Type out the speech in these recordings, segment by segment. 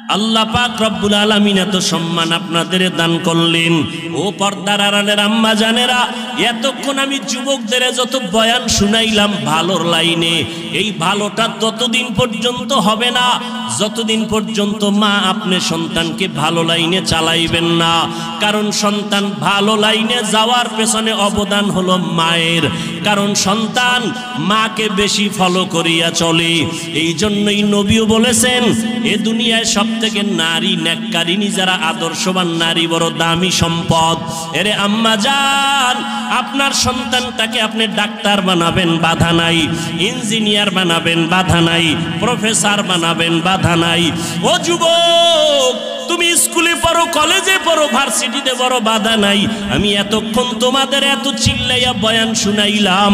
আল্লাহ পাক রব্বুল আলামিন এত সম্মান আপনাদের দান করলেন। ও পর্দার আড়ালের আম্মা জানেরা, এতক্ষণ আমি যুবকদের যত বয়ান শুনাইলাম ভালোর লাইনে, এই ভালোটা ততদিন পর্যন্ত হবে না যতদিন পর্যন্ত মা আপনি সন্তানকে ভালো লাইনে চালাইবেন না। কারণ সন্তান ভালো লাইনে যাওয়ার পেছনে অবদান হলো মায়ের, কারণ সন্তান মাকে বেশি ফলো করিয়া চলে। এই জন্যই নবীও বলেছেন, এ দুনিয়ায় সব থেকে নারী নেককারিনী যারা আদর্শবান নারী বড় দামি সম্পদ। এরে আম্মা জান, আপনার সন্তানটাকে আপনি ডাক্তার বানাবেন বাধা নাই, ইঞ্জিনিয়ার বানাবেন বাধা নাই, প্রফেসর বানাবেন বাধা নাই। ও যুবক, তুমি স্কুলে পড়ো, কলেজে পড়ো, ভার্সিটিতে পড়ো, বাধা নাই। আমি এতক্ষণ তোমাদের এত চিল্লাইয়া বয়ান শুনাইলাম,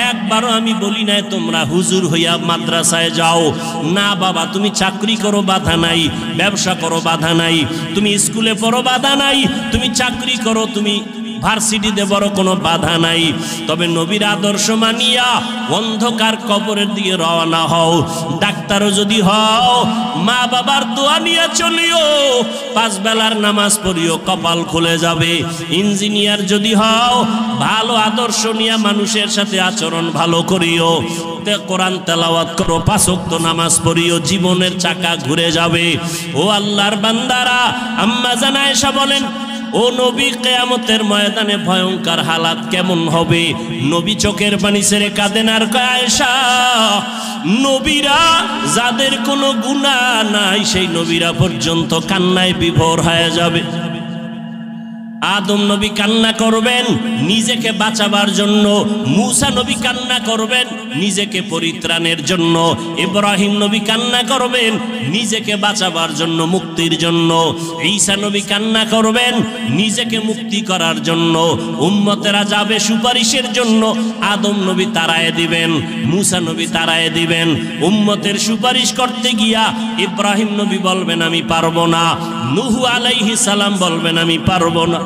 একবারও আমি বলি নাই তোমরা হুজুর হইয়া মাদ্রাসায় যাও। না বাবা, তুমি চাকরি করো বাধা নাই, ব্যবসা করো বাধা নাই, তুমি স্কুলে পড়ো বাধা নাই, তুমি চাকরি করো, তুমি ভার্সিটিতে বড় কোনো বাধা নাই। তবে নবীর আদর্শ মানিয়া অন্ধকার কবরের দিকে রওনা হও। ডাক্তারও যদি হও, মা বাবার দোয়া নিয়ে চলিও, 5 বেলার নামাজ পড়িও, কপাল খুলে যাবে। ইঞ্জিনিয়ার যদি হও, ভালো আদর্শ নিয়ে মানুষের সাথে আচরণ ভালো করিও, কোরআন তেলাওয়াত করো, 5 ওয়াক্ত নামাজ পড়িও, জীবনের চাকা ঘুরে যাবে। ও আল্লাহর বান্দারা, আম্মা জান আয়েশা বলেন, ও নবী, কিয়ামতের ময়দানে ভয়ঙ্কর হালাত কেমন হবে? নবী চোখের পানি ছেড়ে কাঁদেন আর কয়, আয়েশা, নবীরা যাদের কোনো গুনাহ নাই সেই নবীরা পর্যন্ত কান্নায় বিভোর হয়ে যাবে। আদম নবী কান্না করবেন নিজেকে বাঁচাবার জন্য, মূসা নবী কান্না করবেন নিজেকে পরিত্রাণের জন্য, ইব্রাহিম নবী কান্না করবেন নিজেকে বাঁচাবার জন্য, মুক্তির জন্য, ঈসা নবী কান্না করবেন নিজেকে মুক্তি করার জন্য, উম্মতেরা যাবে সুপারিশের জন্য। আদম নবী তাড়ায় দিবেন, মূসা নবী তাড়ায় দিবেন। উম্মতের সুপারিশ করতে গিয়া ইব্রাহিম নবী বলবেন আমি পারবো না, নূহ আলাইহিস সালাম বলবেন আমি পারবো না।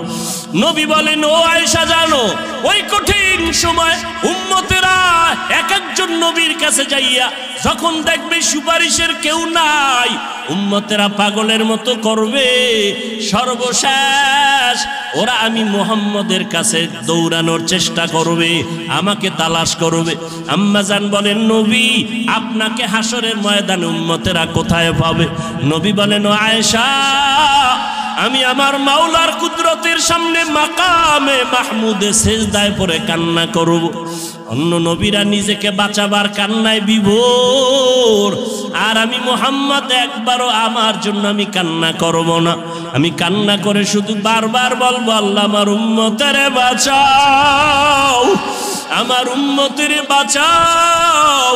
নবী বলেন, ও আয়েশা জানো, ওই কঠিন সময় উম্মতেরা এক একজন নবীর কাছে যাইয়া যখন দেখবে সুপারিশের কেউ নাই, উম্মতেরা পাগলের মতো করবে। সর্বশেষ ওরা আমি মুহাম্মদের কাছে দৌড়ানোর চেষ্টা করবে, আমাকে তালাশ করবে। আম্মা জান বলেন, নবী আপনাকে হাসরের ময়দানে উম্মতেরা কোথায় পাবে? নবী বলেন, ও আয়েশা, আমি আমার মাওলার কুদরতের সামনে মাকামে মাহমুদে সেজদায় পড়ে কান্না করব। অন্য নবীরা নিজেকে বাঁচাবার কান্নায় বিভোর, আর আমি মুহাম্মদ একবারও আমার জন্য আমি কান্না করব না। আমি কান্না করে শুধু বারবার বলবো, আল্লাহ আমার উম্মতের বাঁচাও, আমার উম্মতের বাঁচাও,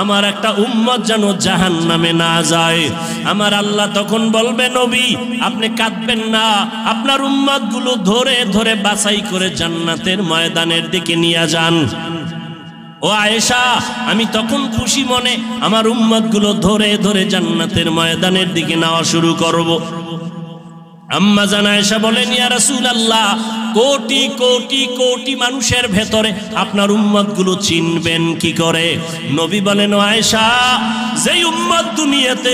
আমার একটা উম্মত যেন জাহান্নামে না যায়। আমার আল্লাহ তখন বলবে, নবী আপনি কাঁদবেন না, আপনার উম্মত গুলো ধরে ধরে বাছাই করে জান্নাতের ময়দানের দিকে নিয়ে যান। ও আয়েশা, আমি তখন খুশি মনে আমার উম্মত গুলো ধরে ধরে জান্নাতের ময়দানের দিকে নেওয়া শুরু করব। আম্মা জান আয়েশা বলেন, ইয়া রাসূলুল্লাহ, কোটি কোটি কোটি মানুষের ভেতরে আপনার উম্মত গুলো চিনবেন কি করে? নবী বলেন, ও আয়েশা, যেই উম্মত দুনিয়াতে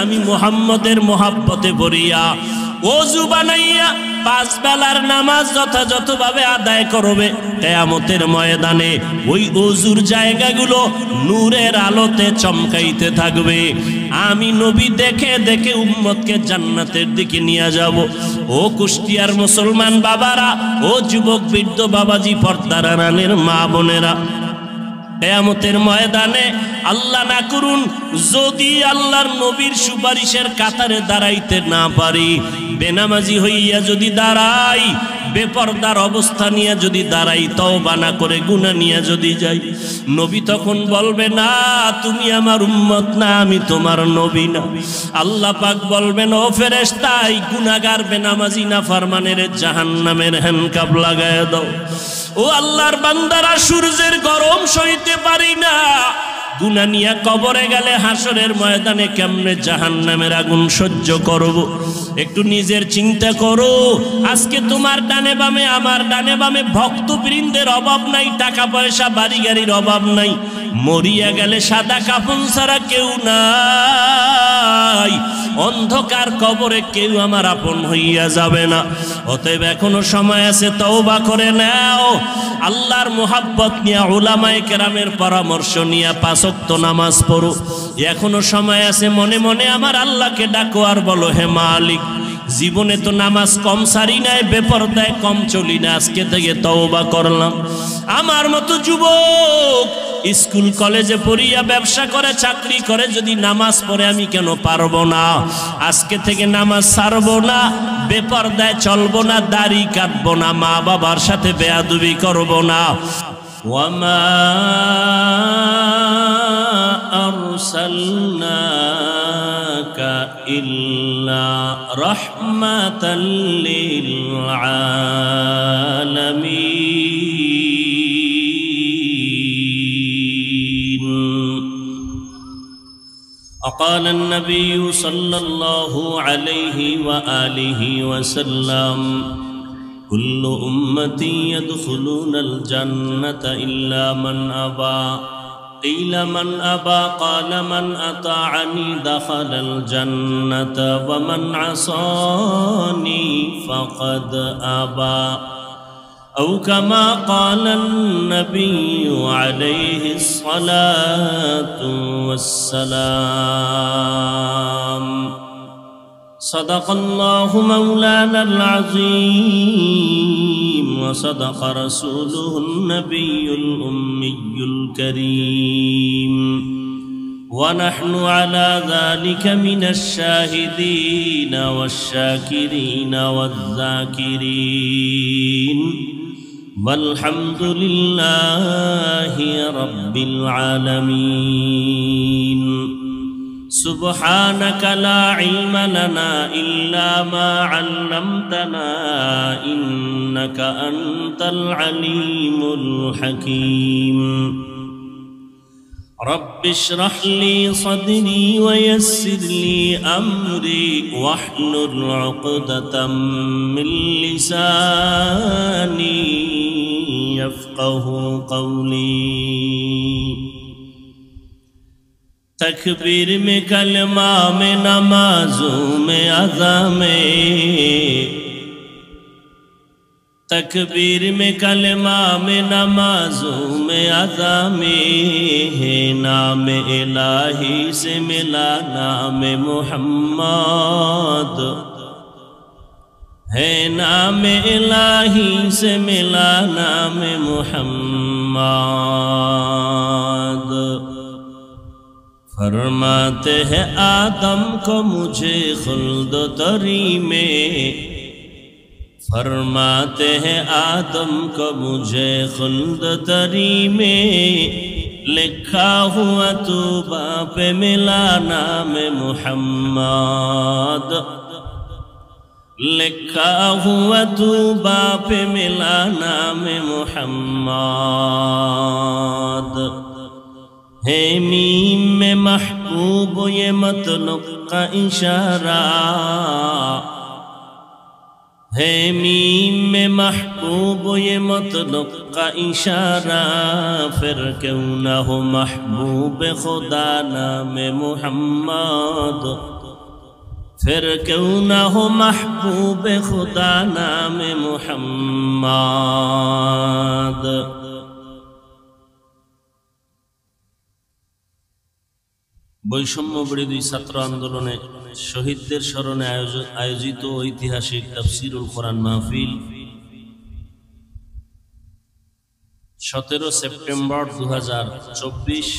আমি মুহাম্মদের মহাব্বতে ভরিয়া ওযু বানাইয়া 5 বেলার নামাজ যথাযথভাবে আদায় করবে, কিয়ামতের ময়দানে ওই ওযুর জায়গাগুলো নূরের আলোতে চমকাইতে থাকবে। আমি নবী দেখে দেখে উম্মতকে জান্নাতের দিকে নিয়ে যাব। ও কুষ্টিয়ার মুসলমান বাবারা, ও যুবক বৃদ্ধ বাবাজি, পর্দার আড়ালের মা বোনেরা, কিয়ামতের ময়দানে আল্লাহ না করুন যদি আল্লাহর নবীর সুপারিশের কাতারে দাঁড়াইতে না পারি, বেনামাজি হইয়া যদি দাঁড়াই, বেপরদার অবস্থা নিয়ে যদি দাঁড়াই, তওবা না করে গুনাহ নিয়ে যদি যাই, নবী তখন বলবে, না তুমি আমার উম্মত না, আমি তোমার নবী না। আল্লাহ পাক বলবেন, ও ফেরেশতা, এই গুনাহগার বেনামাজি নাফরমানের জাহান্নামের হ্যান্ডকাপ লাগায় দাও। ও আল্লাহর বান্দারা, সূর্যের গরম সইতে পারি না, গুনাহ নিয়ে কবরে গেলে হাসরের ময়দানে কেমনে জাহান্নামের আগুন সহ্য করব? একটু নিজের চিন্তা করো। আজকে তোমার ডানে বামে, আমার ডানে বামে ভক্তবৃন্দের অভাব নাই, টাকা পয়সা বাড়ি গাড়ির অভাব নাই, মরিয়া গেলে সাদা কাফন ছাড়া কেউ নাই। অন্ধকার কবরে কেউ আমার আপন হইয়া যাবে না। অতএব এখনো সময় আছে, তওবা করে নাও। আল্লাহর মোহাব্বত নিয়ে, উলামায়ে কেরামের পরামর্শ নিয়ে 5 ওয়াক্ত নামাজ পড়ো। এখনো সময় আছে, মনে মনে আমার আল্লাহকে ডাকো আর বলো, হে মালিক, জীবনে তো নামাজ কম সারি নাই, বেপরদায় কম চলি না, আজকে থেকে তওবা করলাম। আমার মতো যুবক স্কুল কলেজে পড়িয়া, ব্যবসা করে, চাকরি করে, যদি নামাজ পড়ে আমি কেন পারবো না? আজকে থেকে নামাজ ছাড়বো না, বেপরদায় চলবো না, দাড়ি কাটবো না, মা বাবার সাথে বেয়াদবি করবো না। ওয়ামা আরসালনাকা ইল্লা রাহমাতাল লিল আলামিন। وقال النبي صلى الله عليه وآله وسلم كل أمتي يدخلون الجنة إلا من أبى قيل من أبى قال من أطاعني دخل الجنة ومن عصاني فقد أبى أو كما قال النبي عليه الصلاة والسلام صدق الله مولانا العظيم وصدق رسوله النبي الأمي الكريم ونحن على ذلك من الشاهدين والشاكرين والذاكرين والحمد لله رب العالمين سبحانك لا علم لنا إلا ما علمتنا إنك أنت العليم الحكيم رب اشرح لي صدري ويسر لي أمري واحلل عقدة من لساني يفقه قولي تکبیر میں کلمہ میں نمازوں میں اذاں میں تکبیر میں کلمہ میں نمازوں میں اذاں میں ہے نام الہی سے ملا نام محمد ہے نام الہی سے ملا نام محمد فرماتے ہیں آدم کو مجھے خلد و تری میں فرماتے ہیں آدم کو مجھے خلد و تری میں لکھا ہوا توبہ پہ ملا نام محمد لکھا ہوا توبہ پہ ملا نام محمد ہے میم میں محبوب یہ مطلب کا اشارہ ہے میم میں محبوب یہ مطلب کا اشارہ پھر کیوں نہ ہو محبوب خدا نام محمد پھر کیوں نہ ہو محبوب خدا نام محمد বৈষম্য বিরোধী ছাত্র আন্দোলনে শহীদদের স্মরণে আয়োজিত ঐতিহাসিক তাফসীরুল কোরআন মাহফিল 17 সেপ্টেম্বর 2024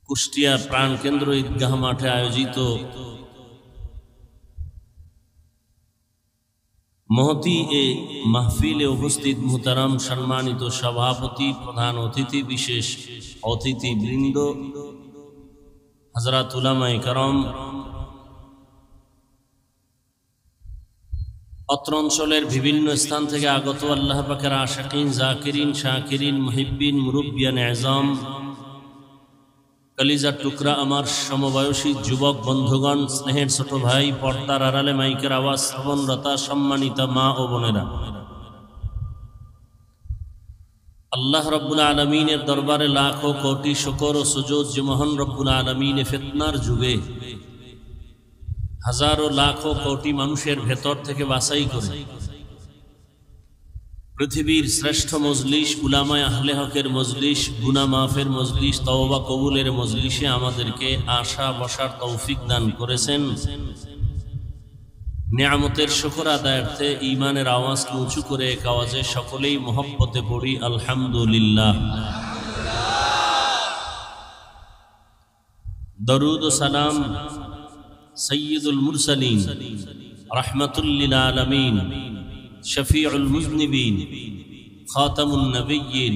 কুষ্টিয়া প্রাণকেন্দ্র ঈদগাহ মাঠে আয়োজিত মহতি এ মাহফিলে উপস্থিত মুহতারাম সম্মানিত সভাপতি প্রধান অতিথি বিশেষ অতিথিবৃন্দ হযরত উলামায়ে কেরাম অত্র অঞ্চলের বিভিন্ন স্থান থেকে আগত আল্লাহ পাকের আশিকিন জাকিরিন শাকিরিন মুহিব্বিন মুরব্বিয়ান আযম কলিজার টুকরা আমার সমবয়সী যুবক বন্ধুগণ স্নেহের ছোট ভাই পর্দার আড়ালে মাইকের আওয়াজ শ্রবণরতা সম্মানিত মা ও বোনেরা আল্লাহ রব্বুল আলমিনের দরবারে লাখো কোটি শুকর ও সুজুদ যে মহান রব্বুল আলমিনে ফিতনার যুগে হাজারো লাখো কোটি মানুষের ভেতর থেকে বাছাই করে পৃথিবীর শ্রেষ্ঠ মজলিস উলামায়ে আহলে হকের মজলিস, গুনাহ মাফের মজলিস, তওবা কবুলের মজলিসে আমাদেরকে আসা বসার তৌফিক দান করেছেন। নিয়ামতের শুকর আদায়ার্থে ঈমানের আওয়াজকে উঁচু করে এক আওয়াজে সকলেই মহব্বতে পড়ি আলহামদুলিল্লাহ। দরুদ ও সালাম সৈয়দুল মুরসালিন রাহমাতুল লিল আলামিন শফিউল মুজনিবিন খাতামুন নবিয়্যিন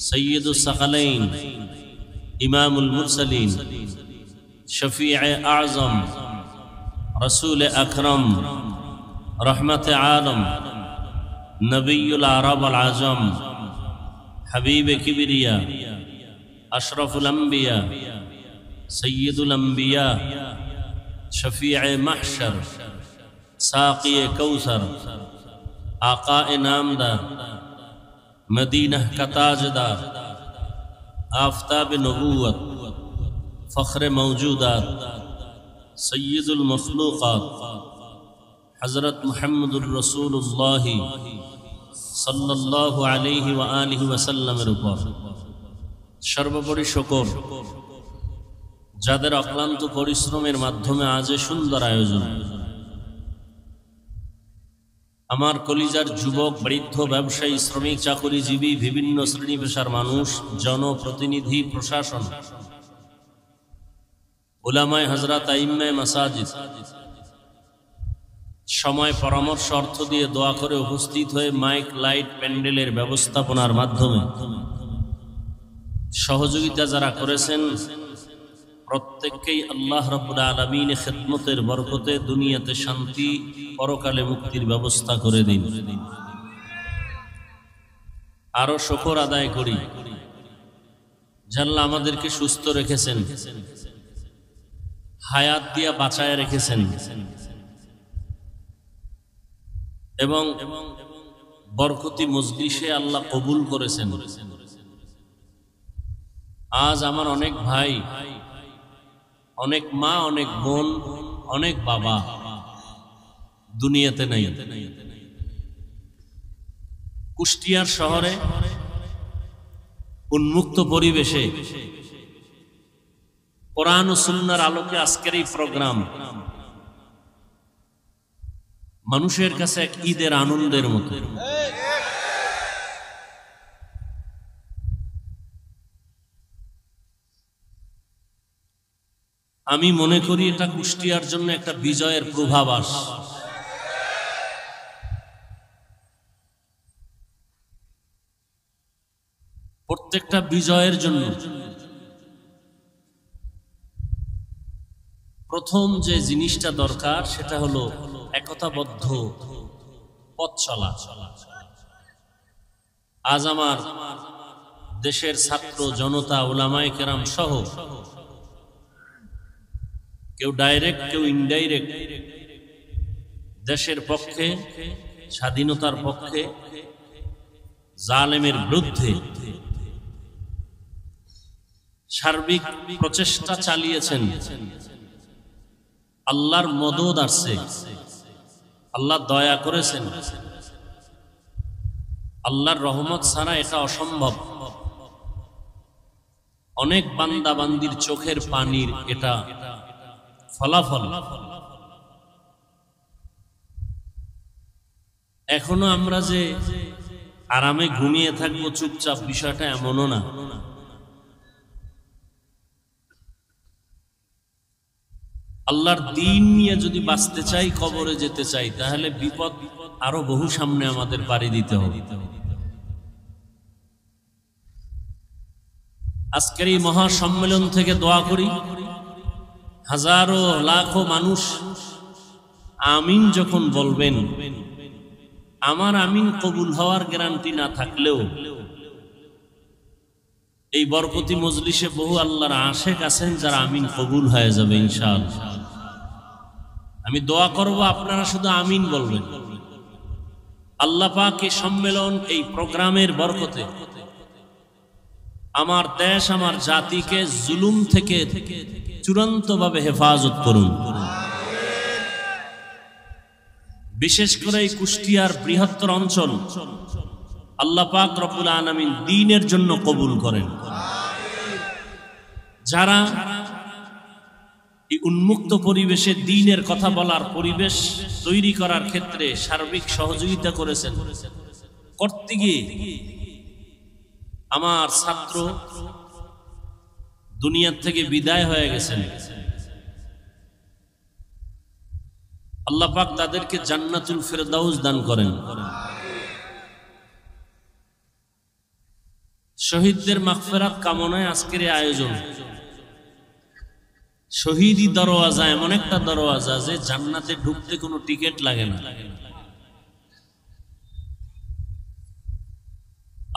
সৈয়দুস সাকালাইন ইমামুল মুরসালিন শফিয়ে আযম রসুল আকরম রহমত আলম নবীউল আরব আল আজম হাবিব কিবরিয়া আশরফুল আম্বিয়া সৈয়দুল আম্বিয়া শফিয়ে মাহশর সাকিয়ে কৌসর आका नामदार मदीना का ताजदार आफताब नबूवत फ़ख्र मौजूदात सय्यदुल मखलूक़ात हज़रत मुहम्मदुर रसूलुल्लाह सल्लल्लाहु अलैहि व आलिहि वसल्लमेर উপর সর্বোপরি শুকর যাদের অক্লান্ত পরিশ্রমের মাধ্যমে আজ সুন্দর আয়োজন। আমার কলিজার যুবক, বৃদ্ধ, ব্যবসায়ী, শ্রমিক, চাকরিজীবী, বিভিন্ন শ্রেণী পেশার মানুষ, জনপ্রতিনিধি, প্রশাসন, উলামায়ে হযরত, আইম্মায়ে মাসাজিদ, সময়, পরামর্শ, অর্থ দিয়ে দোয়া করে উপস্থিত হয়ে মাইক, লাইট, প্যান্ডেলের ব্যবস্থাপনার মাধ্যমে সহযোগিতা যারা করেছেন প্রত্যেককেই আল্লাহ রাব্বুল আলামিনের খিদমতের বরকতে দুনিয়াতে শান্তি, পরকালে মুক্তির ব্যবস্থা করে দিন। আরো শুকর আদায় করি যে আল্লাহ আমাদেরকে সুস্থ রেখেছেন, হায়াত দিয়া বাঁচায় রেখেছেন এবং বরকতি মজলিসে আল্লাহ কবুল করেছেন। আজ আমার অনেক ভাই, অনেক মা, অনেক বোন, অনেক বাবা দুনিয়াতে নাই। কুষ্টিয়ার শহরে উন্মুক্ত পরিবেশে কোরআন ও সুন্নাহর আলোকে আজকের এই প্রোগ্রাম মানুষের কাছে এক ঈদের আনন্দের মতো। আমি মনে করি এটা কুষ্টিয়ার জন্য একটা বিজয়ের পূর্বাভাস। প্রত্যেকটা বিজয়ের জন্য প্রথম যে জিনিসটা দরকার সেটা হলো একতাবদ্ধ পথ চলা। আজ আমার দেশের ছাত্র জনতা, উলামায়ে কেরাম সহ কেউ ডাইরেক্ট, কেউ ইনডাইরেক্ট দেশের পক্ষে, স্বাধীনতার পক্ষে, জালেমের বিরুদ্ধে সার্বিক প্রচেষ্টা চালিয়েছেন। আল্লাহর মদদ আসছে, আল্লাহ দয়া করেছেন, আল্লাহর রহমত ছাড়া এটা অসম্ভব। অনেক বান্দা বান্দির চোখের পানির এটা ফলাফল। এখনো আমরা যে আরামে ঘুমিয়ে থাকবো চুপচাপ, বিষয়টা এমনও না। আল্লাহর দ্বীন নিয়ে যদি বাঁচতে চাই, কবরে যেতে চাই, তাহলে বিপদ আরো বহু সামনে আমাদের পাড়ি দিতে হবে। আজকের এই মহাসম্মেলন থেকে দোয়া করি হাজারো লাখো মানুষ আমিন যখন বলবেন, আমার আমিন কবুল হওয়ার গ্যারান্টি না থাকলেও এই বরকতি মজলিসে বহু আল্লাহর আশেক আছেন যারা আমিন কবুল হয়ে যাবে ইনশাআল্লাহ। আমি দোয়া করব, আপনারা শুধু আমিন বলবেন। আল্লাহ পাক এই সম্মেলন, এই প্রোগ্রামের বরকতে আমার দেশ, আমার জাতিকে জুলুম থেকে চূড়ান্তভাবে হেফাজত করুন। বিশেষ করে এই কুষ্টিয়ার বৃহত্তর অঞ্চল আল্লাহ পাক রব্বুল আলামিন দ্বীনের জন্য কবুল করেন। যারা এই উন্মুক্ত পরিবেশে দ্বীনের কথা বলার পরিবেশ তৈরি করার ক্ষেত্রে সার্বিক সহযোগিতা করেছেন, করতে গিয়ে আমার ছাত্র দুনিয়ার থেকে বিদায় হয়ে গেছেন। আল্লাহ পাক তাদেরকে জান্নাতুল ফেরদাউস দান করেন। শহীদদের মাগফিরাত কামনায় আজকের এই আয়োজন। শহীদি দরওয়াজা এমন একটা দরওয়াজা যে জান্নাতে ঢুকতে কোনো টিকিট লাগে না।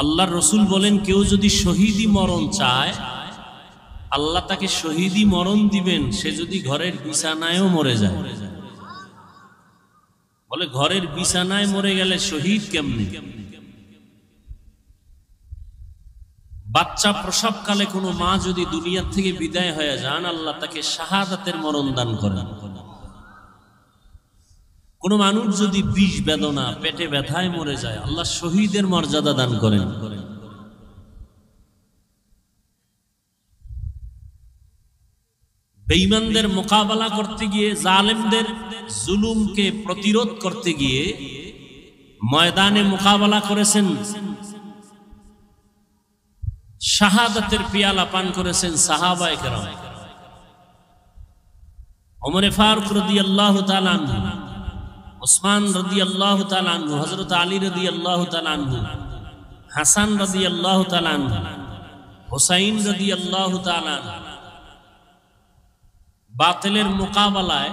আল্লাহর রাসূল বলেন, কেউ যদি শহীদি মরণ চায় আল্লাহ তাকে শহীদি মরণ দিবেন, সে যদি ঘরের বিছানায়ও মরে যায়। বলে ঘরের বিছানায় মরে গেলে শহীদ কেমনে? বাচ্চা প্রসবকালে কোনো মা যদি দুনিয়া থেকে বিদায় হয়ে যান আল্লাহ তাকে শাহাদাতের মরণ দান করেন। কোন মানুষ যদি বিষ বেদনা, পেটে ব্যথায় মরে যায় আল্লাহ শহীদের মর্যাদা দান করেন। বেঈমানদের মোকাবেলা করতে গিয়ে, জালেমদের জুলুমকে প্রতিরোধ করতে গিয়ে ময়দানে মোকাবেলা করেছেন, শাহাদাতের পিয়ালা পান করেছেন সাহাবায়ে কেরাম। ওমরে ফারুক রাদিয়াল্লাহু তাআলা আনহু, ওসমান রাদিয়াল্লাহু তাআলা আনহু, হযরত আলী রাদিয়াল্লাহু তাআলা আনহু, হাসান রাদিয়াল্লাহু তাআলা আনহু, হুসাইন রাদিয়াল্লাহু তাআলা আনহু বাতিলের মোকাবেলায়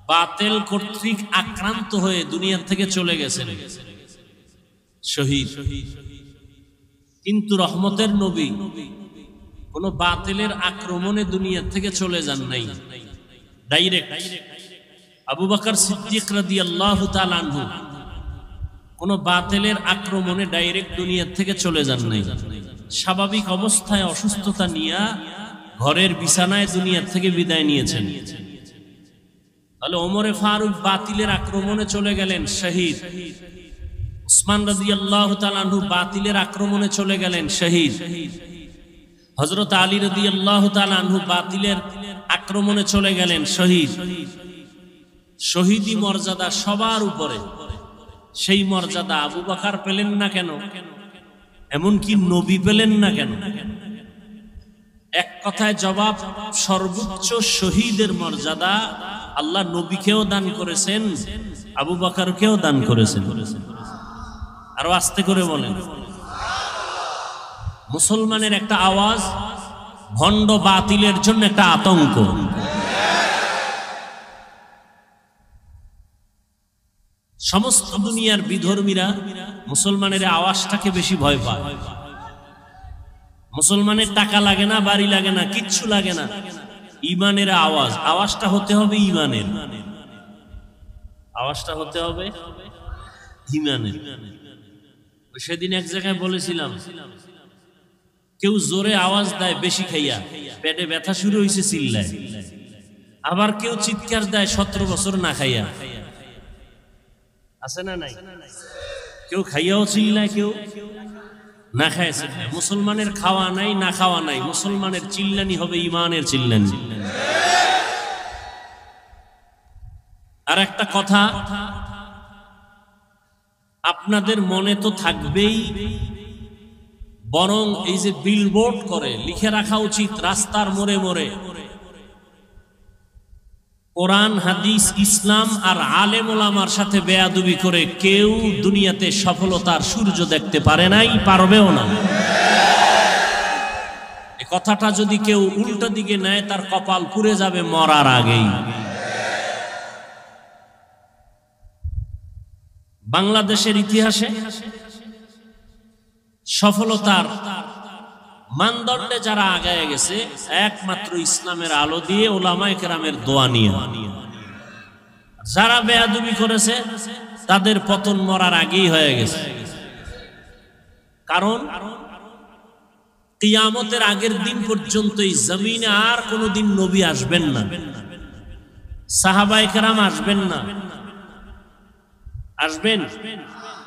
বাতিল কর্তৃক আক্রান্ত হয়ে দুনিয়া থেকে চলে গেছেন শহীদ। কিন্তু রহমতের নবী কোন বাতিলের আক্রমণে দুনিয়া থেকে চলে যান নাই, ডাইরেক্ট। আবু বকর সিদ্দিক রাদিয়াল্লাহু তাআলা আনহু কোন বাতিলের আক্রমণে ডাইরেক্ট দুনিয়া থেকে চলে যান নাই। স্বাভাবিক অবস্থায় অসুস্থতা নিয়ে ঘরের বিছানায় দুনিয়া থেকে বিদায় নিয়েছেন। তাহলে ওমরে ফারুক বাতিলের আক্রমণে চলে গেলেন, শহীদ। উসমান রাদিয়াল্লাহু তাআলা আনহু বাতিলের আক্রমণে চলে গেলেন, শহীদ। হযরত আলী রাদিয়াল্লাহু তাআলা আনহু বাতিলের আক্রমণে চলে গেলেন, শহীদ। শহীদি মর্যাদা সবার উপরে। সেই মর্যাদা আবু বকর পেলেন না কেন? এমনকি নবী পেলেন না কেন? এক কথায় জবাব, সর্বোচ্চ শহীদের মর্যাদা আল্লাহ নবীকেও দান করেছেন, আবু বকরকেও দান করেছেন। আরো আস্তে করে বলেন। মুসলমানের একটা আওয়াজ ভণ্ড বাতিলের জন্য একটা আতঙ্ক। সমস্ত দুনিয়ার বিধর্মীরা মুসলমানের আওয়াজটাকে বেশি ভয় পায়। মুসলমানের টাকা লাগে না, বাড়ি লাগে না, কিচ্ছু লাগে না, ইমানের আওয়াজ। আওয়াজটা হতে হবে ইমানের, আওয়াজটা হতে হবে ইমানের। সেদিন এক জায়গায় বলেছিলাম, কেউ জোরে আওয়াজ দেয় বেশি খাইয়া, পেটে ব্যথা শুরু হয়েছে চিল্লায়। আবার কেউ চিৎকার দেয় 17 বছর না খাইয়া। আছে না নাই? কেউ খাইয়াও চিল্লায়, কেউ না খায় চিল্লায়। মুসলমানের খাওয়া নাই, না খাওয়া নাই, মুসলমানের চিল্লানি হবে ইমানের চিল্লানি। আর একটা কথা আপনাদের মনে তো থাকবেই, বরং এই যে বিলবোর্ড করে লিখে রাখা উচিত রাস্তার মোড়ে মোড়ে, কোরআন হাদিস ইসলাম আর আলেম ওলামার সাথে বেয়াদবি করে কেউ দুনিয়াতে সফলতার সূর্য দেখতে পারে নাই, পারবেও না। এই কথাটা যদি কেউ উল্টো দিকে নেয় তার কপাল পুড়ে যাবে মরার আগেই। বাংলাদেশের ইতিহাসে সফলতার মানদণ্ডে যারা আগায় গেছে একমাত্র ইসলামের আলো দিয়ে, ওলামায়ে কেরামের দোয়া নিয়ে। যারা বেয়াদবি করেছে তাদের পতন মরার আগেই হয়ে গেছে। কারণ কিয়ামতের আগের দিন পর্যন্ত এই জমিনে আর কোনোদিন নবী আসবেন না, সাহাবায়ে কেরাম আসবেন না। আসবেন?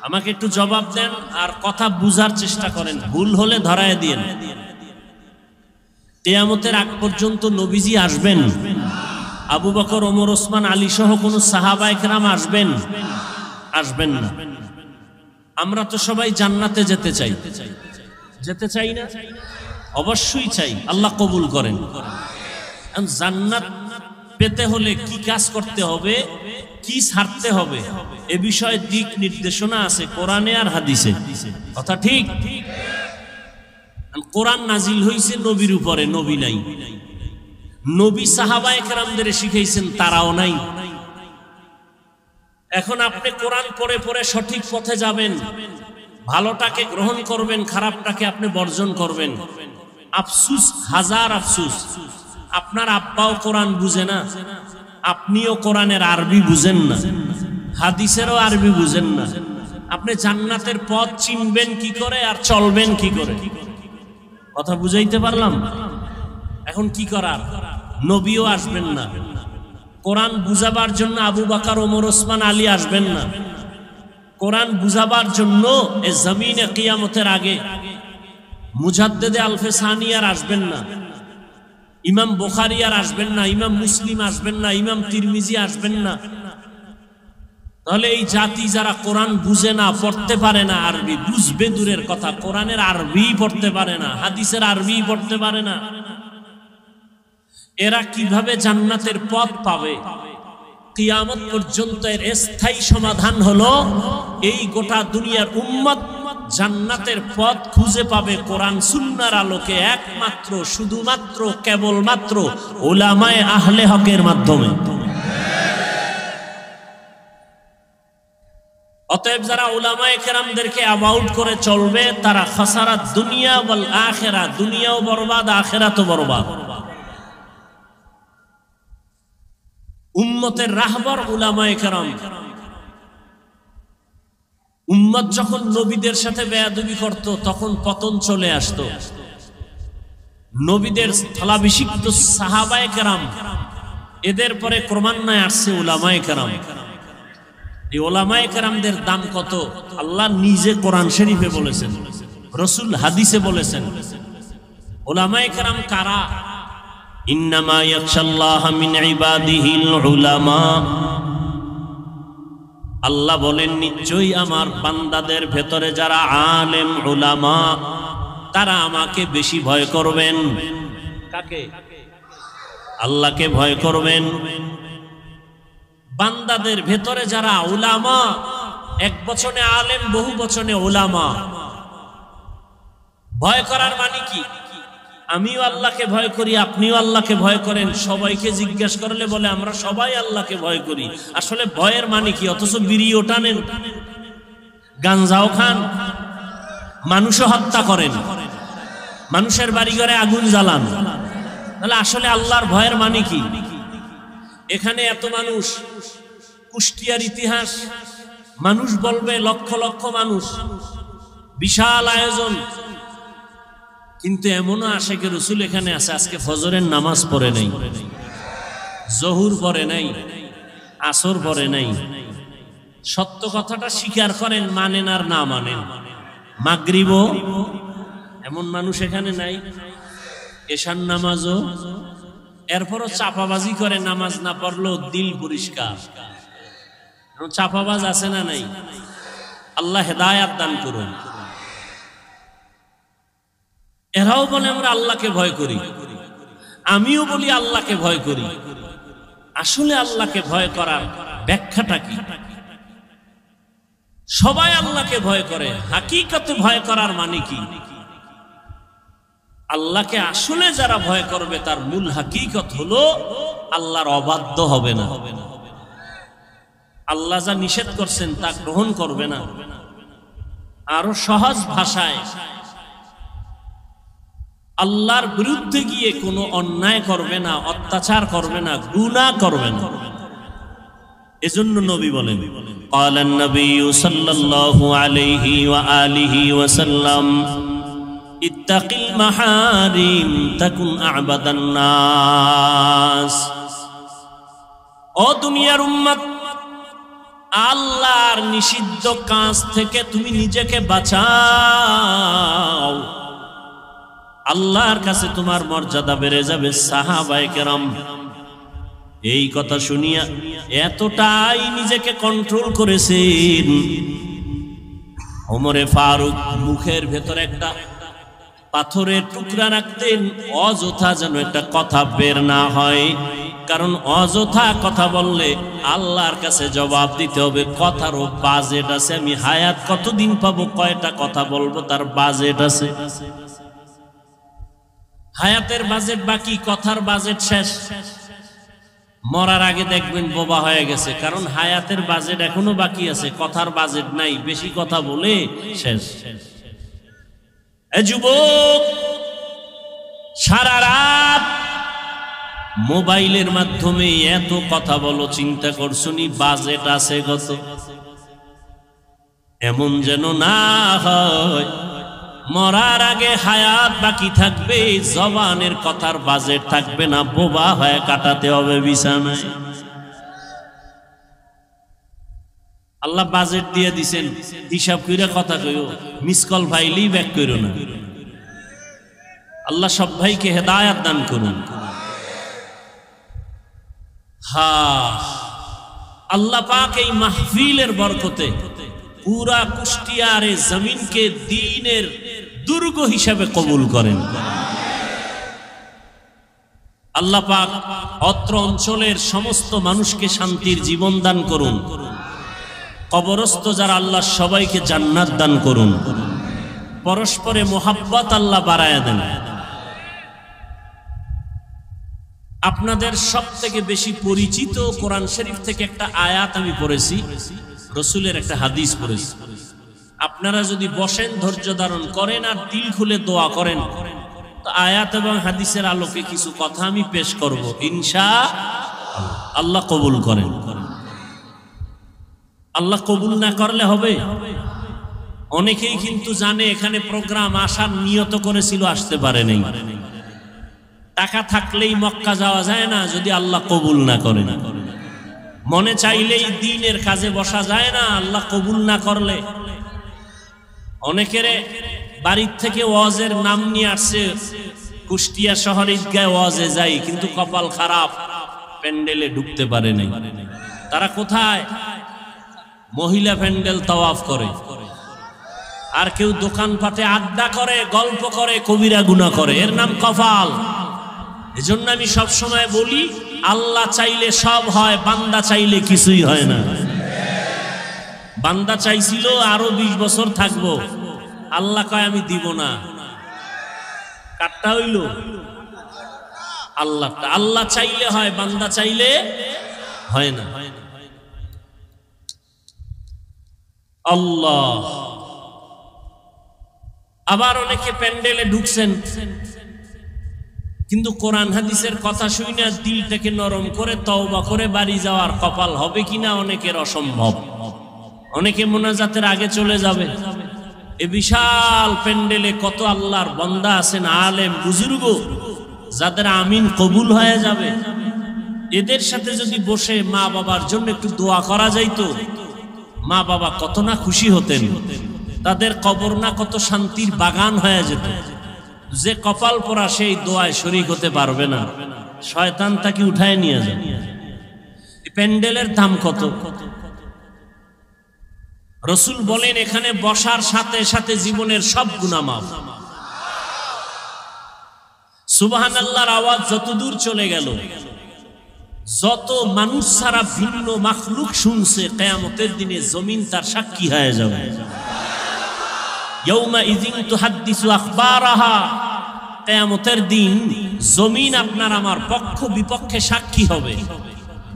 আমাকে একটু জবাব দেন আর কথা বুঝার চেষ্টা করেন, ভুল হলে ধরায় দিয়েন। কিয়ামতের আগ পর্যন্ত নবীজি আসবেন? আবু বকর, ওমর, ওসমান, আলী সহ কোন সাহাবায়ে কেরাম আসবেন? আসবেন না। আমরা তো সবাই জান্নাতে যেতে চাই, যেতে চাই না? অবশ্যই চাই, আল্লাহ কবুল করেন। জান্নাত পেতে হলে কি কাজ করতে হবে, কি ছাড়তে হবে, এ বিষয়ে দিক নির্দেশনা আছে কোরআনে আর হাদিসে। কথা ঠিক? কোরআন নাজিল হয়েছে নবীর উপরে, নবী নাই। নবী সাহাবায়ে কেরামদের শিখাইছেন, তারাও নাই। এখন আপনি কোরআন পড়ে পড়ে সঠিক পথে যাবেন, ভালোটাকে গ্রহণ করবেন, খারাপটাকে আপনি বর্জন করবেন। আফসুস, হাজার আফসুস, আপনার আব্বাও কোরআন বুঝে না, আপনিও কোরআনের আরবি বুঝেন না, হাদিসেরও আরবি বুঝেন না। আপনি জান্নাতের পথ চিনবেন কি করে আর চলবেন কি করে? কথা বুঝাইতে পারলাম? এখন কি করার? নবীও আসবেন না। কোরআন বুঝাবার জন্য আবু বকর, ওমর, ওসমান, আলী আসবেন না। কোরআন বুঝাবার জন্য এই জমিনে কিয়ামতের আগে মুজাদ্দেদে আলফে সানি আর আসবেন না, ইমাম বুখারী আর আসবেন না, ইমাম মুসলিম আসবেন না, ইমাম তিরমিজি আসবেন না। তাহলে এই জাতি যারা কোরআন বুঝে না, পড়তে পারে না, আরবি বুঝবে দূরের কথা, কোরআনের আরবি পড়তে পারে না, হাদিসের আরবি পড়তে পারে না, এরা কিভাবে জান্নাতের পথ পাবে? কিয়ামত পর্যন্ত এর স্থায়ী সমাধান হলো এই গোটা দুনিয়ার উম্মত জান্নাতের পথ খুঁজে পাবে কোরআন সুন্নাহর আলোকে, একমাত্র, শুধুমাত্র, কেবলমাত্র উলামায়ে আহলে হকের মাধ্যমে। অতএব যারা উলামায়ে কেরামদেরকে অ্যাবাউট করে চলবে, তারা খাসারাত দুনিয়া ওয়াল আখিরা, দুনিয়াও বরবাদ, আখিরাতও বরবাদ। উম্মতের রাহবার উলামায়ে কেরাম। উম্মত যখন নবীদের সাথে বেয়াদবি করত, তখন পতন চলে আসতো। নবীদের স্থলাভিষিক্ত সাহাবায়ে কেরাম, এদের পরে ক্রমান্বয়ে আসছে উলামায়ে কেরাম। এই উলামায়ে কেরামদের দাম কত? আল্লাহ নিজে কোরআন শরীফে বলেছেন, রাসূল হাদিসে বলেছেন। উলামায়ে কেরাম কারা? ইন্নামা ইয়াখশাল্লাহা মিন ইবাদিহিল উলামা। আল্লাহ বলেন, নিশ্চয়ই আমার বান্দাদের ভেতরে যারা আলেম, উলামা, তারা আমাকে বেশি ভয় করবেন। কাকে? আল্লাহকে ভয় করবেন। বান্দাদের ভেতরে যারা উলামা, এক বচনে আলেম, বহু বচনে উলামা। ভয় করার মানে কি? আমিও আল্লাহকে ভয় করি, আপনিও আল্লাহকে ভয় করেন। সবাইকে জিজ্ঞাসা করলে বলে আমরা সবাই আল্লাহকে ভয় করি। আসলে ভয়ের মানে কি? অথচ বিড়িও টানেন, গাঞ্জাও খান, মানুষও হত্যা করেন, মানুষের বাড়ি ঘরে আগুন জ্বালান। তাহলে আসলে আল্লাহর ভয়ের মানে কি? এখানে এত মানুষ, কুষ্টিয়ার ইতিহাস, মানুষ বলবে লক্ষ লক্ষ মানুষ, বিশাল আয়োজন, কিন্তু এমনও আশেকে রসুল এখানে আছে আজকে ফজরের নামাজ পড়ে নাই, জহুর পড়ে নাই, আসর পড়ে নাই। সত্য কথাটা স্বীকার করেন, মানেন আর না মানেন। মাগরিবও এমন মানুষ এখানে নাই, এশার নামাজও। এরপরও চাপাবাজি করে, নামাজ না পড়লেও দিল পরিষ্কার। চাপাবাজ আছে না নাই? আল্লাহ হেদায়াত দান করুন। এরাও বলে আমরা আল্লাহকে ভয় করি, আমিও বলি আল্লাহকে ভয় করি। আসলে আল্লাহকে ভয় করার ব্যাখ্যাটা কি? সবাই আল্লাহকে ভয় করে, হাকিকতে ভয় করার মানে কি? আল্লাহকে আসলে যারা ভয় করবে, তার মূল হাকিকত হলো আল্লাহর অবাধ্য হবে না, আল্লাহ যা নিষেধ করছেন তা গ্রহণ করবে না। আরো সহজ ভাষায়, আল্লাহর বিরুদ্ধে গিয়ে কোনো অন্যায় করবে না, অত্যাচার করবে না, গুনাহ করবে না। এজন্য নবী বলেন قال النبي صلى الله عليه وآله وسلم اتق المحارم تكن أعبد الناس ও দুনিয়ার উম্মত আল্লাহর নিষিদ্ধ কাজ থেকে তুমি নিজেকে বাঁচাও আল্লাহর কাছে তোমার মর্যাদা বেড়ে যাবে সাহাবায়ে কেরাম এই কথা শুনিয়া এতটাই নিজেকে কন্ট্রোল করেছেন ওমরে ফারুক মুখের ভেতর একটা পাথরের টুকরা রাখতেন অযথা যেন একটা কথা বের না হয় কারণ অযথা কথা বললে আল্লাহর কাছে জবাব দিতে হবে কথারও বাজেট আছে আমি হায়াত কতদিন পাবো কয়টা কথা বলবো তার বাজেট আছে হায়াতের বাজেট বাকি কথার বাজেট শেষ মরার আগে দেখবেন বোবা হয়ে গেছে কারণ হায়াতের বাজেট এখনো বাকি আছে কথার বাজেট নাই বেশি কথা বলে শেষ এ যুবক সারা রাত মোবাইলের মাধ্যমে এত কথা বলো চিন্তা করছনি বাজেট আছে কত এমন যেন না হয় মরার আগে হায়াত বাকি থাকবে জবানের কথার বাজেট থাকবে না বোবা হয়ে কাটাতে হবে বিছানায় আল্লাহ বাজেট দিয়ে দিবেন হিসাব কইরা কথা কইও মিস কল ফাইলেই ব্যাক কইরো না আল্লাহ সব ভাইকে হেদায়েত দান করুন হ্যাঁ আল্লাহ পাক এই মাহফিলের বরকতে পুরা কুষ্টিয়ার এই জমিনকে দ্বীনের দুর্গ হিসাবে কবুল করেন আল্লাহ পাক অত্র অঞ্চলের সমস্ত মানুষকে শান্তির জীবন দান করুন কবরস্থ যারা আল্লাহ সবাইকে জান্নাত দান করুন পরস্পরে মোহাব্বত আল্লাহ বাড়ায়া দেন আপনাদের সবথেকে বেশি পরিচিত কোরআন শরীফ থেকে একটা আয়াত আমি পড়েছি রাসূলের একটা হাদিস পড়েছি আপনারা যদি বসেন ধৈর্য ধারণ করেন আর দিল খুলে দোয়া করেন তো আয়াত এবং হাদিসের আলোকে কিছু কথা আমি পেশ করব ইনশাআল্লাহ আল্লাহ কবুল করেন আল্লাহ কবুল না করলে হবে অনেকেই কিন্তু জানে এখানে প্রোগ্রাম আসার নিয়ত করেছিল আসতে পারে নাই টাকা থাকলেই মক্কা যাওয়া যায় না যদি আল্লাহ কবুল না করেন মনে চাইলেই দ্বীনের কাজে বসা যায় না আল্লাহ কবুল না করলে অনেকের বাড়ির থেকে ওয়াজের নাম নিয়ে আসছে কুষ্টিয়া শহর ঈদগায় ওয়াজে যাই কিন্তু কপাল খারাপ প্যান্ডেলে ঢুকতে পারে নাই তারা কোথায় মহিলা প্যান্ডেল তাওয়াফ করে আর কেউ দোকানপাটে আড্ডা করে গল্প করে কবিরা গুনাহ করে এর নাম কপাল এজন্য আমি সব সময় বলি আল্লাহ চাইলে সব হয় বান্দা চাইলে কিছুই হয় না বান্দা চাইছিল আরো 20 বছর থাকবো আল্লাহ কয় আমি দিব না কাটটা হইল আল্লাহ চাইলে হয় বান্দা চাইলে হয় না আল্লাহ আবার অনেকে প্যান্ডেলে ঢুকছেন কিন্তু কোরআন হাদিসের কথা শুনে দিলটাকে নরম করে তওবা করে বাড়ি যাওয়ার কপাল হবে কিনা অনেকের অসম্ভব অনেকে মোনাজাতের আগে চলে যাবে এই বিশাল প্যান্ডেলে কত আল্লাহর বান্দা আছেন আলেম বুজুর্গ যাদের আমিন কবুল হয়ে যাবে এদের সাথে যদি বসে মা বাবার জন্য একটু দোয়া করা যাইতো মা বাবা কত না খুশি হতেন তাদের কবর না কত শান্তির বাগান হয়ে যেত যে কপাল পরা সেই দোয়ায় শরীক হতে পারবে না শয়তান তাকে উঠায় নিয়ে যাবে প্যান্ডেলের দাম কত রাসূল বলেন এখানে বসার সাথে সাথে জীবনের সব গুনাহ মাফ সুবহানাল্লাহর আওয়াজ যত দূর চলে গেল যত মানুষ সারা ভিন্ন মাখলুক শুনছে কিয়ামতের দিনে জমিন তার সাক্ষী হয়ে যাবে ইয়াউমা ইযিন তুহাদ্দিসু আখবারাহা কিয়ামতের দিন জমিন আপনার আমার পক্ষ বিপক্ষে সাক্ষী হবে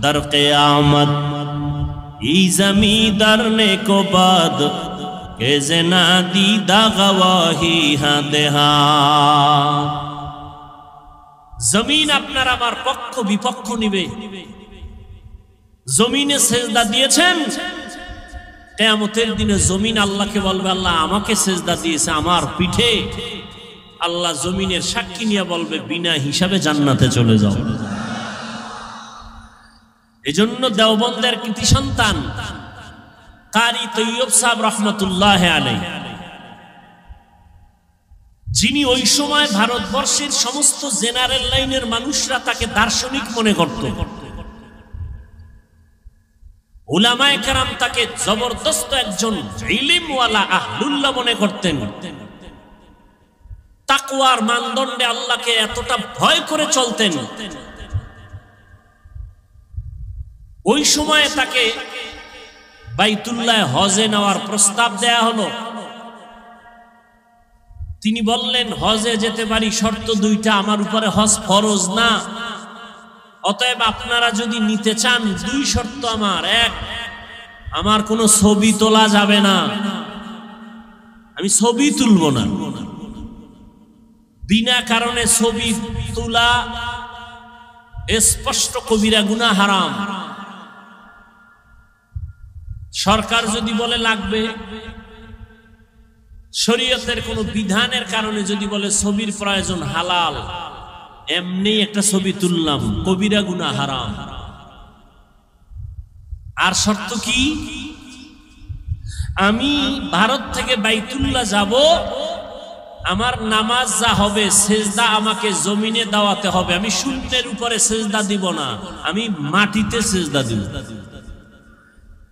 দার কিয়ামত ই জমিদার নে কো বাদ কে জনা দিদা গওয়াহি হাদেহা জমিন আপনার আমার পক্ষ বিপক্ষ নিবে জমিনে সেজদা দিয়েছেন, কিয়ামতের দিনে জমিন আল্লাহকে বলবে, আল্লাহ আমাকে সেজদা দিয়েছে আমার পিঠে। আল্লাহ জমিনের সাক্ষী নিয়ে বলবে, বিনা হিসাবে জান্নাতে চলে যাও। এজন্য দেওবন্দের কৃতি সন্তান কারি তৈয়ব সাহেব রহমতুল্লাহ আলাইহি, যিনি ওই সময় ভারতবর্ষের সমস্ত জেনারেল লাইনের মানুষরা তাকে দার্শনিক মনে করত, উলামায়ে কেরাম তাকে জবরদস্ত একজন ইলমওয়ালা আহলুল্লাহ মনে করতেন। তাকওয়ার মানদণ্ডে আল্লাহকে এতটা ভয় করে চলতেন। ওই সময়ে তাকে বাইতুল্লাহ হজে নেওয়ার প্রস্তাব দেয়া হলো। তিনি বললেন, হজে যেতে পারি, শর্ত দুইটা, আমার উপরে হজ ফরজ না, অতএব আপনারা যদি নিতে চান দুই শর্ত আমার। এক, আমার কোনো ছবি তোলা যাবে না, আমি ছবি তুলব না। বিনা কারণে ছবি তোলা স্পষ্ট কবিরা গুনাহ, হারাম। সরকার যদি বলে লাগবে, শরীয়তের কোন বিধানের কারণে যদি বলে ছবির প্রয়োজন, হালাল, এমনি একটা ছবি তুললাম, কবিরা গুনাহ, হারাম। আর শর্ত কি? আমি ভারত থেকে বাইতুল্লাহ যাব, আমার নামাজ যা হবে সেজদা আমাকে জমিনে দাওয়াতে হবে, আমি শূন্যের উপরে সেজদা দিব না, আমি মাটিতে সেজদা দিব।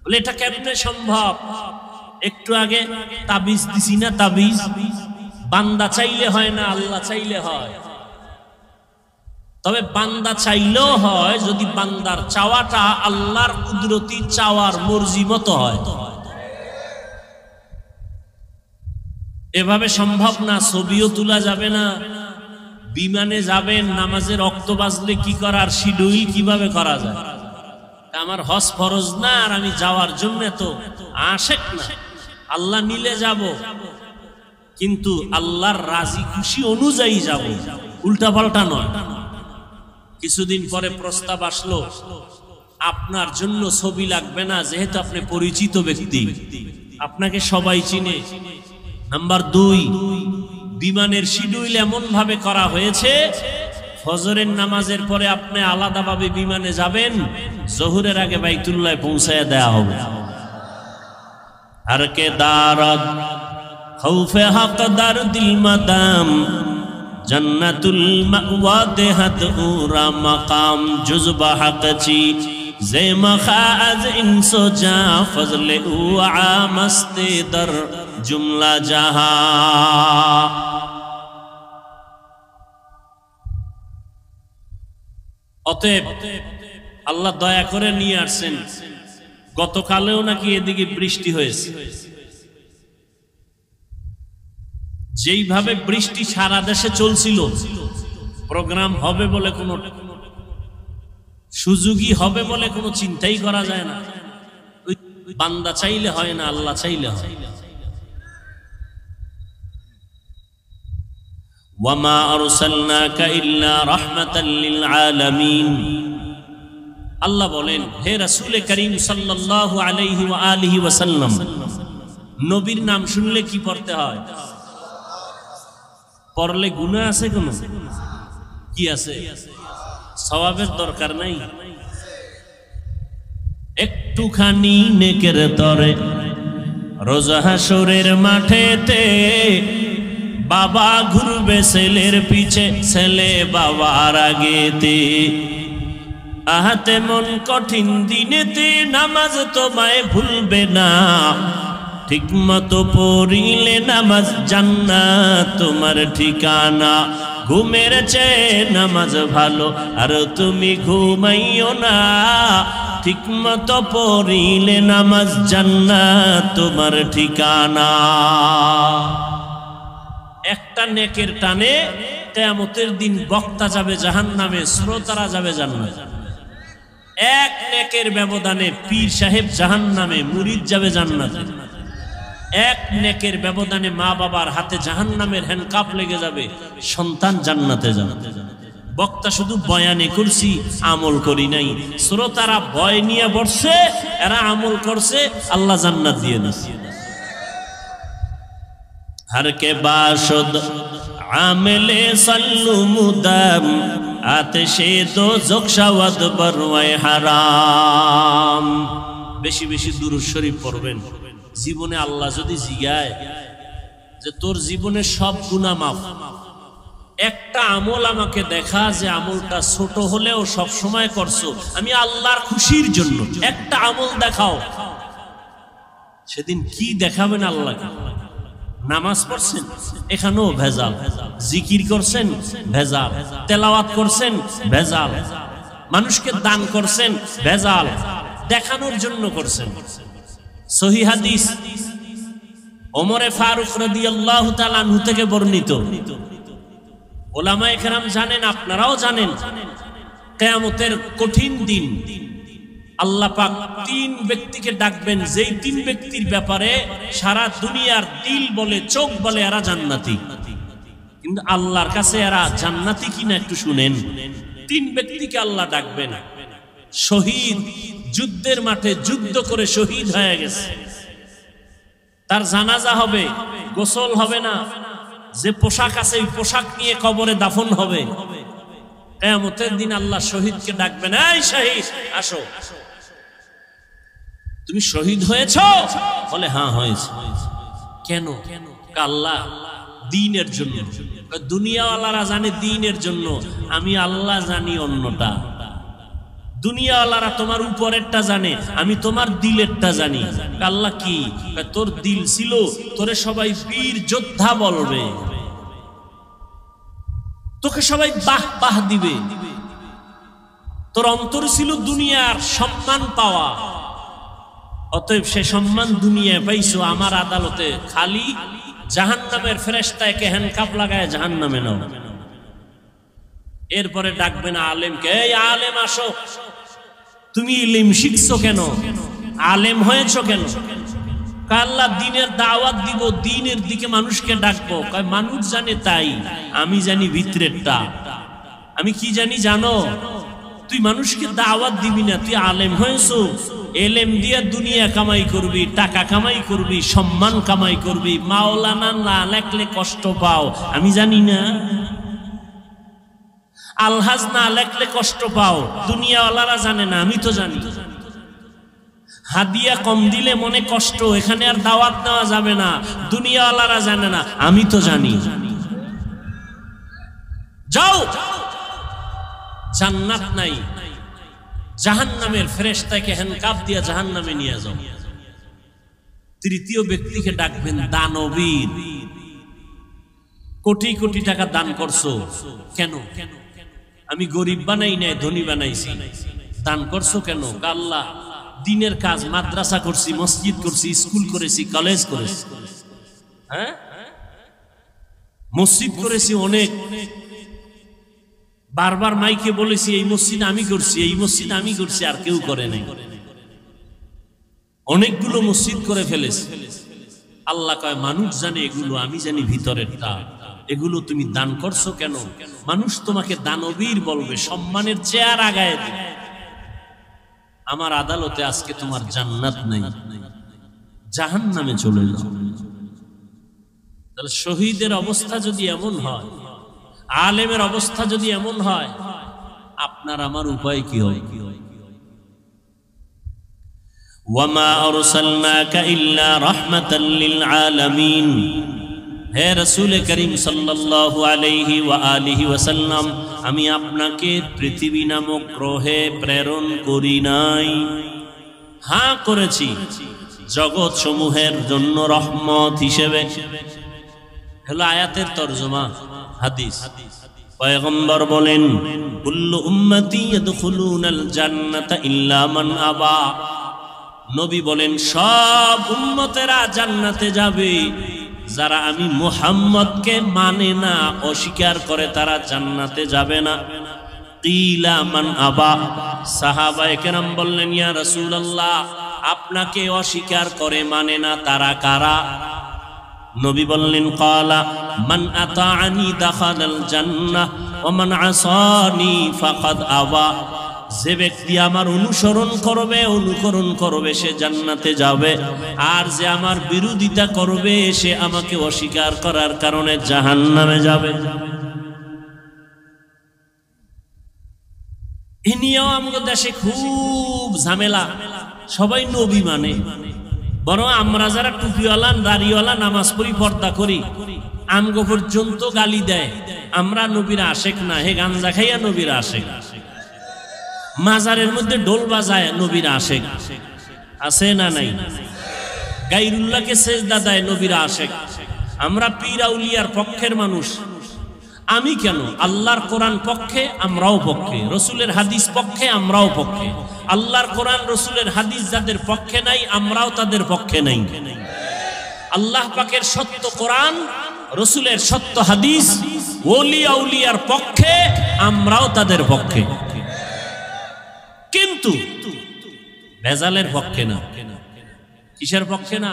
বলে এটা কেমনে সম্ভব? একটু আগে তাবিজ দিছি না, তাবিজ বান্দা চাইলে হয় না, আল্লাহ চাইলে হয়। তবে বান্দা চাইলেও হয় যদি বান্দার চাওয়াটা আল্লাহর কুদরতি চাওয়ার মর্জি মতো হয়। এভাবে সম্ভব না। ছবিও তোলা যাবে না, বিমানে যাবেন, নামাজের রক্ত বাজলে কি করার শিডিউল কিভাবে করা যায়? আমার হজ ফরজ না, আর আমি যাওয়ার জন্য তো আশেক না, আল্লাহ নিলে যাব, কিন্তু আল্লাহর রাজি খুশি অনুযায়ী যাব, উল্টা পাল্টা নয়। কিছুদিন পরে প্রস্তাব আসলো, আপনার জন্য ছবি লাগবে না, যেহেতু আপনি পরিচিত ব্যক্তি, আপনাকে সবাই চিনে। নাম্বার 2, বিমানের শিডিউল এমন ভাবে করা হয়েছে, ফজরের নামাজের পরে আপনি আলাদাভাবে বিমানে যাবেন, জোহরের আগে বাইতুল্লাহ পৌঁছায় দেয়া হবে। আর কে দারদ খৌফে হক দার দিল মাদাম, জান্নাতুল মাওয়া দেহাত উরা মাকাম, জুজবা হকচি জে মখাজ ইনসো জা, ফজলে উ আমস্তে দর জুমলা জাহা। অতএব আল্লাহ দয়া করে নিয়ে আসছেন। গতকালেও নাকি এদিকে বৃষ্টি হয়েছে, যেইভাবে বৃষ্টি সারা দেশে চলছিল, প্রোগ্রাম হবে বলে কোনো সুযোগই হবে বলে কোনো চিন্তাই করা যায় না। বান্দা চাইলে হয় না, আল্লাহ চাইলে হয়। ওয়ামা আরসালনাকা ইল্লা রাহমাতাল লিল আলামিন। আল্লাহ বলেন, হে রাসূল করিম সাল্লাল্লাহু আলাইহি ওয়া আলিহি ওয়াসাল্লাম, নবীর নাম শুনলে কি পড়তে হয়? পড়লে গুনাহ আছে? কোন কি আছে? সওয়াবের দরকার নাই, একটুখানি নেকের তরে রোজ হাসরের মাঠেতে বাবা ঘুরবে ছেলের পিছে, ছেলে বাবার আগেতে। আহাতে মন কঠিন দিনেতে নামাজ তোমায় ভুলবে না, ঠিক মতো পড়িলে নামাজ জান্নাত তোমার ঠিকানা। ঘুমের চেয়ে নামাজ ভালো, আর তুমি ঘুমাইও না, ঠিক মতো পড়িলে নামাজ জান্নাত তোমার ঠিকানা। একটা নেকের টানে কিয়ামতের দিন বক্তা যাবে জাহান্নামে, শ্রোতারা যাবে জান্নাতে। এক নেকের ব্যবধানে পীর সাহেব জাহান্নামে, মুরিদ যাবে জান্নাতে। এক নেকের ব্যবধানে মা বাবার হাতে জাহান্নামের হ্যান্ডকাপ লেগে যাবে, সন্তান জান্নাতে যাবে। বক্তা শুধু বয়ানে করছি, আমল করি নাই। শ্রোতারা ভয় নিয়ে বসছে, এরা আমল করছে, আল্লাহ জান্নাত দিয়ে দিচ্ছে। हर के बाशुद आमिले सल्लु मुदम आतिशे दो ज़ुख़शवद बरवाए हराम। বেশি বেশি দুরূদ শরীফ পড়বেন। জীবনে আল্লাহ যদি জিগায় যে তোর জীবনে সব গুনাহ মাফ, একটা আমল আমাকে দেখা যে আমলটা ছোট হলেও সব সময় করছো, আমি আল্লাহর খুশির জন্য একটা আমল দেখাও, সেদিন কি দেখাবেন আল্লাহকে? নামাজ পড়ছেন, এখানেও ভেজাল। জিকির করছেন, ভেজাল। তেলাওয়াত করছেন, ভেজাল। মানুষকে দান করছেন, ভেজাল। দেখানোর জন্য করছেন। সহিহ হাদিস ওমরে ফারুক রাদিয়াল্লাহু তাআলা আনহু থেকে বর্ণিত, ওলামায়ে কেরাম জানেন, আপনারাও জানেন, কিয়ামতের কঠিন দিন আল্লাহ পাক তিন ব্যক্তিকে ডাকবেন, যেই তিন ব্যক্তির ব্যাপারে সারা দুনিয়ার দিল বলে, চোখ বলে এরা জান্নাতি, কিন্তু আল্লাহর কাছে এরা জান্নাতি কিনা একটু শুনেন। তিন ব্যক্তিকে আল্লাহ ডাকবেন। শহীদ, যুদ্ধের মাঠে যুদ্ধ করে শহীদ হয়ে গেছে, তার জানাজা হবে, গোসল হবে না, যে পোশাক আছে ওই পোশাক নিয়ে কবরে দাফন হবে। কিয়ামতের দিন আল্লাহ শহীদকে ডাকবেন, এই শহীদ আসো, তুমি শহীদ হয়েছ? বলে হ্যাঁ হয়েছে। কেন? আল্লাহ দ্বীনের জন্য। দুনিয়াওয়ালারা জানে দ্বীনের জন্য, আমি আল্লাহ জানি অন্যটা। দুনিয়াওয়ালারা তোমার উপরেরটা জানে, আমি তোমার দিলেরটা জানি। আল্লাহ কি? তোর দিল ছিল, তোরে সবাই বীর যোদ্ধা বলবে, তোকে সবাই বাহ বাহ দিবে। তোর অন্তর ছিল দুনিয়ার সম্মান পাওয়া, অতএব সে সম্মান দুনিয়ায় পাইছো, আমার আদালতে খালি জাহান্নামের ফেরেশতাকে হ্যান্ডকাপ লাগায় জাহান্নামে নাও। এরপরে ডাকবেন আলেমকে, এই আলেম আসো, তুমি ইলম শিখছো কেন? আলেম হয়েছো কেন? আল্লাহ দ্বীনের দাওয়াত দিব, দ্বীনের দিকে মানুষকে ডাকবো। মানুষ জানে তাই, আমি জানি ভিতরেরটা। আমি কি জানি জানো? তুই মানুষকে দাওয়াত দিবি না, তুই আলেম হয়েছো, এলেম দিয়ে দুনিয়া কামাই করবি, টাকা কামাই করবি, সম্মান কামাই করবি। মাওলানা না লেখলে কষ্ট পাও, আমি জানি না। আলহাজ না লেখলে কষ্ট পাও, দুনিয়াওয়ালারা জানে না, আমি তো জানি। হাদিয়া কম দিলে মনে কষ্ট, এখানে আর দাওয়াত দেওয়া যাবে না, দুনিয়াওয়ালারা জানে না, আমি তো জানি। যাও, জান্নাত নাই, জাহান্নামের ফেরেশতাকে হ্যান্ডকাপ দিয়া জাহান্নামে নিয়ে যাও। তৃতীয় ব্যক্তিকে ডাকবেন দানবীর। কোটি কোটি টাকা দান করছো কেন? আমি গরিব বানাই নাই, ধনী বানাইছি। দান করছো কেন? আল্লাহ দ্বীনের কাজ, মাদ্রাসা করছি, মসজিদ করছি, স্কুল করেছি, কলেজ করেছি, হ্যাঁ মসজিদ করেছি অনেক। বারবার মাইকে বলেছি এই মসজিদ আমি করছি, এই মসজিদ আমি করছি, আর কেউ করে নাই। অনেকগুলো মসজিদ করে ফেলেছি। আল্লাহ কয় মানুষ জানে এগুলো, আমি জানি ভিতরেরটা। এগুলো তুমি দান করছো কেন? মানুষ তোমাকে দানবীর বলবে, সম্মানের চেয়ার আগায় দিবে। আমার আদালতে আজকে তোমার জান্নাত নাই, জাহান্নামে চলে যাও। তাহলে শহীদের অবস্থা যদি এমন হয়, আলেমের অবস্থা যদি এমন হয়, আপনার আমার উপায় কি হয়? ওয়ামা আরসালনাকা ইল্লা রাহমাতাল লিল আলামিন। হে রাসূল করিম সাল্লাল্লাহু আলাইহি ওয়া আলিহি ওয়াসাল্লাম, আমি আপনাকে পৃথিবী নামক গ্রহে প্রেরণ করি নাই, হ্যাঁ করেছি জগৎ সমূহের জন্য রহমত হিসেবে। হলো আয়াতের তরজমা, হাদিস। পয়গম্বর বলেন, কুল্লু উম্মতি ইয়াদখুলুনাল জান্নাতা ইল্লা মান আবা। নবী বলেন, সব উম্মতেরা জান্নাতে যাবে, যারা আমি মুহাম্মদকে মানে না, অস্বীকার করে, তারা জান্নাতে যাবে না। কিলা মান আবা। সাহাবায়ে কেরাম বললেন, ইয়া রাসূলুল্লাহ, আপনাকে অস্বীকার করে, মানে না, তারা কারা? নবী বললেন ক্বালা মান আতাআনি দাখালাল জান্নাহ ওয়া মান আসানি ফাকাদ আবা। যে ব্যক্তি আমার অনুকরণ করবে সে জান্নাতে যাবে, আর যে আমার বিরোধিতা করবে সে আমাকে অস্বীকার করার কারণে জাহান্নামে যাবে। এ নিয়েও আমাদের দেশে খুব ঝামেলা। সবাই নবী মানে, বরং আমরা যারা টুপিওয়ালা দাড়িওয়ালা নামাজ পড়ি পর্দা করি আমগো পর্যন্ত গালি দেয় আমরা নবীর আশেক না, হে গাঞ্জা খাইয়া নবীর আশেক। মাজারের মধ্যে ঢোল বাজায় নবীর আশেক, আছে না নাই? গায়রুল্লাহকে সেজদা দেয় নবীর আশেক। আমরা পীর আউলিয়ার পক্ষের মানুষ। আমি কেন? আল্লাহর কোরআন পক্ষে আমরাও পক্ষে, রসুলের হাদিস পক্ষে আমরাও পক্ষে। আল্লাহর কোরআন রসুলের হাদিস যাদের পক্ষে নাই আমরাও তাদের পক্ষে নাই। আল্লাহ পাকের সত্য কোরআন রসুলের সত্য হাদিস ওলি আউলিয়ার পক্ষে আমরাও তাদের পক্ষে, কিন্তু ভেজালের পক্ষে না। কিসের পক্ষে না?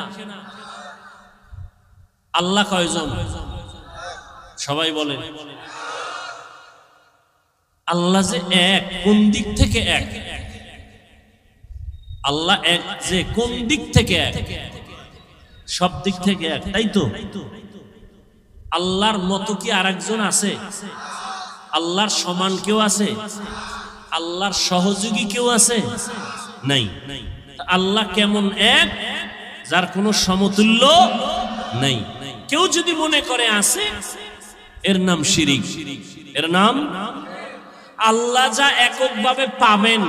আল্লাহ কয়জন? সবাই বলেন আল্লাহ যে এক, কোন দিক থেকে এক? আল্লাহ এক যে কোন দিক থেকে এক? সব দিক থেকে এক, তাই তো? আল্লাহর মতো কি আরেকজন আছে? আল্লাহর সমান কেউ আছে? আল্লাহর সহযোগী কেউ আছে? নাই। আল্লাহ কেমন এক, যার কোনো সমতুল্য নাই। কেউ যদি মনে করে আছে, এর নাম শিরিক, এর নাম। আল্লাহ যা এককভাবে পাবেন,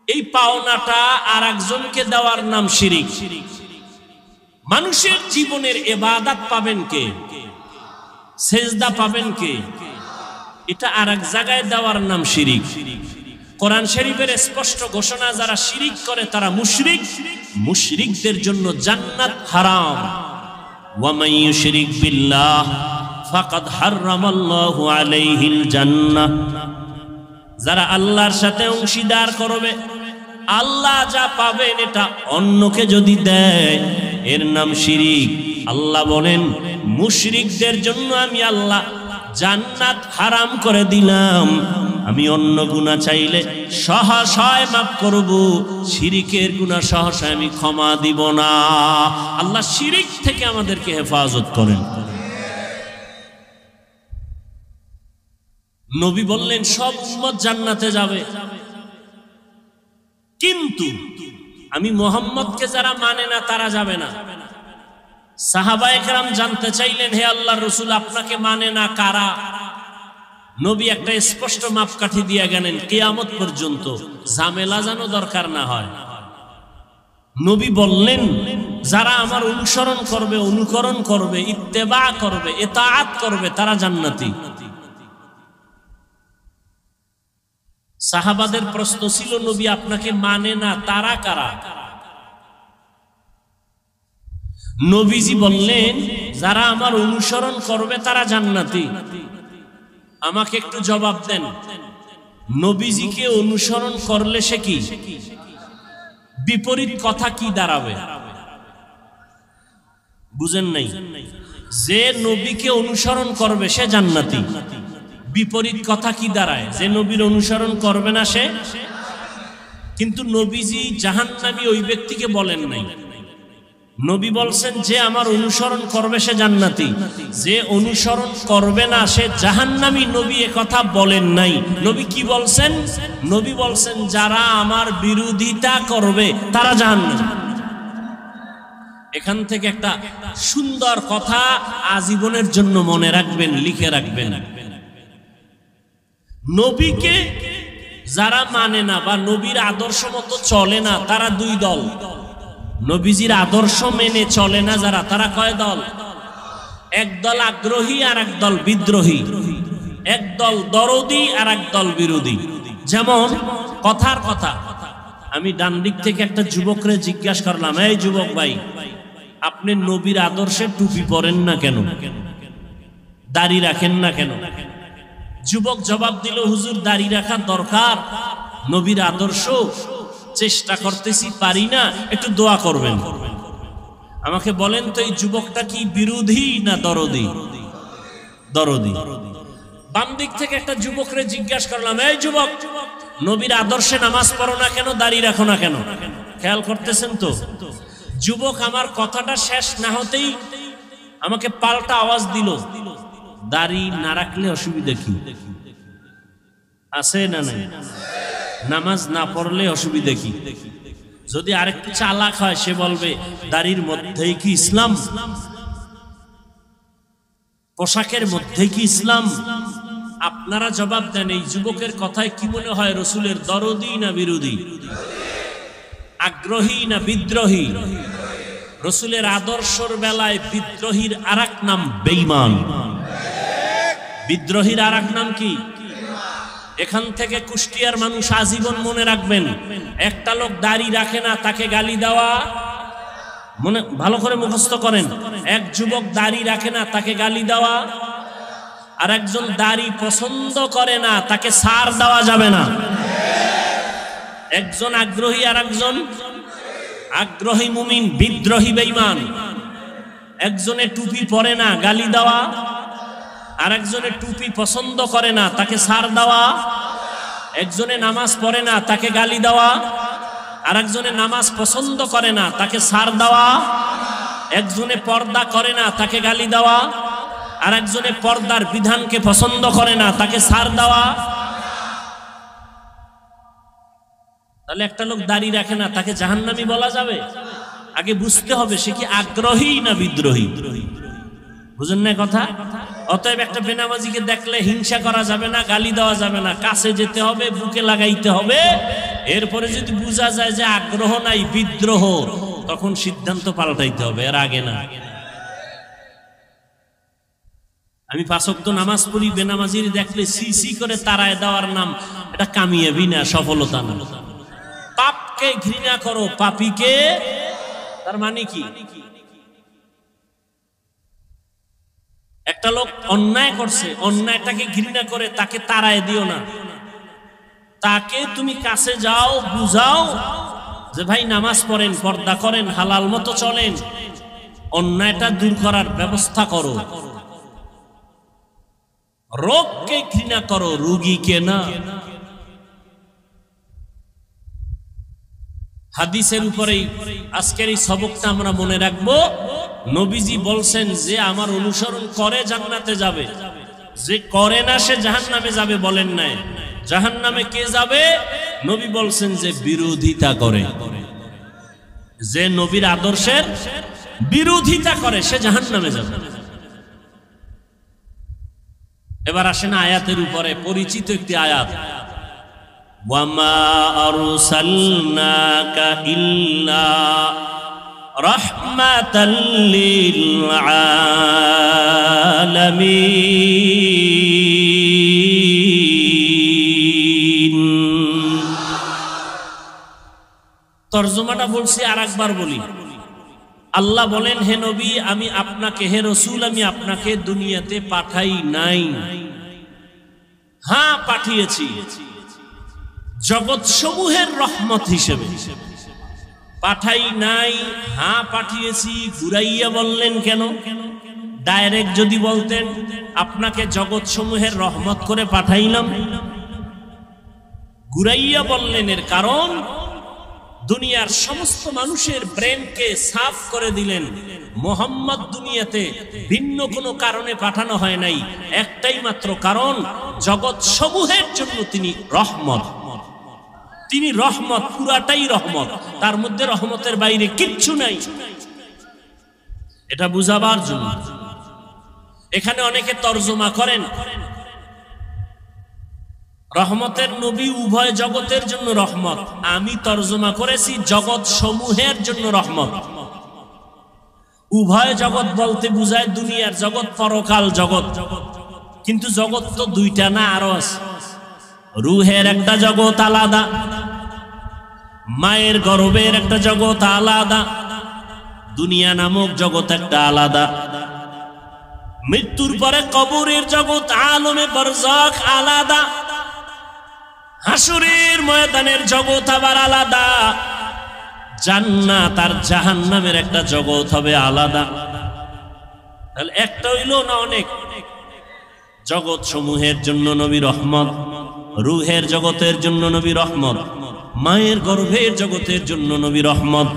এই পাওনাটা আর একজনকে দেওয়ার নাম শিরিক। মানুষের জীবনের ইবাদত পাবেন কে, সেজদা পাবেন কে, এটা আর এক জায়গায় দেওয়ার নাম শিরিক। কোরআন শরীফের স্পষ্ট ঘোষণা, যারা শিরিক করে তারা মুশরিক, মুশরিকদের জন্য জান্নাত হারাম। ওয়া মান ইউশরিক বিল্লাহ ফাকাদ হারামাল্লাহু আলাইহিল জান্নাহ। যারা আল্লাহর সাথে অংশীদার করবে, আল্লাহ যা পাবেন এটা অন্যকে যদি দেয়, এর নাম শিরিক। আল্লাহ বলেন মুশরিকদের জন্য আমি আল্লাহ জান্নাত হারাম করে দিলাম। আমি অন্য গুনাহ চাইলে সহসায় মাফ করব, শিরিকের গুনাহ সহসায় আমি ক্ষমা দিব না। আল্লাহ শিরিক থেকে আমাদেরকে হেফাজত করেন। নবী বললেন সব উম্মত জান্নাতে যাবে, কিন্তু আমি মুহাম্মদকে যারা মানে না তারা যাবে না। সাহাবায়ে কেরাম জানতে চাইলেন, হে আল্লাহর রাসূল, আপনাকে মানে না কারা? নবী একটা স্পষ্ট মাপকাঠি দিয়ে গেলেন, কিয়ামত পর্যন্ত ঝামেলা যেন দরকার না হয়। নবী বললেন যারা আমার অনুকরণ করবে, ইত্তেবা করবে, ইতাআত করবে, তারা জান্নাতি। সাহাবাদের প্রশ্ন ছিল, নবী আপনাকে মানে না, তারা কারা? নবীজি বললেন যারা আমার অনুসরণ করবে তারা জান্নাতি। আমাকে একটু জবাব দেন, নবীজিকে অনুসরণ করলে সে কি? বিপরীত কথা কি দাঁড়াবে? বুঝেন নাই? যে নবীকে অনুসরণ করবে সে জান্নাতি। বিপরীত কথা কি দাঁড়ায়? যে নবীর অনুসরণ করবে না সে। কিন্তু নবীজি জাহান্নামী ওই ব্যক্তিকে বলেন নাই। নবী বলছেন যে আমার অনুসরণ করবে সে জান্নাতি, যে অনুসরণ করবে না সে জাহান্নামী। নবী এ কথা বলেন নাই। নবী কি বলছেন? নবী বলছেন যারা আমার বিরোধিতা করবে তারা জাহান্নামী। এখান থেকে একটা সুন্দর কথা আজীবনের জন্য মনে রাখবেন, লিখে রাখবেন। নবীকে যারা মানে না বা নবীর আদর্শ মতো চলে না, তারা দুই দল। নবীজির আদর্শ মেনে চলে না যারা, তারা কয় দল? এক দল আগ্রহী আর এক দল বিদ্রোহী, এক দল দরদি আর এক দল বিরোধী। যেমন কথার কথা, আমি ডান দিক থেকে একটা যুবকরে জিজ্ঞাসা করলাম, এই যুবক ভাই, আপনি নবীর আদর্শে টুপি পরেন না কেন, দাড়ি রাখেন না কেন? যুবক জবাব দিল, হুজুর দাড়ি রাখা দরকার, নবীর আদর্শ চেষ্টা করতেছি, পারি না, একটু দোয়া করবেন। আমাকে বলেন তো এই যুবকটা কি বিরোধী না দরদি? দরদি। বাম দিক থেকে একটা যুবকরে জিজ্ঞাসা করলাম, এই যুবক, নবীর আদর্শে নামাজ পড়ো না কেন, দাড়ি রাখো না কেন? খেয়াল করতেছেন তো? যুবক আমার কথাটা শেষ না হতেই আমাকে পাল্টা আওয়াজ দিল, দাড়ি না রাখলে অসুবিধা কি আছে? না নাই? নামাজ না পড়লে অসুবিধা কি? যদি আরেকটু চালাক হয় সে বলবে দাড়ির মধ্যেই কি ইসলাম, পোশাকের মধ্যেই কি ইসলাম? আপনারা জবাব দেন, এই যুবকের কথায় কি মনে হয়, রসুলের দরদি না বিরোধী? আগ্রহী না বিদ্রোহী? রসুলের আদর্শর বেলায় বিদ্রোহীর আরেক নাম বেঈমান। বিদ্রোহীর আরেক নাম কি? এখান থেকে কুষ্টিয়ার মানুষ আজীবন মনে রাখবেন, একটা লোক দাড়ি রাখে না তাকে গালি দেওয়া, মনে ভালো করে মুখস্থ করেন, এক যুবক দাড়ি রাখে না তাকে গালি দেওয়া, আর একজন দাড়ি পছন্দ করে না তাকে ছাড় দেওয়া যাবে না। একজন আগ্রহী আর একজন আগ্রহী মুমিন, বিদ্রোহী বেঈমান। একজনে টুপি পরে না গালি দেওয়া, আর একজনে টুপি পছন্দ করে না তাকে ছাড় দেওয়া। একজনে নামাজ পড়ে না তাকে গালি দেওয়া, আর একজনে নামাজ পছন্দ করে না তাকে ছাড় দেওয়া। একজনে পর্দা করে না তাকে গালি দেওয়া, আর একজনে পর্দার বিধানকে পছন্দ করে না তাকে ছাড় দেওয়া। তাহলে একটা লোক দাড়ি রাখে না তাকে জাহান্নামী বলা যাবে? আগে বুঝতে হবে সে কি আগ্রহী না বিদ্রোহী। বুঝেন না কথা? অতএব একটা বেনামাজিকে দেখলে হিংসা করা যাবে না, গালি দেওয়া যাবে না, কাছে যেতে হবে, বুকে লাগাইতে হবে। এরপরে যদি বোঝা যায় যে আগ্রহ নাই, বিদ্রোহ, তখন সিদ্ধান্ত পাল্টাইতে হবে, এর আগে না। আমি 5 ওয়াক্ত নামাজ পড়ি, বেনামাজির দেখলে সি করে তাড়ায় দেওয়ার নাম, এটা কামিয়াবি না, সফলতা না। পাপকে ঘৃণা করো, পাপীকে, তার মানে কি? একটা লোক অন্যায় করছে, অন্যায়টাকে ঘৃণা করে তাকে তাড়ায় দিও না, তাকে তুমি কাছে যাও, বুঝাও যে ভাই নামাজ পড়েন, পর্দা করেন, হালাল মতো চলেন, অন্যায়টা দূর করার ব্যবস্থা করো। রোগকে ঘৃণা করো, রোগীকে না। হাদিসের উপরেই আজকের এই সবকটা আমরা মনে রাখবো। নবীজি বলছেন যে আমার অনুসরণ করে জান্নাতে যাবে, যে করে না সে জাহান্নামে যাবে বলেন নাই। জাহান্নামে কে যাবে? নবী বলছেন যে বিরোধিতা করে, যে নবীর আদর্শের বিরোধিতা করে সে জাহান্নামে যাবে। এবার আসেন আয়াতের উপরে, পরিচিত একটি আয়াত, ওয়ামা আরসালনাকা ইল্লা রাহমাতাল লিল আলামিন। তরজমাটা বলছি, আর একবার বলি। আল্লাহ বলেন, হে নবী আমি আপনাকে, হে রসুল আমি আপনাকে দুনিয়াতে পাঠাই নাই, হ্যাঁ পাঠিয়েছি জগৎ সমূহের রহমত হিসেবে। পাঠাই নাই, হ্যাঁ পাঠিয়েছি। ঘুরাইয়া বললেন কেন? ডাইরেক্ট যদি বলতেন আপনাকে জগৎ সমূহের রহমত করে পাঠাইলাম। ঘুরাইয়া বললেন এর কারণ দুনিয়ার সমস্ত মানুষের ব্রেনকে সাফ করে দিলেন। মোহাম্মদ দুনিয়াতে ভিন্ন কোনো কারণে পাঠানো হয় নাই, একটাই মাত্র কারণ, জগৎ সমূহের জন্য তিনি রহমত। তিনি রহমত, পুরাটাই রহমত, তার মধ্যে রহমতের বাইরে কিচ্ছু নাই। এটা বুঝাবার জন্য এখানে অনেকে তর্জমা করেন রহমতের নবী উভয় জগতের জন্য রহমত। আমি তর্জমা করেছি জগৎ সমূহের জন্য রহমত। উভয় জগৎ বলতে বুঝায় দুনিয়ার জগৎ, পরকাল জগৎ। কিন্তু জগৎ তো দুইটা না, আরো আছে। রুহের একটা জগৎ আলাদা, মায়ের গর্ভের একটা জগৎ আলাদা, দুনিয়া নামক জগৎ একটা আলাদা, মৃত্যুর পরে কবরের জগৎ আলমে বরজাখ আলাদা, হাসুরের ময়দানের জগৎ আবার আলাদা। জান্নাত আর জাহান্নামের একটা জগৎ হবে আলাদা। তাহলে একটা হইল না, অনেক জগৎ সমূহের জন্য নবী রহমত, রুহের জগতের জন্য নবী রহমত, মায়ের গর্ভের জগতের জন্য নবী রহমত,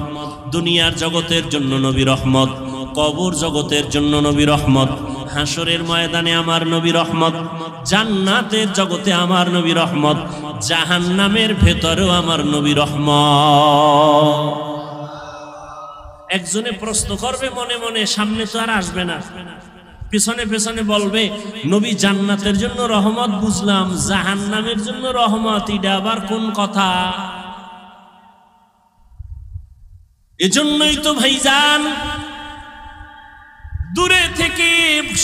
দুনিয়ার জগতের জন্য নবী রহমত, কবর জগতের জন্য নবী রহমত, হাসরের ময়দানে আমার নবী রহমত, জান্নাতের জগতে আমার নবী রহমত, জাহান্নামের ভেতরেও আমার নবী রহমত। একজনে প্রশ্ন করবে মনে মনে, সামনে তো আর আসবে না, পিছনে পেছনে বলবে নবী জান্নাতের জন্য রহমত বুঝলাম, জাহান্নামের জন্য রহমত, এটা আবার কোন কথা? এজন্যই তো ভাইজান দূরে থেকে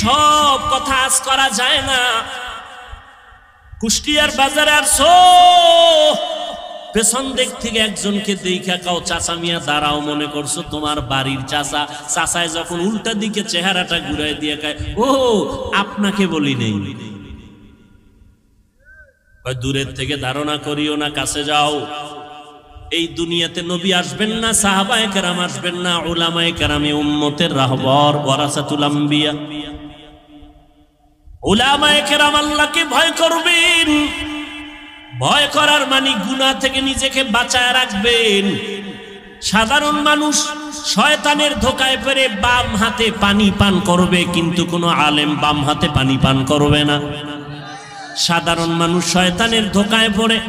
সব কথা আজ করা যায় না। কুষ্টিয়ার বাজারে আর পেছন দিক থেকে একজনকে দেখা কাও চাচা মিয়া দাঁড়াও, মনে করছো তোমার বাড়ির চাচা। চাচায় যখন উল্টা দিকে চেহারাটা ঘুরাই দিয়ে কয়, ও আপনাকে বলি নেই। দূরের থেকে ধারণা করিও না, কাছে যাও। এই দুনিয়াতে নবী আসবেন না, সাহাবায়ে কেরাম আসবেন না, উলামায়ে কেরামে উম্মতের রাহবার, ওয়ারাসাতুল আম্বিয়া। উলামায়ে কেরাম আল্লাহকে ভয় করবেন, ভয় করার মানে গুনাহ থেকে নিজেকে বাঁচায় রাখবেন। সাধারণ মানুষ শয়তানের ধোকায় পড়ে বাম হাতে পানি পান করবে, কিন্তু কোনো আলেম বাম হাতে পানি পান করবে না। সাধারণ মানুষ শয়তানের ধোকায় পড়ে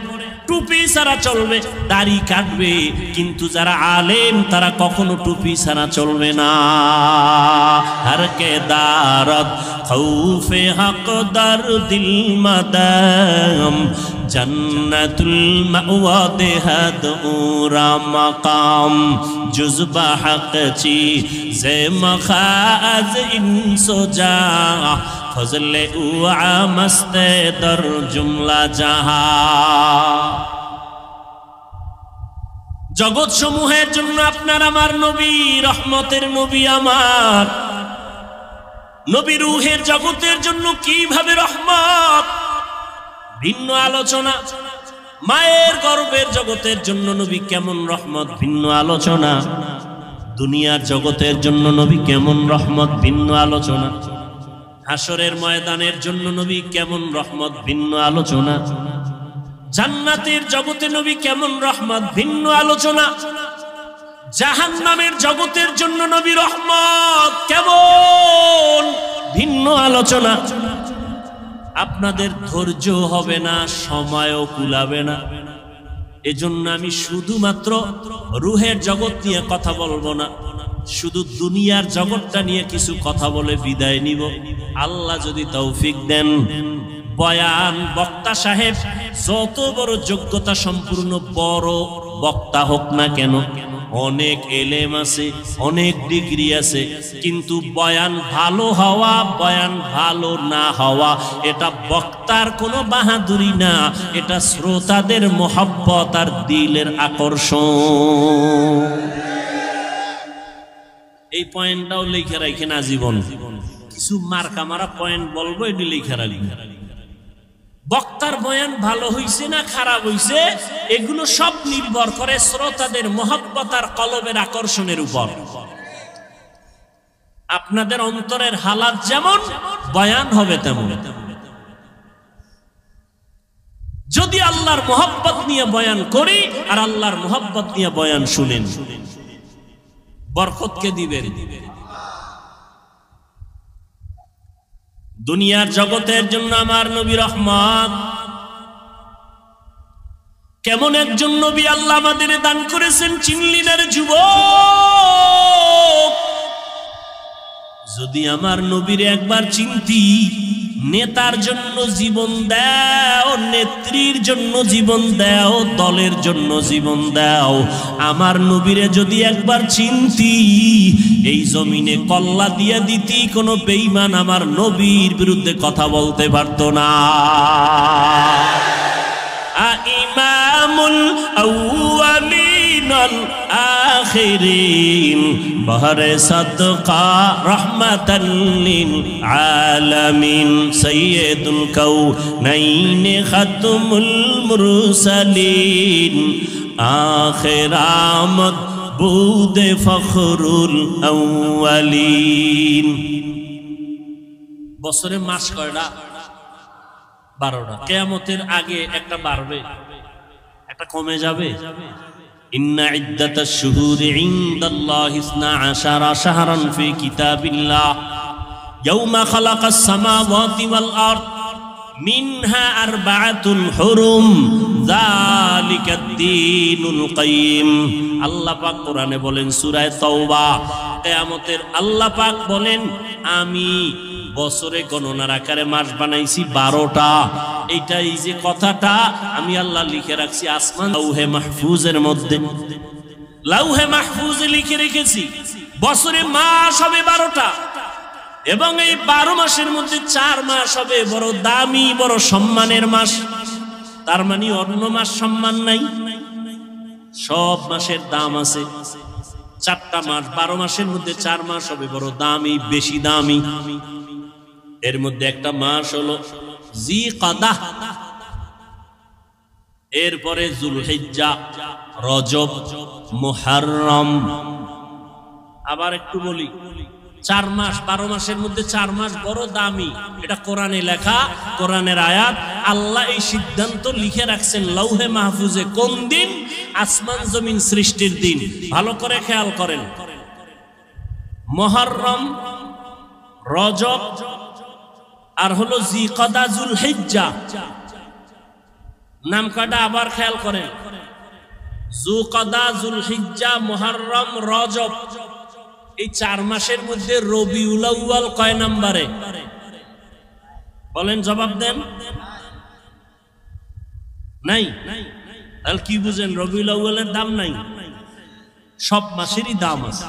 টুপি ছাড়া চলবে, দাড়ি কাটবে, কিন্তু যারা আলেম তারা কখনো টুপি ছাড়া চলবে না। হর কে দারত খৌফে হক দার দিল মাদাম, জন্নতুল মাওয়া দেহাদ উরা মাকাম, জুজবা হক চি জে মখাজ ইনসো জা, ফজলে উআ মস্তে দর জুমলা জাহা। জগৎ সমূহের জন্য আপনার আমার নবী রহমতের নবী, আমার নবী রুহের জগতের জন্য কিভাবে রহমত, ভিন্ন আলোচনা। মায়ের গর্ভের জগতের জন্য নবী কেমন রহমত, ভিন্ন আলোচনা। দুনিয়ার জগতের জন্য নবী কেমন রহমত, ভিন্ন আলোচনা। হাসরের ময়দানের জন্য নবী কেমন রহমত, ভিন্ন আলোচনা। জান্নাতের জগতে নবী কেমন রহমত, ভিন্ন আলোচনা। জাহান্নামের জগতের জন্য নবী রহমত কেমন, ভিন্ন আলোচনা। আপনাদের ধৈর্য হবে না, সময়ও কুলাবে না। এজন্য আমি শুধুমাত্র রুহের জগৎ নিয়ে কথা বলবো না, শুধু দুনিয়ার জগৎটা নিয়ে কিছু কথা বলে বিদায় নিব, আল্লাহ যদি তৌফিক দেন। বয়ান বক্তা সাহেব যত বড় যোগ্যতা সম্পূর্ণ বড় বক্তা হোক না কেন, অনেক এলেম আছে, অনেক ডিগ্রি আছে, কিন্তু বয়ান ভালো হওয়া, বয়ান ভালো না হওয়া, এটা বক্তার কোনো বাহাদুরি না, এটা শ্রোতাদের মহব্বত আর দিলের আকর্ষণ। এই পয়েন্টটাও লিখে রাখেন আজীবন। কিছু মার্কা মারা পয়েন্ট বলবো, এটি লিখে রাখেন। বক্তার বয়ান ভালো হইছে না খারাপ হইছে, এগুলো সব নির্ভর করে শ্রোতাদের মহব্বত আর কলবের আকর্ষণের উপর। আপনাদের অন্তরের হালাত যেমন, বয়ান হবে তেমন। যদি আল্লাহর মহব্বত নিয়ে বয়ান করি আর আল্লাহর মহব্বত নিয়ে বয়ান শুনেন, বরকতকে দিবেন। দুনিয়ার জগতের জন্য আমার নবী রহমত। কেমন একজন নবী আল্লাহ আমাদের দান করেছেন চিনলি না রে যুবক? যদি আমার নবীর একবার চিনতি, নেতার জন্য জীবন দাও, নেত্রীর জন্য জীবন দাও, দলের জন্য জীবন দাও, আমার নবীরে যদি একবার চিনতি, এই জমিনে কল্লা দিয়ে দিতি, কোনো বেঈমান আমার নবীর বিরুদ্ধে কথা বলতে পারতো না। ইমামুল আউয়ালিন আল আখিরিন, বহরে সাদকা রহমাতাল লিল আলামিন, সাইয়্যিদুল কাউনাইন খাতমুল মুরসালিন, আখির আমদ বুদে ফখরুল আউয়ালিন। বছরে মাস কয়টা? 12টা। কিয়ামতের আগে একটা বাড়বে, একটা কমে যাবে। ইন্না ইদ্দাতাশ শুহুরি ইনদাল্লাহি 12 শাহরান ফি কিতাবিল্লাহ ইয়াওমা খালাকাস সামাওয়াতি ওয়াল আরদ মিনহা আরবাআতুন হুরুম যালিকাদ দীনুল কাইয়্যিম। আল্লাহ পাক কোরআনে বলেন সূরা তাওবা, কিয়ামতের আল্লাহ পাক বলেন আমি বছরে গণনার আকারে মাস বানাইছি 12টা। এইটা এই যে কথাটা আমি আল্লাহ লিখে রাখছি আসমান লাউহে মাহফুজের মধ্যে, লাউহে মাহফুজে লিখে রেখেছি বছরে মাস হবে 12টা, এবং এই 12 মাসের মধ্যে 4 মাস হবে বড় দামি বড় সম্মানের মাস। তার মানে অন্য মাস সম্মান নাই, সব মাসের দাম আছে। 4টা মাস, 12 মাসের মধ্যে 4 মাস হবে বড় দামি, বেশি দামি। এর মধ্যে একটা মাস হলো জিকাদা, এরপরে যুলহিজ্জা, রজব, মুহররম। আবার একটু বলি, 4 মাস, 12 মাসের মধ্যে 4 মাস বড় দামি। এটা কোরআনে লেখা, কোরআনের আয়াত। আল্লাহ এই সিদ্ধান্ত লিখে রাখছেন লাউহে মাহফুজে। কোন দিন? আসমান জমিন সৃষ্টির দিন। ভালো করে খেয়াল করেন, মুহররম, রজব আর হলো জিকাদা, যুলহিজ্জা, নাম কয়টা আবার খেয়াল করেন? জিকাদা, যুলহিজ্জা, মুহররম, রজব। এই 4 মাসের মধ্যে রবিউল আউয়াল কয় নম্বরে? বলেন, জবাব দেন। নাই? তাহলে কি বুঝেন? রবিউল আউয়ালের দাম নাই? সব মাসেরই দাম আছে।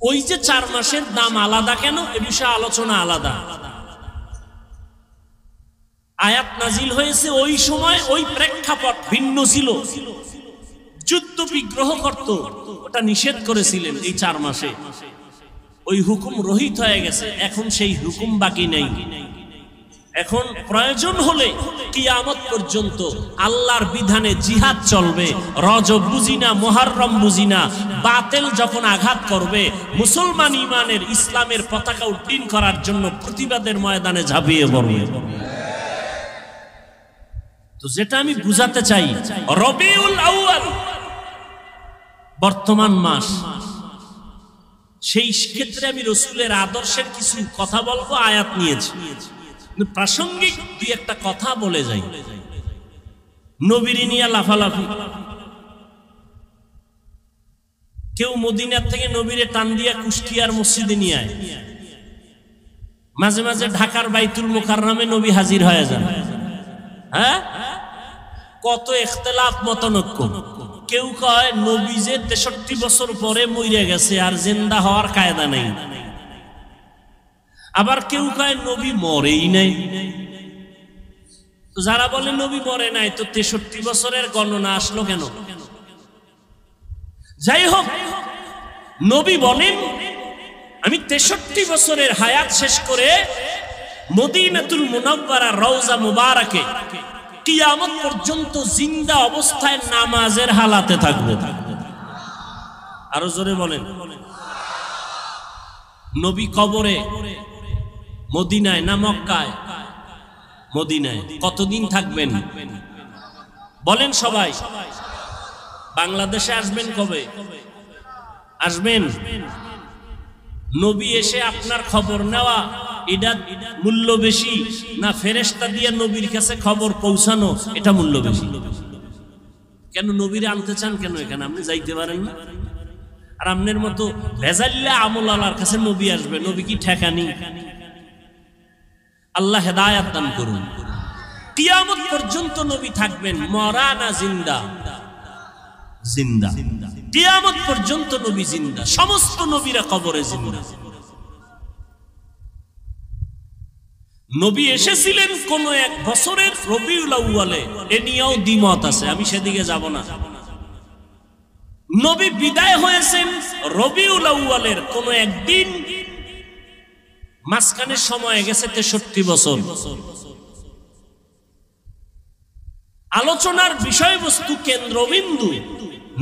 ওই যে 4 মাসের দাম আলাদা কেন, এ বিষয়ে আলোচনা আলাদা। আয়াত নাজিল হয়েছে ওই সময়, ওই প্রেক্ষাপট ভিন্ন ছিল। যুদ্ধ বিগ্রহ করত, ওটা নিষেধ করেছিলেন এই 4 মাসে। ওই হুকুম রহিত হয়ে গেছে, এখন সেই হুকুম বাকি নেই। এখন প্রয়োজন হলে কিয়ামত পর্যন্ত আল্লাহর বিধানে জিহাদ চলবে। রজব বুঝি না, মুহররম বুঝি না, বাতিল যখন আঘাত করবে মুসলমান ইমানের ইসলামের পতাকা উড্ডীন করার জন্য প্রতিবাদের ময়দানে ঝাঁপিয়ে পড়বে। তো যেটা আমি বুঝাতে চাই, রবিউল আউয়াল বর্তমান মাস। সেই ক্ষেত্রে আমি রাসূলের আদর্শের কিছু কথা বলবো, আয়াত নিয়েছি। প্রাসঙ্গিক দুই একটা কথা বলে যাই। নবীর নিয়ে লাফালাফি, কেউ মদিনার থেকে নবীরে টান দিয়া কুষ্টিয়ার মসজিদে নিয়ে আয়। মাঝে মাঝে ঢাকার বাইতুল মুকাররমে নবী হাজির হয়ে যান। হ্যাঁ, কত ইখতিলাফ, মতনৈক্য। কেউ কয় নবী যে 63 বছর পরে মরে গেছে, আর জিন্দা হওয়ার কায়দা নেই। আবার কেউ কয় নবী মরেই নাই। তো যারা বলে নবী মরে নাই, তো 63 বছরের গণনা আসলো কেন? যাই হোক, নবী বলেন আমি 63 বছরের হায়াত শেষ করে মদিনাতুল মুনাওয়ারা রওজা মুবারাকে কিয়ামত পর্যন্ত জিন্দা অবস্থায় নামাজের হালাতে থাকবো। আরো জোরে বলেন। নবী কবরে মদিনায় না মক্কায়? মদিনায়। কতদিন থাকবেন বলেন সবাই? বাংলাদেশে আসবেন কবে? আসবেন? নবী এসে আপনার খবর নেওয়া, এটা মূল্য বেশি না ফেরেশতা দিয়ে নবীর কাছে খবর পৌঁছানো, এটা মূল্য বেশি? কেন নবীরে আনতে চান কেন এখানে? আপনি যাইতে পারেন না? আর আপনার মতো ভেজাল্লা আমল আল্লাহর কাছে নবী আসবে, নবী কি ঠেকানি? আল্লাহ হেদায়াত দান করুন। কিয়ামত পর্যন্ত নবী থাকবেন, মরা না জিন্দা? জিন্দা। কিয়ামত পর্যন্ত নবী জিন্দা, সমস্ত নবীরা কবরে জিন্দা। নবী এসেছিলেন কোন এক বছরের রবিউল আউয়ালে, এ নিয়েও দ্বিমত আছে, আমি সেদিকে যাব না। নবী বিদায় হয়েছেন রবিউল আউয়ালের কোন একদিন, মাঝখানে সময় গেছে 63 বছর। আলোচনার বিষয়বস্তু, কেন্দ্রবিন্দু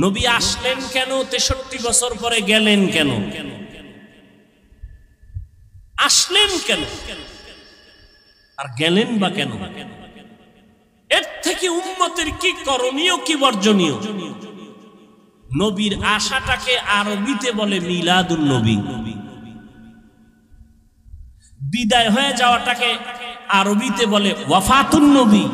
নবী আসলেন কেন, 63 বছর পরে গেলেন কেন, আসলেন কেন আর গেলেন বা কেন? এর থেকে উম্মতের কি করণীয়, কি বর্জনীয়? নবীর আশাটাকে আরবিতে বলে মিলাদুন নবী, বিদায় হয়ে যাওয়াটাকে আরবিতে বলে ওয়াফাতুন নবী।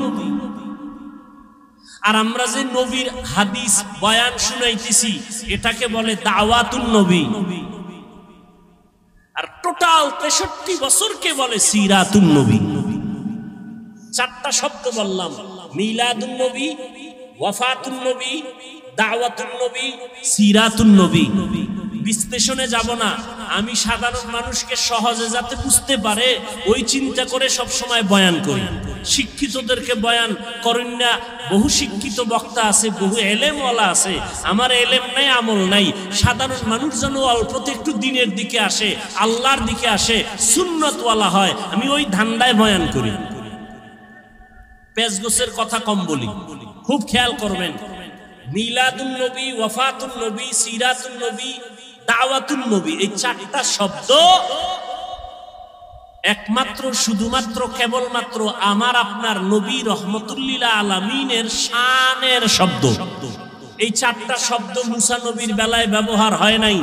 আর আমরা যে নবীর হাদিস বয়ান শুনাইতেছি এটাকে বলে দাওয়াতুন নবী। আর টোটাল 63 বছরকে বলে সিরাতুন নবী। 4টা শব্দ বললাম, মিলাদুন নবী, ওয়াফাতুন নবী, দাওয়াতুন নবী, সিরাতুন নবী। বিশ্লেষণে যাব না, আমি সাধারণ মানুষকে সহজে যাতে বুঝতে পারে ওই চিন্তা করে সব সময় বয়ান করি। শিক্ষিতদেরকে বয়ান করেন না, বহু শিক্ষিত বক্তা আছে, বহু এলেমওয়ালা আছে, আমার এলেম নাই, আমল নাই। সাধারণ মানুষ যেন অল্পতে একটু দিনের দিকে আসে, আল্লাহর দিকে আসে, সুন্নতওয়ালা হয়, আমি ওই ধান্দায় বয়ান করি। পেশগোছের কথা কম বলি, খুব খেয়াল করবেন। মিলাদুন নবী, ওয়াফাতুন নবী, সিরাতুন নবী, দাওয়াতুন নবী, এই 4টা শব্দ একমাত্র শুধুমাত্র কেবলমাত্র আমার আপনার নবী রহমতুল্লিল আলামিনের শানের শব্দ। এই 4টা শব্দ মুসা নবীর বেলায় ব্যবহার হয় নাই,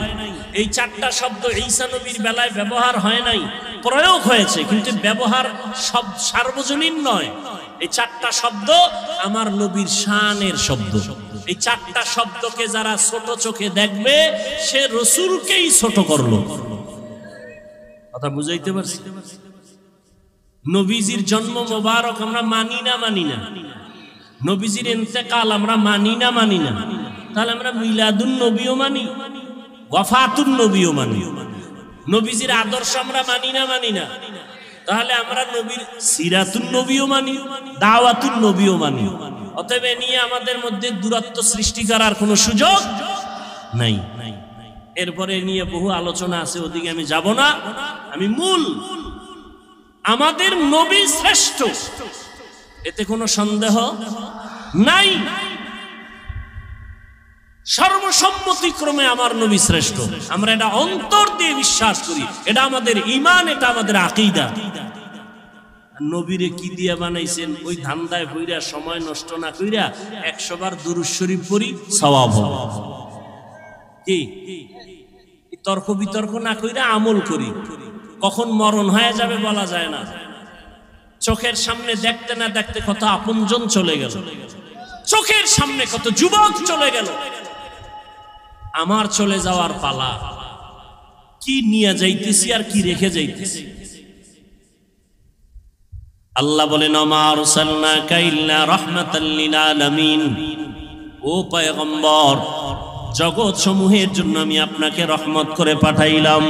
এই 4টা শব্দ ঈসা নবীর বেলায় ব্যবহার হয় নাই। প্রয়োগ হয়েছে কিন্তু ব্যবহার সব সার্বজনীন নয়। এই 4টা শব্দ আমার নবীর শানের শব্দ। এই 4টা শব্দকে যারা ছোট চোখে দেখবে সে রসূলকেই ছোট করলো। কথা বুঝাইতে পারছি? নবীজির জন্ম মোবারক আমরা মানি না, মানি না। নবীজির ইন্তেকাল আমরা মানি না, মানি না। তাহলে আমরা মিলাদুন নবীও মানি, ওয়াফাতুন নবীও মানি। নবীজির আদর্শ আমরা মানি না, মানি না। তাহলে আমরা নবীর সিরাতুন নবীও মানি, দাওয়াতুন নবীও মানি। অতএব নিয়ে আমাদের মধ্যে দূরত্ব সৃষ্টি করার কোনো সুযোগ নাই। এরপরে নিয়ে বহু আলোচনা আছে, ওদিকে আমি যাব না। আমি মূল, আমাদের নবী শ্রেষ্ঠ, এতে কোনো সন্দেহ নাই। সর্বসম্মতিক্রমে আমার নবী শ্রেষ্ঠ, আমরা এটা অন্তর দিয়ে বিশ্বাস করি, এটা আমাদের ঈমান, এটা আমাদের আকীদা। নবীরে কি দিয়ে বানাইছেন ওই ধান্দায় পইরা সময় নষ্ট না কইরা 100 বার দুরূদ শরীফ পড়ি, সওয়াব হবে। কি তর্ক বিতর্ক না কইরা আমল করি। কখন মরণ হয়ে যাবে বলা যায় না। চোখের সামনে দেখতে না দেখতে কত আপনজন চলে গেল, চোখের সামনে কত যুবক চলে গেল। আমার চলে যাওয়ার পালা, কি নিয়ে যাইতেছি আর কি রেখে যাইতেছি। আল্লাহ বলেন মা আরসালনাকা ইল্লা রাহমাতাল লিল আলামিন, ও পয়গম্বর জগৎ সমূহের জন্য আমি আপনাকে রহমত করে পাঠাইলাম।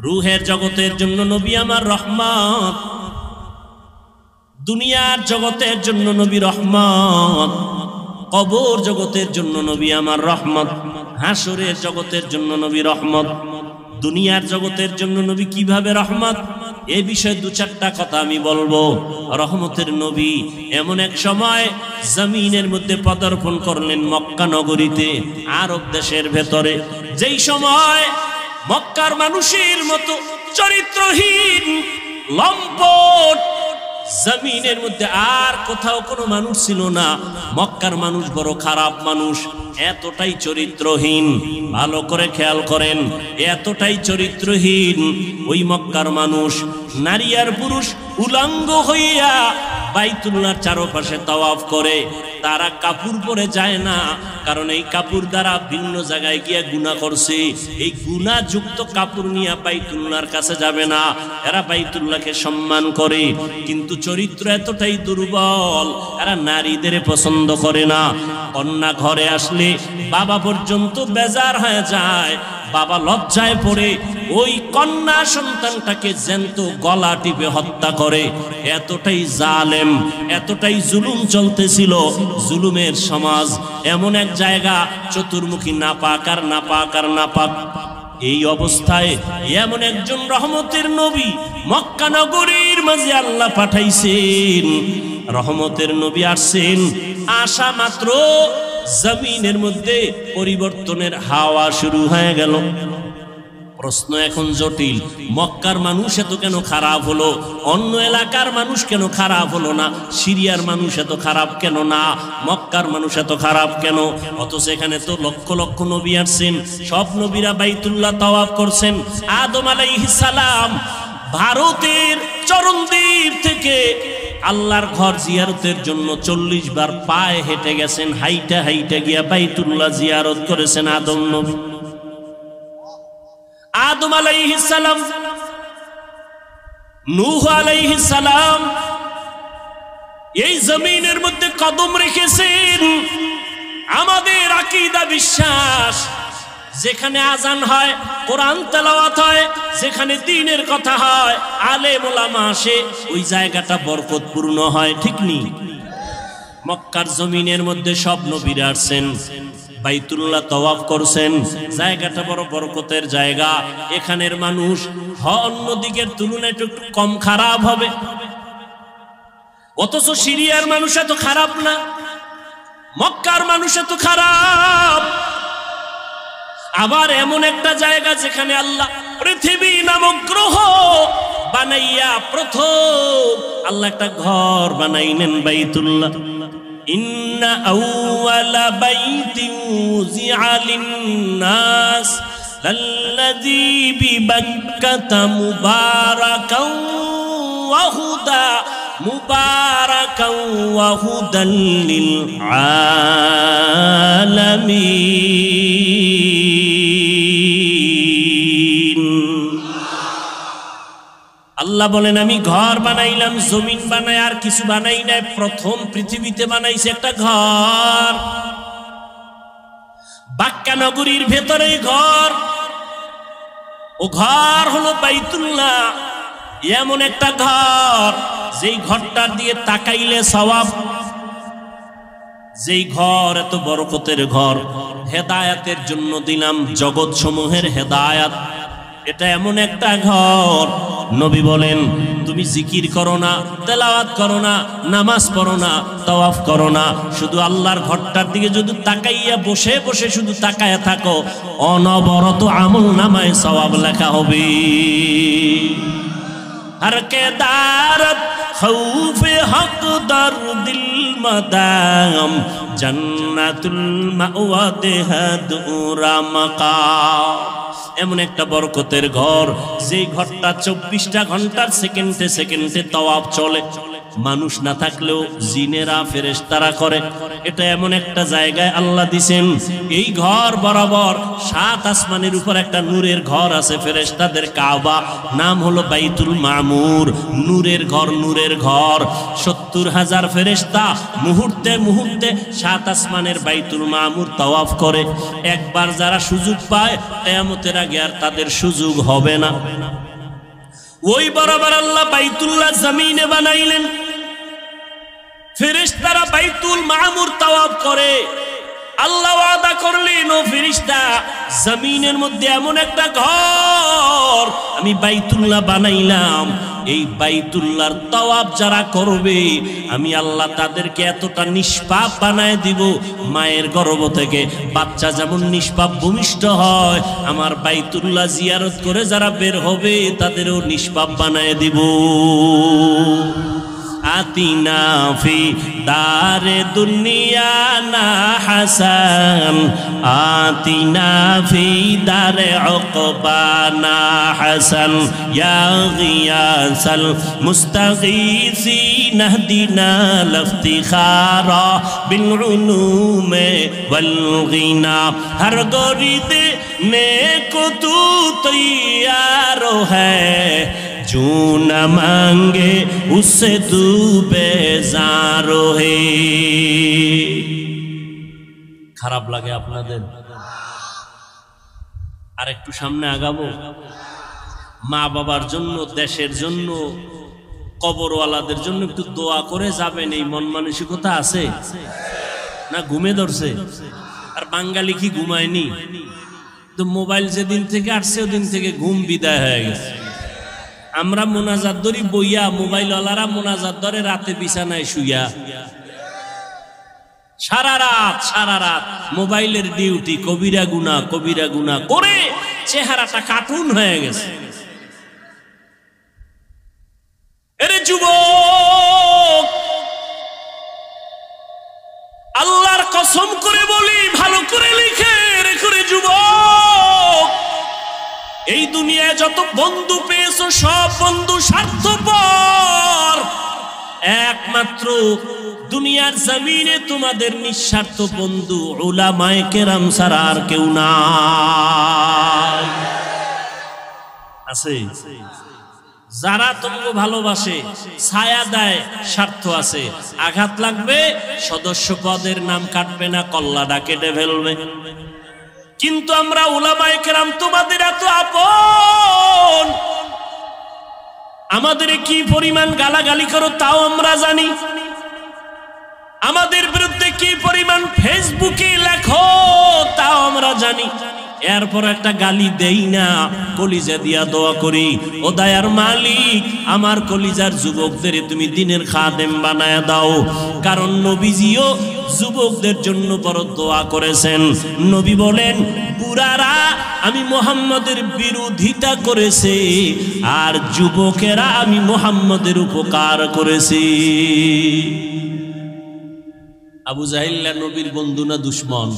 রূহের জগতের জন্য নবী আমার রহমত, দুনিয়ার জগতের জন্য নবী রহমত, কবর জগতের জন্য নবী আমার রহমত, হাসরের জগতের জন্য নবী রহমত। দুনিয়ার জগতের জন্য নবী কিভাবে রহমত, এ বিষয়ে 2-4টা কথা আমি বলবো। রহমতের নবী এমন এক সময় জমিনের মধ্যে পদার্পণ করলেন মক্কা নগরীতে, আরব দেশের ভেতরে, যেই সময় মক্কার মানুষের মতো চরিত্রহীন লম্পট জমিনের মধ্যে আর কোথাও কোনো মানুষ ছিল না। মক্কার মানুষ বড় খারাপ মানুষ, এতটাই চরিত্রহীন। ভালো করে খেয়াল করেন, এতটাই চরিত্রহীন ওই মক্কার মানুষ, নারী আর পুরুষ উলঙ্গ হইয়া বাইতুল্লাহর চারপাশে তাওয়াফ করে। তারা কাপড় পরে যায় না, কারণ এই কাপড় দ্বারা ভিন্ন জায়গায় গিয়ে গুনাহ করছে। এই গুনাহযুক্ত কাপড় নিয়ে বাইতুল্লাহর কাছে যাবে না, এরা বাইতুল্লাহকে সম্মান করে। কিন্তু চরিত্র এতটাই দুর্বল, এরা নারীদের পছন্দ করে না। কন্যা ঘরে আসলে বাবা পর্যন্ত বেজার হয়ে যায়, বাবা লজ্জায় পড়ে ওই কন্যা সন্তানটাকে জ্যান্ত গলা টিপে হত্যা করে। এতটাই জালেম, এতটাই জুলুম চলতেছিল। জুলুমের সমাজ, এমন এক জায়গা চতুর্মুখী নাপাক আর নাপাক আর নাপাক। এই অবস্থায় এমন একজন রহমতের নবী মক্কা নগরীর মাঝে আল্লাহ পাঠাইছেন। রহমতের নবী আসছেন, আসা মাত্র জমিনের মধ্যে পরিবর্তনের হাওয়া শুরু হয়ে গেল। প্রশ্ন এখন জটিল, মক্কার মানুষ এত কেন খারাপ হলো, অন্য এলাকার মানুষ কেন খারাপ হলো না? সিরিয়ার মানুষ এত খারাপ কেন না? মক্কার মানুষ এত খারাপ কেন? অথচ এখানে তো লক্ষ লক্ষ নবী আসছেন, সব নবীরা বাইতুল্লাহ তাওয়াফ করছেন। আদম আলাইহিস সালাম ভারতের চরণদ্বীপ থেকে আল্লাহর ঘর জিয়ারতের জন্য 40 বার পায়ে হেঁটে গেছেন, হাইটা হাইটা গিয়া বাইতুল্লাহ জিয়ারত করেছেন আদম নবী। আদম আলাইহিস সালাম, নূহ আলাইহিস সালাম এই জমিনের মধ্যে কদম রেখেছেন। আমাদের আকীদা বিশ্বাস, যেখানে আজান হয়, কোরআন তেলাওয়াত হয়, যেখানে দ্বীনের কথা হয়, আলেম ওলামা আসে, ওই জায়গাটা বরকতপূর্ণ হয়, ঠিক নি? মক্কার জমিনের মধ্যে সব নবীরা আসছেন, বাইতুল্লাহ তাওয়াফ করছেন, জায়গাটা বড় বরকতের জায়গা। এখানের মানুষ অন্য দিকের তুলনায় একটু কম খারাপ হবে, অথচ সিরিয়ার মানুষ এত খারাপ না, মক্কার মানুষ এত খারাপ। আবার এমন একটা জায়গা যেখানে আল্লাহ পৃথিবী নামক গ্রহ বানাইয়া প্রথম আল্লাহ একটা ঘর বানাইলেন বাইতুল্লাহ। ইন্না আউওয়ালা বাইতিন উযিআ লিন-নাস লাল্লাযী বিবাক্কাতা মুবারাকাও ওয়া হুদা মুবারাকাও ওয়া হুদাল লিল আলামিন। আল্লাহ বলেন আমি ঘর বানাইলাম, জমিন বানাই আর কিছু বানাই নাই, প্রথম পৃথিবীতে বানাইছে একটা ঘর। বাক্কা নগরীর ভেতরে ঘর, ও ঘর হলো বাইতুল্লাহ। এমন একটা ঘর যেই ঘরটার দিয়ে তাকাইলে সওয়াব, যেই ঘর এত বরকতের ঘর, হেদায়াতের জন্য দিলাম জগৎ সমূহের হেদায়াত। এটা এমন একটা ঘর, নবী বলেন তুমি জিকির করো না, তেলাওয়াত করো না, নামাজ পড়ো না, তাওয়াফ করো না, শুধু আল্লাহর ঘরটার দিকে যদি তাকাইয়া বসে বসে শুধু তাকায়া থাকো, অনবরত আমল নামায় সওয়াব লেখা হবে। हर के दारत खौफ हक दर दिल मदाम जन्नतुल मावा देहदुरा मकाम। এমন একটা বরকতের ঘর, যেই ঘরটা 24টা ঘন্টার সেকেন্ডে সেকেন্ডে তাওয়াফ চলে, মানুষ না থাকলেও জিনেরা ফেরেশতারা করে। এটা এমন একটা জায়গায় আল্লাহ দিছেন, এই ঘর বরাবর 7 আসমানের উপর একটা নূরের ঘর আছে, ফেরেশতাদের কাবা, নাম হলো বাইতুল মামুর। নূরের ঘর, নূরের ঘর। 70,000 ফেরেশতা মুহূর্তে মুহূর্তে 7 আসমানের বাইতুল মামুর তাওয়াফ করে। একবার যারা সুযোগ পায়, কিয়ামতের আগে আর তাদের সুযোগ হবে না। ওই বরাবর আল্লাহ বাইতুল্লাহ জমিনে বানাইলেন, ফেরেশতারা বাইতুল মামুর তাওয়াফ করে। আল্লাহ ওয়াদা করলেন, ও ফেরেশতা, জমিনের মধ্যে এমন একটা ঘর আমি বাইতুল্লাহ বানাইলাম, এই বাইতুল্লাহর তাওয়াফ যারা করবে আমি আল্লাহ তাদেরকে এতটা নিষ্পাপ বানায় দিব, মায়ের গর্ভ থেকে বাচ্চা যেমন নিষ্পাপ ভূমিষ্ঠ হয়, আমার বাইতুল্লাহ জিয়ারত করে যারা বের হবে তাদেরও নিষ্পাপ বানায় দিব। আতিনা ফি দারে দুনিয়া না হাসান, আতিনা ফি দারে উকবা না হাসান, ইয়া গিয়াসাল মুস্তাগীসিন ইহদিনা লিফতিখারা বিল উলুমে ওয়াল গিনা। হর গরিদে নেকো তু তৈয়ার হ্যায়, जो न मांगे उससे तू बेजार है। খারাপ লাগে আপনাদের? আর একটু সামনে আগাবো। মা বাবার জন্য, দেশের জন্য, কবরওয়ালাদের জন্য একটু দোয়া করে যাবেন, এই মন মানসিকতা আছে না? ঘুমে ধরছে? আর বাঙালি কি ঘুমায়নি? তো মোবাইল যেদিন থেকে আসছে ওদিন থেকে ঘুম বিদায় হয়ে গেছে। আমরা মোনাজাত ধরি বইয়া, মোবাইলওয়ালারা মোনাজাত ধরে রাতে বিছানায় শুইয়া। সারা রাত মোবাইলের ডিউটি, কবিরা গুনাহ করে চেহারাটা কার্টুন হয়ে গেছে। এরে যুবক, আল্লাহর কসম করে বলি, ভালো করে লিখে রেখো রে যুবক, এই দুনিয়ায় যত বন্ধু পেয়েছো সব বন্ধু স্বার্থপর। একমাত্র দুনিয়ার জমিনে তোমাদের নিঃস্বার্থ বন্ধু উলামায়ে কেরাম ছাড়া আর কেউ নাই। আছে যারা তোমাকে ভালোবাসে, ছায়া দেয়, স্বার্থ আছে, আঘাত লাগবে সদস্য পদের নাম কাটবে না, কল্লাটা কেটে ফেলবে। কিন্তু আমরা উলামায়ে কেরাম তোমাদের এত আপন, আমাদের কি পরিমাণ গালাগালি করো তাও আমরা জানি, আমাদের বিরুদ্ধে কি পরিমাণ ফেসবুকে লেখো তাও আমরা জানি। এরপর একটা গালি দেই না, কলিজা দিয়া দোয়া করি, ও দয়ার মালিক আমার কলিজার যুবকদের তুমি দিনের খাদেম বানায়া দাও। কারণ নবীজিও যুবকদের জন্য বড় দোয়া করেছেন। নবী বলেন, বুড়ারা আমি মুহাম্মদের বিরোধিতা করেছে আর যুবকেরা আমি মুহাম্মদের উপকার করেছি। আবু জাহিল নবীর বন্ধু না দুশ্মন?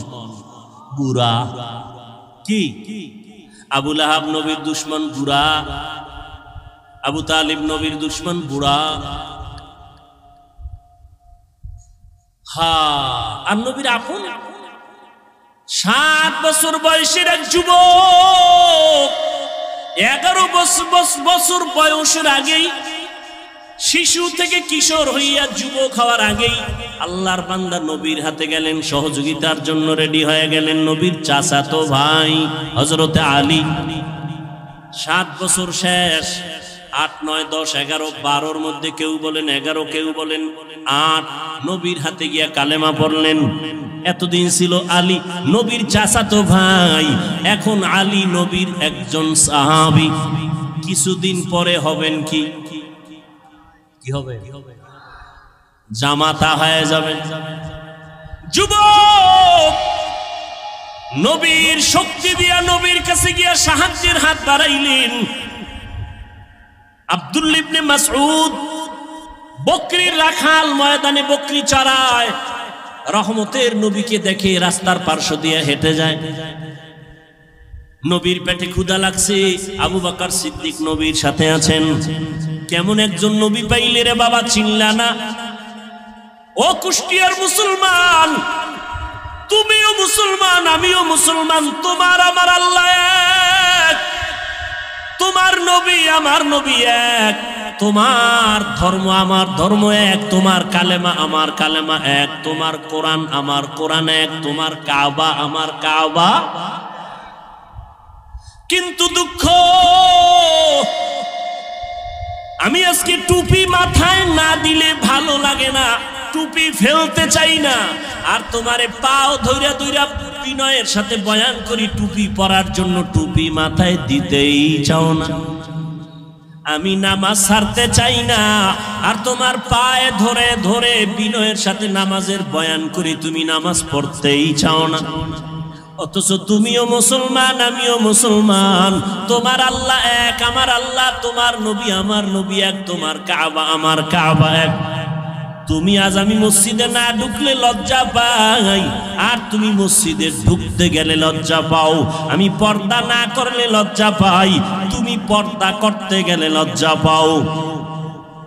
বুড়া। কি আবু লাহাব নবীর দুশ্মন বুড়া, আবু তালিব নবীর দুশ্মন বুড়া। আর নবীর আপন 7 বছর বয়সের এক যুবক, 11 বছর বয়সের আগেই, শিশু থেকে কিশোর হইয়া যুবক হওয়ার আগেই আল্লাহর বান্দা নবীর হাতে গেলেন, সহযোগিতার জন্য রেডি হয়ে গেলেন। নবীর চাচাতো ভাই হযরতে আলী, 7 বছর শেষ, 8, 9, 10, 11, 12-র মধ্যে কেউ বলেন 11, কেউ বলেন 8, নবীর হাতে গিয়া কালেমা পড়লেন। এতদিন ছিল আলী নবীর চাচাতো ভাই, এখন আলী নবীর একজন সাহাবী। কিছুদিন পরে হবেন কি হবে? জামাতা হয়ে যাবেন। যুবক নবীর শক্তি দিয়া নবীর কাছে গিয়া সাহায্যের হাত বাড়াইলেন। আব্দুল্লাহ ইবনে মাসউদ বকরির রাখাল, ময়দানে বকরি চড়ায়, রহমতের নবীকে দেখে রাস্তার পার্শ্ব দিয়ে হেঁটে যায়। নবীর পেটে ক্ষুধা লাগছে, আবু বকর সিদ্দিক নবীর সাথে আছেন। কেমন একজন নবী পাইলে রে বাবা, চিনলা না? ও কুষ্টিয়ার মুসলমান, তুমিও মুসলমান, আমিও মুসলমান, তোমার আমার আল্লাহ এক, তোমার নবী আমার নবী এক, তোমার ধর্ম আমার ধর্ম এক, তোমার কালেমা আমার কালেমা এক, তোমার কোরআন আমার কোরআন এক, তোমার কাবা আমার কাবা। কিন্তু দুঃখ, আমি আজকে টুপি মাথায় না দিলে ভালো লাগে না, টুপি ফেলতে চাই না। আর তোমারে পাও ধইরা ধইরা বিনয়ের সাথে বয়ান করি টুপি পরার জন্য, টুপি মাথায় দিতেই চাও না। আমি নামাজ ছাড়তে চাই না, আর তোমার পায়ে ধরে ধরে বিনয়ের সাথে নামাজের বয়ান করি, তুমি নামাজ পড়তেই চাও না। অথচ তুমিও মুসলমান, আমিও মুসলমান, তোমার আল্লাহ এক, আমার আল্লাহ, তোমার নবী আমার নবী এক, তোমার কাবা আমার কাবা এক। তুমি আজ আমি মসজিদে না ঢুকলে লজ্জা পাই, আর তুমি মসজিদে ঢুকতে গেলে লজ্জা পাও। আমি পর্দা না করলে লজ্জা পাই, তুমি পর্দা করতে গেলে লজ্জা পাও।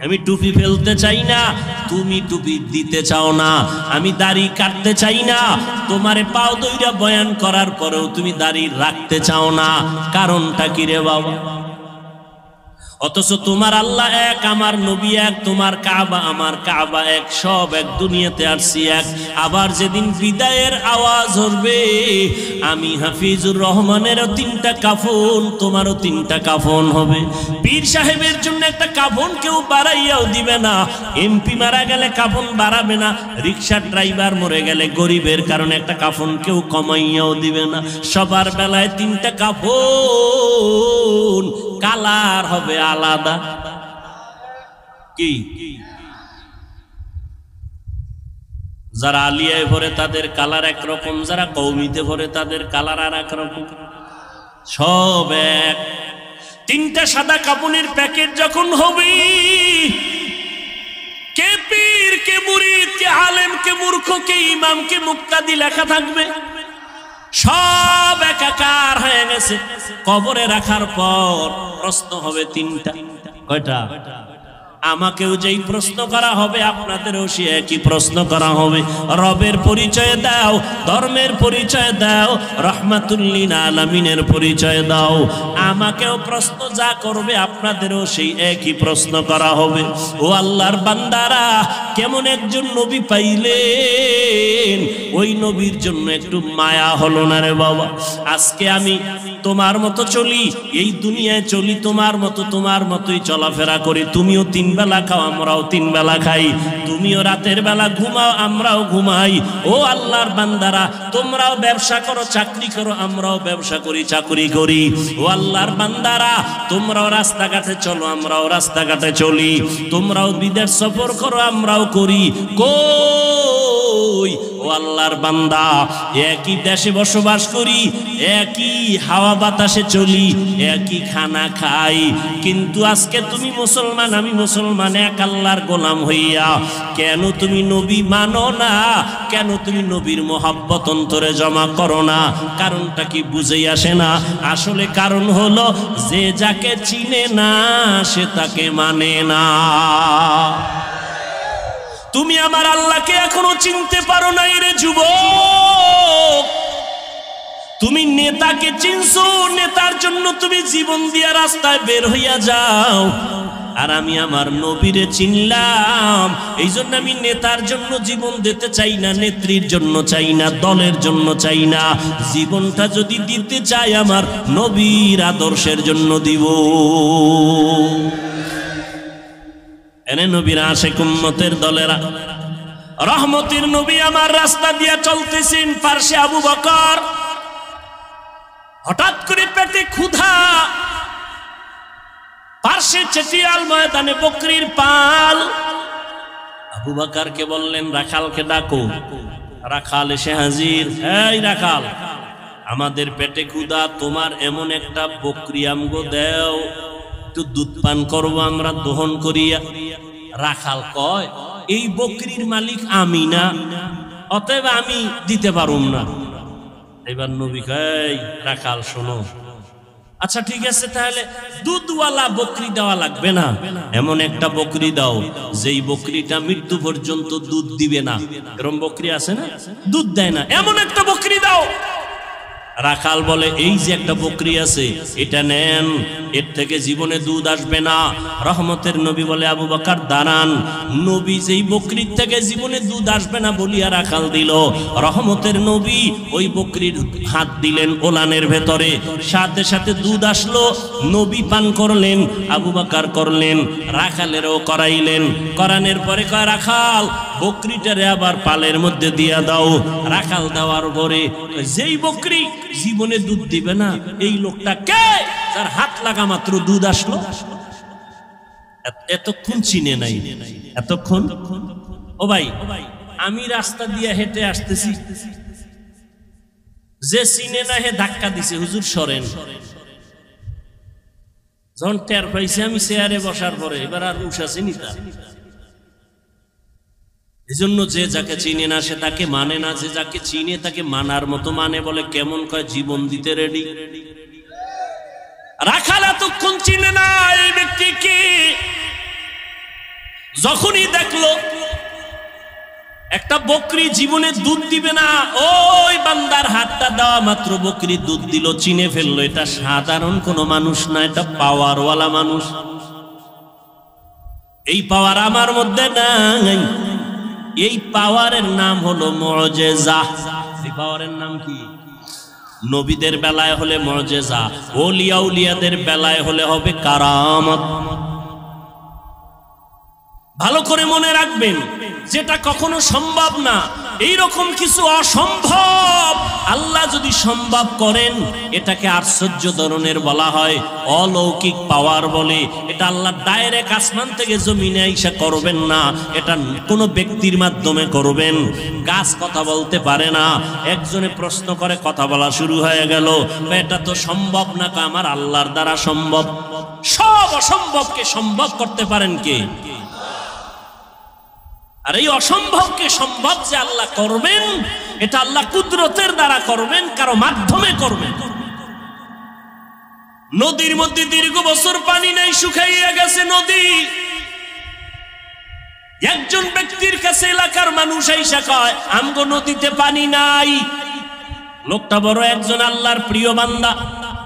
আমি টুপি ফেলতে চাই না, তুমি টুপি দিতে চাও না। আমি দাড়ি কাটতে চাই না, তোমারে পাও দইরা বয়ান করার পরেও তুমি দাড়ি রাখতে চাও না। কারণটা কি রে বাবা? অথচ তোমার আল্লাহ এক, আমার নবী এক, তোমার কাবা আমার কাবা এক, সব এক, দুনিয়াতে আসছি এক। আবার যেদিন বিদায়ের আওয়াজ হবে, আমি হাফিজুর রহমানেরও 3টা কাফন, তোমারও 3টা কাফন হবে। পীর সাহেবের জন্য একটা কাফন কেউ বাড়াইয়াও দিবে না, এমপি মারা গেলে কাফন বাড়াবে না, রিক্সার ড্রাইভার মরে গেলে গরিবের কারণে একটা কাফন কেউ কমাইয়াও দিবে না। সবার বেলায় 3টা কাফন, কালার হবে আলাদা। কি যারা আলিয়ায় ভরে তাদের কালার একরকম, যারা কওমিতে ভরে তাদের কালার আর একরকম, সব এক। তিনটা সাদা কাপড়ের প্যাকেট যখন হবে, কে পীর, কে মুরিদ, কে আলেম, কে মূর্খ, কে ইমাম, কে মুক্তাদি লেখা থাকবে, সব একাকার হয়ে গেছে। কবরে রাখার পর প্রশ্ন হবে তিনটা। কয়টা? আমাকেও যেই প্রশ্ন করা হবে আপনাদেরও সে একই প্রশ্ন করা হবে। রবের পরিচয় দাও, ধর্মের পরিচয় দাও, রহমাতুল্লিল আলামিনের পরিচয় দাও। আমাকেও প্রশ্ন যা করবে আপনাদেরও সেই একই প্রশ্ন করা হবে। ও আল্লাহর বান্দারা, কেমন একজন নবী পাইলেন, ওই নবীর জন্য একটু মায়া হলো না রে বাবা? আজকে আমি তোমার মতো চলি, এই দুনিয়ায় চলি তোমার মতোই চলাফেরা করি। তুমিও 3 বেলা খাও, আমরাও 3 বেলা খাই। তুমিও রাতের বেলা ঘুমাও, আমরাও ঘুমাই। ও আল্লাহর বান্দারা, তোমরাও ব্যবসা করো, চাকরি করো, আমরাও ব্যবসা করি, চাকরি করি। ও আল্লাহর বান্দারা, তোমরাও রাস্তাঘাটে চলো, আমরাও রাস্তাঘাটে চলি। তোমরাও বিদেশ সফর করো, আমরাও করি। কই ও আল্লাহর বান্দা, একই দেশে বসবাস করি, একই হাওয়া বাতাসে চলি, একই খানা খাই, কিন্তু আজকে তুমি মুসলমান, আমি মুসলমান, এক আল্লাহর গোলাম হইয়া কেন তুমি নবী মানো না? কেন তুমি নবীর মোহাব্বত অন্তরে জমা করো না? কারণটা কি বুঝেই আসে না? আসলে কারণ হলো, যে যাকে চিনে না সে তাকে মানে না। তুমি আমার আল্লাহকে এখনো চিনতে পারো নাই রে যুবক। তুমি নেতাকে চিনছো, নেতার জন্য তুমি জীবন দিয়া রাস্তায় বের হইয়া যাও। আর আমি আমার নবীরে চিনলাম, এই জন্য আমি নেতার জন্য জীবন দিতে চাই না, নেত্রীর জন্য চাই না, দলের জন্য চাই না। জীবনটা যদি দিতে চাই আমার নবীর আদর্শের জন্য দিব। এনে নবীর আশিক উম্মতের দলেরা, রহমতের নবী আমার রাস্তা দিয়া চলতেছেন, পার্শ্বে আবু বকর। হঠাৎ করে পেটে ক্ষুধা, পার্শ্বে চেটিয়াল ময়দানে বকরির পাল। আবু বকরকে বললেন, রাখালকে ডাকো। রাখাল এসে হাজির। এই রাখাল, আমাদের পেটে ক্ষুধা, তোমার এমন একটা বকরি আমগো দেও, একটু দুধ পান করবো আমরা দহন করিয়া। রাখাল কয়, এই বকরির মালিক আমি না, অতএব আমি দিতে পারুম না। এবার নবী কয়, রাখাল শোনো, আচ্ছা ঠিক আছে, তাহলে দুধওয়ালা বকরি দেওয়া লাগবে না, এমন একটা বকরি দাও যেই বকরিটা মৃত্যু পর্যন্ত দুধ দিবে না। এরকম বকরি আছে না, দুধ দেয় না, এমন একটা বকরি দাও। রাখাল বলে, এই যে একটা বকরি আছে, এটা নেন, এর থেকে জীবনে দুধ আসবে না। রহমতের নবী বলে, আবু বকর দাঁড়ান। নবী যেই বকরির থেকে জীবনে দুধ আসবে না বলিয়া রাখাল দিল, রহমতের নবী ওই বকরির হাত দিলেন ওলানের ভেতরে, সাথে সাথে দুধ আসলো। নবী পান করলেন, আবু বকর করলেন, রাখালেরও করাইলেন। করানোর পরে কয়, রাখাল বকরিটারে আবার পালের মধ্যে দিয়া দাও। রাখাল দেওয়ার পরে যেই বকরি জীবনে দুধ দিবে না, এই লোকটা কে, তার হাত লাগা মাত্র দুধ আসলো। এতক্ষণ চিনে নাই, এতক্ষণ। ও ভাই, আমি রাস্তা দিয়ে হেঁটে আসতেছি, যে চিনে না হে ধাক্কা দিছে, হুজুর সরেন। যখন টের পাইছে আমি চেয়ারে বসার পরে, এবার আর উঠাছি নিতা। এজন্য যে যাকে চিনে না সে তাকে মানে না, যে যাকে চিনে তাকে মানার মতো মানে। বলে কেমন? কয় জীবন দিতে রেডি। রাখাল এতক্ষণ চিনে না এই ব্যক্তিকে, যখনই দেখলো একটা বকরি জীবনে দুধ দিবে না, ওই বান্দার হাতটা দেওয়া মাত্র বকরি দুধ দিল, চিনে ফেললো এটা সাধারণ কোনো মানুষ না, এটা পাওয়ারওয়ালা মানুষ। এই পাওয়ার আমার মধ্যে নাই। এই পাওয়ারের নাম হলো মুআজিজা। এই পাওয়ারের নাম কি? নবীদের বেলায় হলে মুআজিজা, ওলিয়া উলিয়াদের বেলায় হলে হবে কারামত। ভালো করে মনে রাখবেন, যেটা কখনো সম্ভব না এইরকম কিছু অসম্ভব আল্লাহ যদি সম্ভব করেন, এটাকে আশ্চর্য ধরনের বলা হয়, অলৌকিক পাওয়ার বলে। এটা আল্লাহ ডাইরেক্ট আসমান থেকে জমিনে আইসা করবেন না, এটা কোনো ব্যক্তির মাধ্যমে করবেন। গাছ কথা বলতে পারে না, একজনে প্রশ্ন করে কথা বলা শুরু হয়ে গেল, এটা তো সম্ভব না, আমার আল্লাহর দ্বারা সম্ভব। সব অসম্ভবকে সম্ভব করতে পারেন কে? আর এই অসম্ভবকে সম্ভব যে আল্লাহ করবেন, এটা আল্লাহ কুদরতের দ্বারা করবেন, কারো মাধ্যমে করবেন। নদীর মধ্যে দীর্ঘ বছর পানি নাই, শুকাইয়া গেছে নদী। একজন ব্যক্তির কাছে এলাকার মানুষ আইসা কয়, আমগো নদীতে পানি নাই। লোকটা বড় একজন আল্লাহর প্রিয় বান্দা,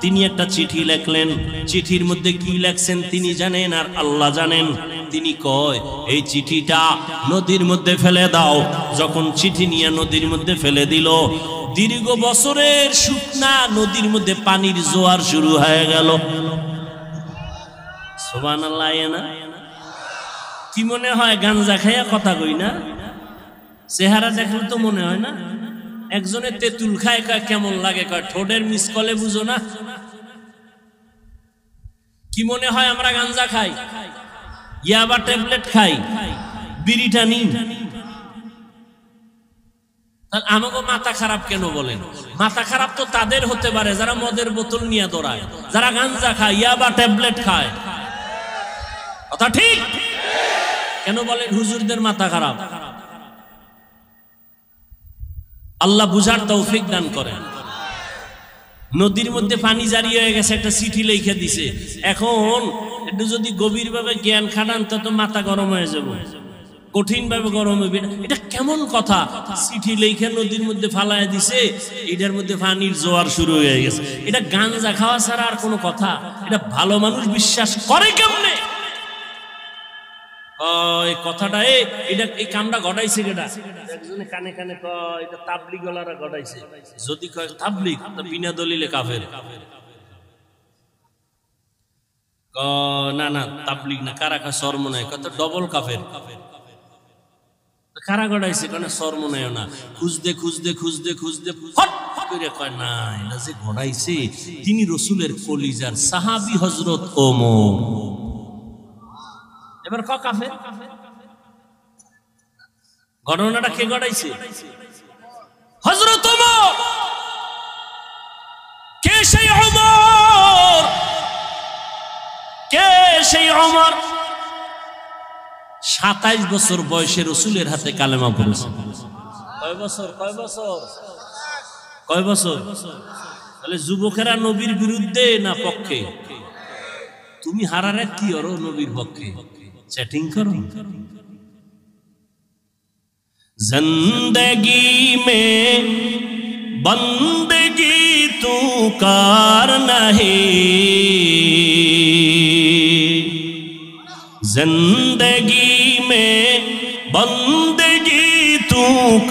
তিনি একটা চিঠি লেখলেন। চিঠির মধ্যে কি লেখছেন তিনি জানেন আর আল্লাহ জানেন। তিনি কয়, এই চিঠিটা নদীর মধ্যে ফেলে দাও। যখন চিঠি নিয়ে নদীর মধ্যে ফেলে দিল, দীর্ঘ বছরের শুকনা নদীর মধ্যে পানির জোয়ার শুরু হয়ে গেল। সুবহানাল্লাহ। না কি মনে হয় গাঞ্জা খাইয়া কথা কই না? চেহারা দেখলে তো মনে হয় না। একজনে তেঁতুল খায়, কয় কেমন লাগে, কয় ঠোঁটের মিস কলে বুঝো না। কি মনে হয় আমরা গাঞ্জা খাই, ইয়াবা ট্যাবলেট খাই, বিড়িটা নিই? আমাকে মাথা খারাপ কেন বলেন? মাথা খারাপ তো তাদের হতে পারে যারা মদের বোতল নিয়ে দৌড়ায়, যারা গাঞ্জা খায়, ইয়াবা ট্যাবলেট খায়। কথা ঠিক? কেন বলেন হুজুরদের মাথা খারাপ? আল্লাহ বুঝার তৌফিক দান করেন। নদীর মধ্যে পানি জারি হয়ে গেছে, একটা চিঠি লিখে দিছে। এখন একটু যদি গভীর ভাবে জ্ঞান খাটান তো মাথা গরম হয়ে যাবে, কঠিন ভাবে গরম হবে। এটা কেমন কথা? চিঠি লিখে নদীর মধ্যে ফালায় দিছে, এটার মধ্যে পানির জোয়ার শুরু হয়ে গেছে। এটা গাঞ্জা খাওয়া ছাড়া আর কোনো কথা? এটা ভালো মানুষ বিশ্বাস করে কেমনে? কথাটা এটা এই কামটা ঘটাইছে কেটা? একজনে কানে কানে কয় এটা তাবলিগ ওয়ালারা ঘটাইছে। যদি কয় তাবলিগ, তো বিনা দলিলে কাফের। না না তাবলিগ না, কারা কয় সরমনায়, কত ডবল কাফের। কারা ঘটাইছে? কারণ সরমনায় না। খুঁজতে খুঁজতে খুঁজতে খুঁজতে ফট করে কয় না, এটা যে ঘটাইছে তিনি রসুলের কলিজার সাহাবী হযরত ওমর। এবার কাফের। ঘটনাটা কে ঘটাইছে? হযরত ওমর। কে সেই ওমর? কে সেই ওমর? 27 বছর বয়সে রসুলের হাতে কালেমা পড়েছে। কয় বছর? কয় বছর? কয় বছর? তাহলে যুবকেরা নবীর বিরুদ্ধে না পক্ষে? তুমি হারারে কি করো নবীর পক্ষে? चैटिंग करो। जिंदगी में बंदगी तू कार नहीं, जिंदगी में बंदगी तू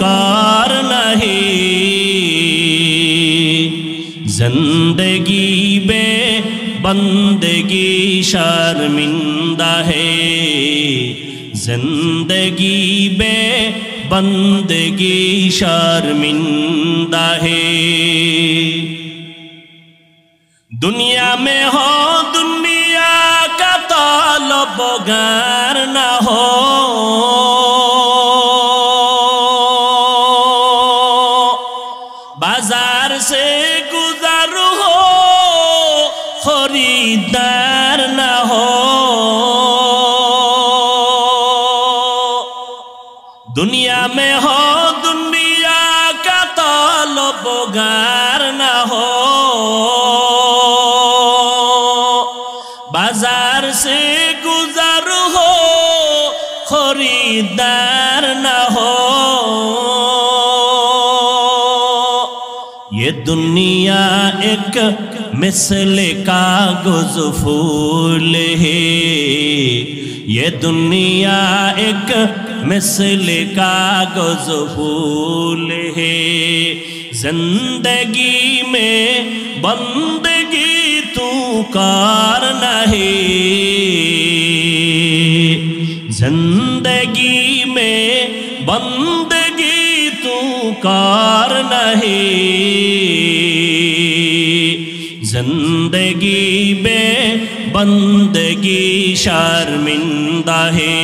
कार नहीं, जिंदगी में बंदगी शर्मिंदा है, जिंदगी में बंदगी शर्मिंदा है। दुनिया में हो दुनिया का तलबगार न हो, बाजार से गुजर हो खरीदार न हो, दुनिया में हो दुनिया का तलबगार न हो, बाजार से गुजर हो खरीदार न हो। ये दुनिया एक मिसले कागज फूल है, ये दुनिया एक मिसले कागज फूल है, जिंदगी में बंदगी तू कार नहीं, जिंदगी में बंदगी तू कार नहीं, जिंदगी बे बंदगी शर्मिंदा है,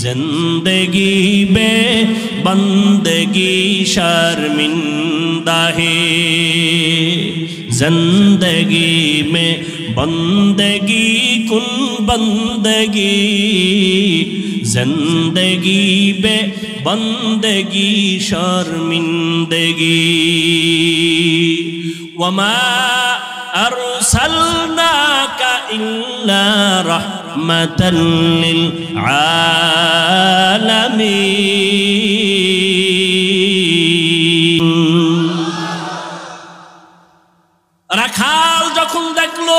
जिंदगी बे बंदगी शर्मिंदा है, जिंदगी में बंदगी कुन बंदगी, जिंदगी बे बंदगी शर्मिंदगी। वमा अरसलनाका इल्ला रहमतन लिल आलमीन। রাখাল যখন দেখলো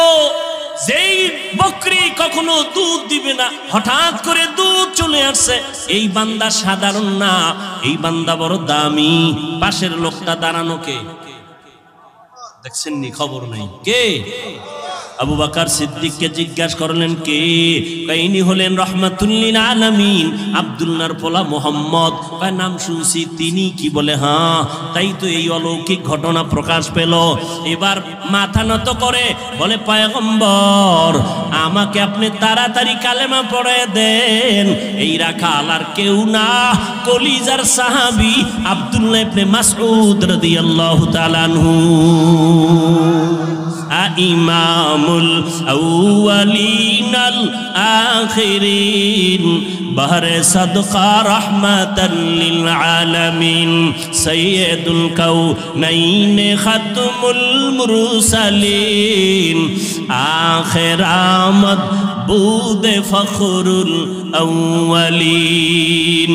যেই বকরি কখনো দুধ দিবে না, হঠাৎ করে দুধ চলে আসছে, এই বান্দা সাধারণ না, এই বান্দা বড় দামি। পাশের লোকটা দাঁড়ানো কে দেখছেন নি? খবর নাই। কে? আবু বকর সিদ্দিককে জিজ্ঞাসা করলেন কে? ইনি হলেন রহমাতুল লিল আলামিন আব্দুল্লাহর পোলা মোহাম্মদ। নাম শুনছি। তিনি কি বলে হ্যাঁ, তাই তো এই অলৌকিক ঘটনা প্রকাশ পেল। এবার মাথা নত করে বলে পয়গম্বর আমাকে আপনি তাড়াতাড়ি কালেমা পড়ায় দেন। এই রাখাল আর কেউ না, কলিজার সাহাবী আব্দুল্লাহ ইবনে মাসউদ রাদিয়াল্লাহু তাআলা আনহু। ইমামুল আউয়ালিনাল আখিরিন বাহরে সাদকা রাহমাতাল লিল আলামিন সাইয়্যিদুল কাউনাইন খাতমুল মুরসালিন আখির আমদ বুদে ফখরুল আউয়ালিন।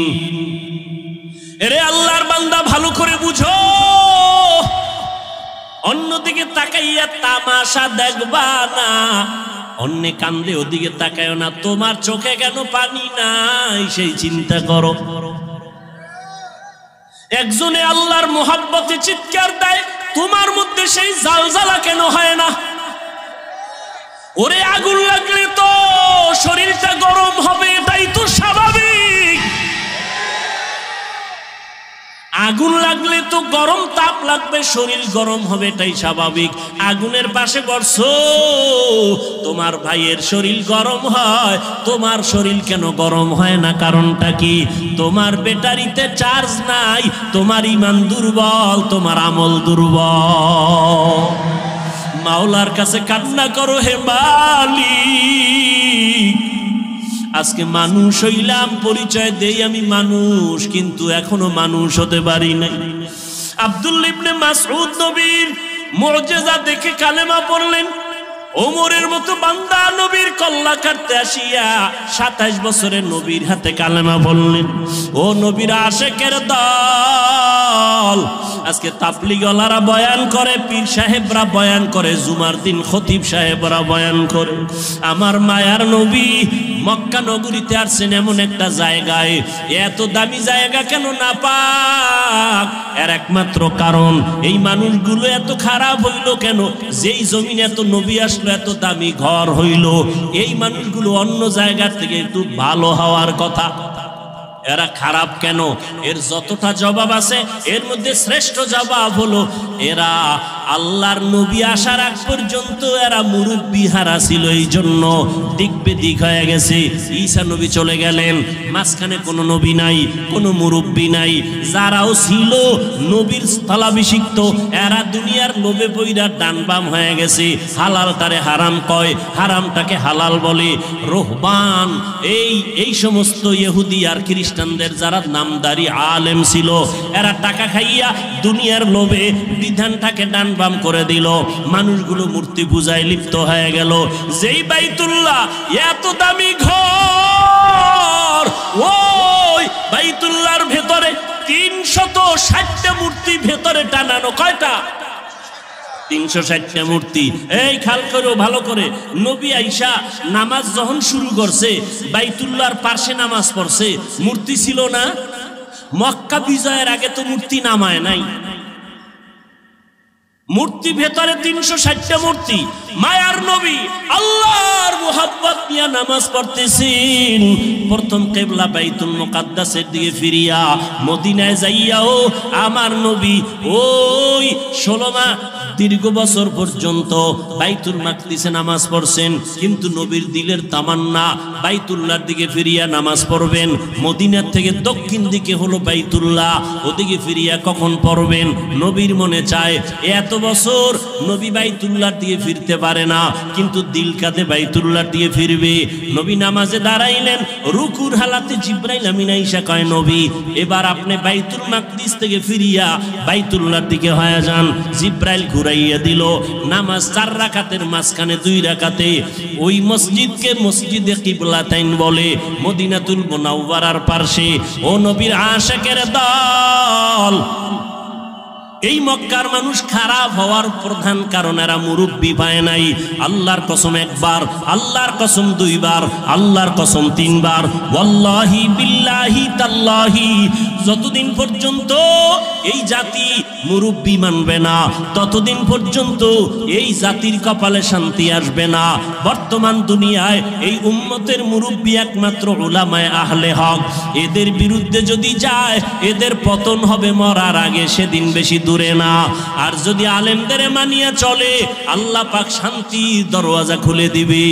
এরে আল্লাহর বান্দা ভালো করে বুঝো, অন্যদিকে তাকাইয়া তামাশা দেখবা না, অন্য কান্দে ওদিকে তাকায়ও না। তোমার চোখে কেন পানি নাই সেই চিন্তা করো। একজনে আল্লাহর মোহাব্বতে চিৎকার দেয়, তোমার মধ্যে সেই জালজালা কেন হয় না? ওরে আগুন লাগলে তো শরীরটা গরম হবে, এটাই তো স্বাভাবিক। আগুন লাগলে তো গরম তাপ লাগবে, শরীর গরম হবে, এটাই স্বাভাবিক। আগুনের পাশে বসো, তোমার ভাইয়ের শরীর গরম হয়, তোমার শরীর কেন গরম হয় না? কারণটা কি? তোমার ব্যাটারিতে চার্জ নাই, তোমার ঈমান দুর্বল, তোমার আমল দুর্বল। মাওলার কাছে কান্না করো, হে মালিক আজকে মানুষ হইলাম, পরিচয় দেই আমি মানুষ, কিন্তু এখনো মানুষ হতে পারি নাই। আব্দুল্লাহ ইবনে মাসউদ নবীর মুজিজা দেখে কালেমা পড়লেন। ওমরের মতো বান্দা নবীর কল্লা কাটতে আসিয়া 27 বছরের নবীর হাতে কালেমা বললেন। ও নবীর আশেকের দল, আজকে তাবলীগওয়ালারা বয়ান করে, পীর সাহেবরা বয়ান করে, জুমার দিন খতিব সাহেবরা বয়ান করে। আমার মায়ার নবী মক্কা নগরীতে আসছেন এমন একটা জায়গায়, এত দামি জায়গা কেন না পাক? এর একমাত্র কারণ এই মানুষগুলো এত খারাপ হইল কেন? যেই জমিন এত নবী আসলো, এত দামি ঘর হইল, এই মানুষগুলো অন্য জায়গার থেকে একটু ভালো হওয়ার কথা, এরা খারাপ কেন? এর যতটা জবাব আছে এর মধ্যে শ্রেষ্ঠ জবাব হলো এরা আল্লাহর নবী আসার আগ পর্যন্ত এরা মুরব্বি হারা ছিল, এই জন্য দিক বেদিক হয়ে গেছে। ঈসা নবী চলে গেলেন, মাঝখানে কোনো নবী নাই, কোনো মুরব্বি নাই। যারাও ছিল নবীর স্থলাভিষিক্ত, এরা দুনিয়ার লোভে পইরা ডান বাম হয়ে গেছে। হালালটারে হারাম কয়, হারামটাকে হালাল বলে। রোহবান এই সমস্ত ইহুদি আর খ্রিস্টানদের যারা নামদারি আলেম ছিল, এরা টাকা খাইয়া দুনিয়ার লোভে বিধানটাকে ডান বাম করে দিল। মানুষগুলো মূর্তি পূজায় লিপ্ত হয়ে গেল। যেই বাইতুল্লাহ এত দামি ঘর, ওই বাইতুল্লাহর ভেতরে 360টা মূর্তি ভেতরে টানানো। কয়টা? 360টা মূর্তি। এই খেয়াল করো ভালো করে, নবী আইসা নামাজ যখন শুরু করছে, বাইতুল্লাহর পাশে নামাজ পড়ছে, মূর্তি ছিল না? মক্কা বিজয়ের আগে তো মূর্তি নামায় নাই। মূর্তি ভেতরে 360টা মূর্তি, মায়ার নবী আল্লাহর মুহাব্বত নিয়ে নামাজ পড়তেছেন। প্রথম কিবলা বাইতুল মুকাদ্দাসের দিকে ফিরিয়া মদিনায় যাইয়াও আমার নবী ওই 16 মাস দীর্ঘ বছর পর্যন্ত বাইতুল মাকদিসে নামাজ পড়ছেন, কিন্তু নবীর দিলের তামান্না বাইতুল্লাহর দিকে ফিরিয়া নামাজ পড়বেন। মদিনার থেকে দক্ষিণ দিকে হলো বাইতুল্লাহ, ওদিকে ফিরিয়া কখন পড়বেন নবীর মনে চায়। এত বছর নবী বাইতুল্লাহর দিকে ফিরতে পারে না, কিন্তু দিল কাঁধে বাইতুল্লাহর দিকে ফিরবে। নবী নামাজে দাঁড়াইলেন, রুকুর হালাতে জিব্রাইল আমিন আইসা কয় নবী এবার আপনি বাইতুল মাকদিস থেকে ফিরিয়া বাইতুল্লাহর দিকে হয়ে যান। জিব্রাইল ঘুরাইয়া দিল। নামাজ 4 রাকাতের মাঝখানে 2 রাকাতে ওই মসজিদকে মসজিদে কিবলাতাইন বলে, মদিনাতুল মুনাওয়ারার পাশে। ও নবীর আশিকের দল, এই মক্কার মানুষ খারাপ হওয়ার প্রধান কারণ এরা মুরব্বি পায় নাই। আল্লাহর কসম একবার, আল্লাহর কসম 2 বার, আল্লাহর কসম 3 বার, ওয়াল্লাহি বিল্লাহি তাল্লাহি, যতদিন পর্যন্ত এই জাতি মুরব্বি মানবে না ততদিন পর্যন্ত এই জাতির কপালে শান্তি আসবে না। বর্তমান দুনিয়ায় এই উম্মতের মুরব্বি একমাত্র উলামায়ে আহলে হক। এদের বিরুদ্ধে যদি যায় এদের পতন হবে মরার আগে, সেদিন বেশি দূরে না। আর যদি আলেমদের মানিয়া চলে আল্লাহ পাক শান্তির দরওয়াজা খুলে দিবে।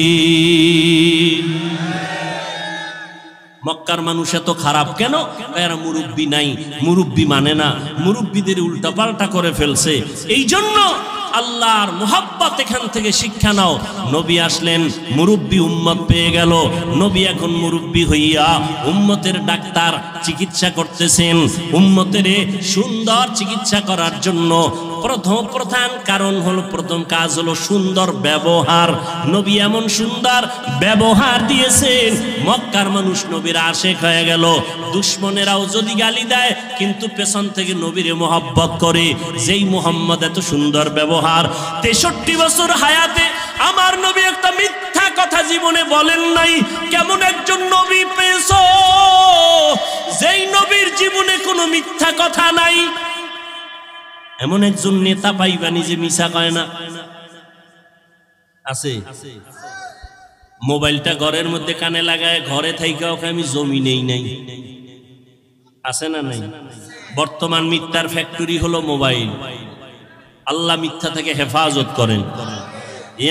মক্কার মানুষ এত খারাপ কেন? এরা মুরব্বি নাই, মুরব্বি মানে না, মুরব্বিদের উল্টা পাল্টা করে ফেলছে। এই জন্য আল্লাহর মুহাব্বত এখান থেকে শিক্ষা নাও। নবী আসলেন, মুরব্বি উম্মত পেয়ে গেল। নবী এখন মুরব্বি হইয়া উম্মতের ডাক্তার, চিকিৎসা করতেছেন। উম্মতের সুন্দর চিকিৎসা করার জন্য প্রধান কারণ হলো, প্রথম কাজ হলো সুন্দর ব্যবহার। নবী এমন সুন্দর ব্যবহার দিয়েছেন, মক্কার মানুষ নবীর আশেক হয়ে গেল। দুশ্মনেরাও যদি গালি দেয় কিন্তু পেছন থেকে নবীরে মোহাব্বত করে। যেই মুহাম্মদ এত সুন্দর ব্যবহার, 63 বছর হায়াতে আমার নবী একটা মিথ্যা কথা জীবনে বলেন নাই। কেমন একজন নবী পেয়েছো যেই নবীর জীবনে কোনো মিথ্যা কথা নাই? এমন একজন নেতা পাইবানি যে মিছা কয় না? আছে? মোবাইলটা ঘরের মধ্যে কানে লাগায় ঘরে থাইকা ওকে আমি জমি নেই নাই, আছে না নাই? বর্তমান মিথ্যার ফ্যাক্টরি হলো মোবাইল। আল্লাহ মিথ্যা থেকে হেফাজত করেন।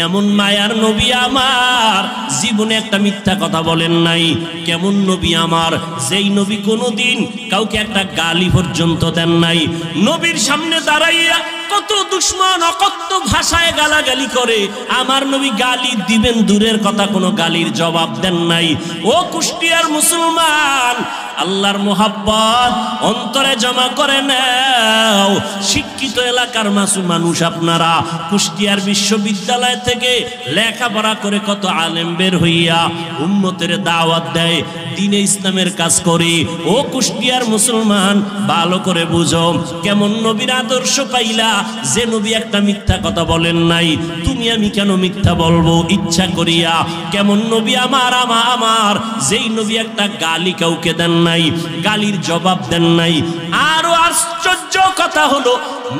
এমন মায়ার নবী আমার জীবনে একটা মিথ্যা কথা বলেন নাই। কেমন নবী আমার, যেই নবী কোনোদিন কাউকে একটা গালি পর্যন্ত দেন নাই। নবীর সামনে দাঁড়াইয়া কত দুশ্মন অকথ্য ভাষায় গালাগালি করে, আমার নবী গালি দিবেন দূরের কথা, কোনো গালির জবাব দেন নাই। ও কুষ্টিয়ার মুসলমান, আল্লাহর মুহাব্বত অন্তরে জমা করে নাও। শিক্ষিত এলাকার মানুষ আপনারা, কুষ্টিয়ার বিশ্ববিদ্যালয় থেকে লেখাপড়া করে কত আলেম বের হইয়া উম্মতের দাওয়াত দেয়, দ্বীনে ইসলামের কাজ করে। ও কুষ্টিয়ার মুসলমান, ভালো করে বুঝো, কেমন নবীর আদর্শ পাইলা যে নবী একটা মিথ্যা কথা বলেন নাই। তুমি আমি কেন মিথ্যা বলবো ইচ্ছা করিয়া? কেমন নবী আমার যেই নবী একটা গালি কাউকে দেন নাই, গালির জবাব দেন নাই। আরো আশ্চর্য কথা হলো,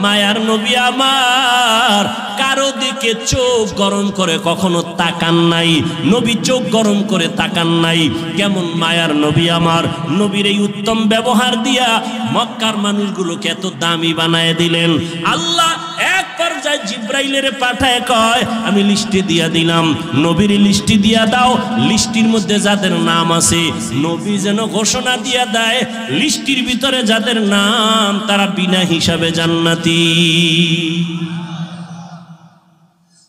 মায়ার নবী আমার কারো দিকে চোখ গরম করে কখনো তাকান নাই। নবী চোখ গরম করে তাকান নাই। কেমন মায়ার নবী আমার, নবীর এই উত্তম ব্যবহার দিয়া মক্কার মানুষগুলোকে এত দামি বানায় দিলেন। আল্লাহ এক পর্যায়ে জিব্রাইলের পাঠায় কয়, আমি লিস্টে দিয়া দিলাম, নবীর লিস্টি দিয়া দাও। লিস্টির মধ্যে যাদের নাম আছে নবী যেন ঘোষণা দিয়া দেয়, লিস্টির ভিতরে যাদের নাম তারা বিনা হিসাবে জান্নাতি।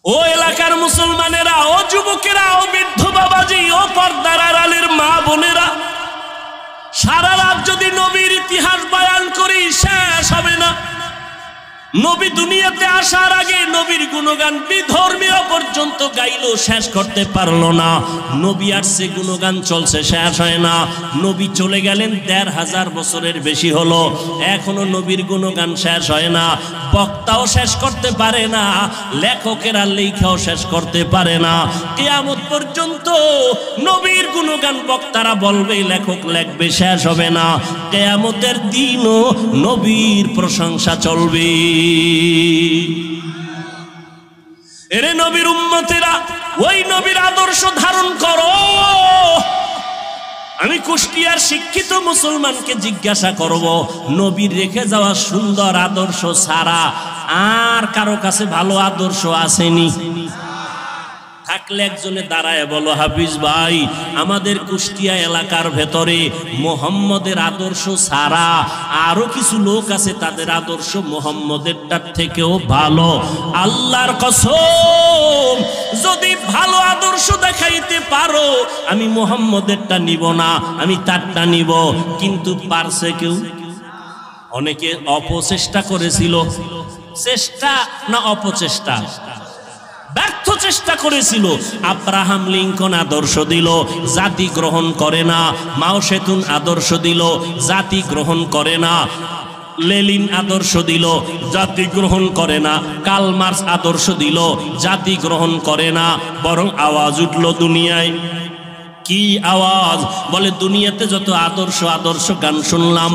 ও এলাকার মুসলমানেরা, ও যুবকেরা, ও বৃদ্ধ বাবাজি, ও পর্দার আড়ালের মা বোনেরা, সারা রাত যদি নবীর ইতিহাস বয়ান করি শেষ হবে না। নবী দুনিয়াতে আসার আগে নবীর গুণগান বিধর্মীয় পর্যন্ত গাইলো, শেষ করতে পারলো না। নবী আসছে, গুণগান চলছে, শেষ হয় না। নবী চলে গেলেন ১৫০০ বছরের বেশি হলো, এখনো নবীর গুণগান শেষ হয় না। বক্তাও শেষ করতে পারে না, লেখকেরা লেখাও শেষ করতে পারে না। কিয়ামত পর্যন্ত নবীর গুণগান বক্তারা বলবে, লেখক লেখবে, শেষ হবে না। কিয়ামতের দিনও নবীর প্রশংসা চলবে। এরে নবীর উম্মতেরা, ওই নবীর আদর্শ ধারণ করো। আমি কুষ্টিয়ার শিক্ষিত মুসলমানকে জিজ্ঞাসা করব, নবীর রেখে যাওয়া সুন্দর আদর্শ ছাড়া আর কারো কাছে ভালো আদর্শ আসেনি? থাকলে একজনে দাঁড়ায় বলো, হাফিজ ভাই, আমাদের কুষ্টিয়া এলাকার ভেতরে মোহাম্মদের আদর্শ ছাড়া আরো কিছু লোক আছে, তাদের আদর্শ মোহাম্মদেরটার থেকেও ভালো। আল্লাহর কসম, যদি ভালো আদর্শ দেখাইতে পারো, আমি মোহাম্মদেরটা নিব না, আমি তারটা নিব। কিন্তু পারছে কেউ? অনেকে অপচেষ্টা করেছিল। চেষ্টা না অপচেষ্টা? ব্যর্থ চেষ্টা করেছিল। আব্রাহাম লিঙ্কন আদর্শ দিল, জাতি গ্রহণ করে না। মাও সেতুন আদর্শ দিল, জাতি গ্রহণ করে না। লেনিন আদর্শ দিল, জাতি গ্রহণ করে না। কার্ল মার্কস আদর্শ দিল, জাতি গ্রহণ করে না। বরং আওয়াজ উঠল দুনিয়ায়। কি আওয়াজ? বলে, দুনিয়াতে যত আদর্শ আদর্শ গান শুনলাম,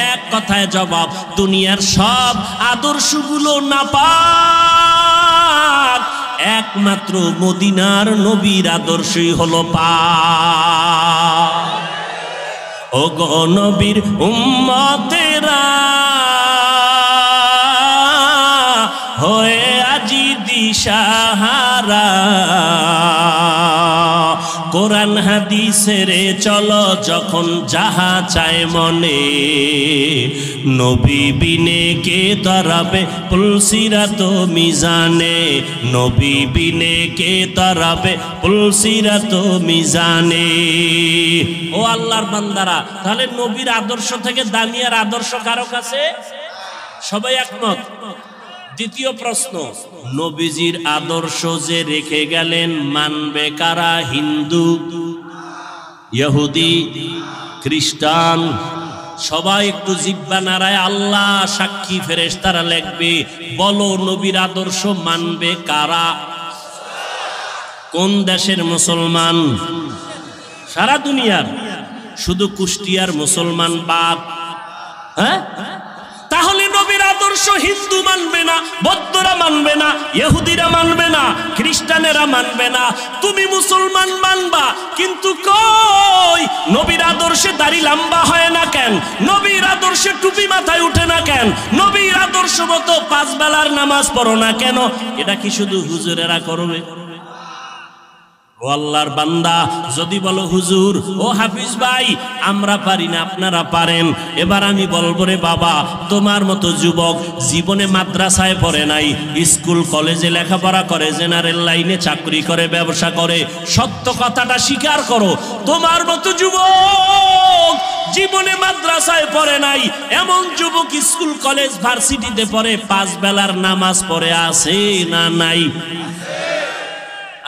এক কথায় জবাব, দুনিয়ার সব আদর্শগুলো নাপাক, একমাত্র মদিনার নবীর আদর্শই হলো পাক। ও গো নবীর উম্মতেরা, হয়ে আজি দিশাহারা, কোরআন হাদিসের চলো যখন যাহা চায় মনে, নবী বিনে কে তরাবে পুলসিরাত মিজানে, নবী বিনে কে তরাবে পুলসিরাত মিজানে। ও আল্লাহর বান্দারা, তাহলে নবীর আদর্শ থেকে দামিয়ার আদর্শ কারো কাছে? সবাই একমত? দ্বিতীয় প্রশ্ন, নবীজির আদর্শ যে রেখে গেলেন, মানবে কারা? হিন্দু, ইহুদি, খ্রিস্টান? সবাই একটু জিহ্বা নাড়ায়, আল্লাহ সাক্ষী, ফেরেশতারা লিখবে। বলো, নবীর আদর্শ মানবে কারা? কোন দেশের মুসলমান? সারা দুনিয়ার, শুধু কুষ্টিয়ার মুসলমান বাদ। হ্যাঁ, তাহলে নবীর আদর্শ হিন্দু মানবে না, বৌদ্ধরা মানবে না, ইহুদিরা মানবে না, খ্রিস্টানেরা মানবে না, তুমি মুসলমান মানবা। কিন্তু কই, নবীর আদর্শে দাড়ি লম্বা হয় না কেন? নবীর আদর্শে টুপি মাথায় উঠে না কেন? নবীর আদর্শ মতো 5 বেলার নামাজ পড়ো না কেন? এটা কি শুধু হুজুরেরা করবে? ও আল্লাহর বান্দা, যদি বলো হুজুর, ও হাফিজ ভাই, আমরা পারি না, আপনারা পারেন, এবার আমি বলবো, রে বাবা, তোমার মতো যুবক জীবনে মাদ্রাসায় পড়ে নাই, স্কুল কলেজে লেখাপড়া করে, জেনারেল লাইনে চাকরি করে, ব্যবসা করে, সত্য কথাটা স্বীকার করো। তোমার মতো যুবক জীবনে মাদ্রাসায় পড়ে নাই, এমন যুবক স্কুল কলেজ ভার্সিটিতে পড়ে, 5 বেলার নামাজ পড়ে আছে না নাই?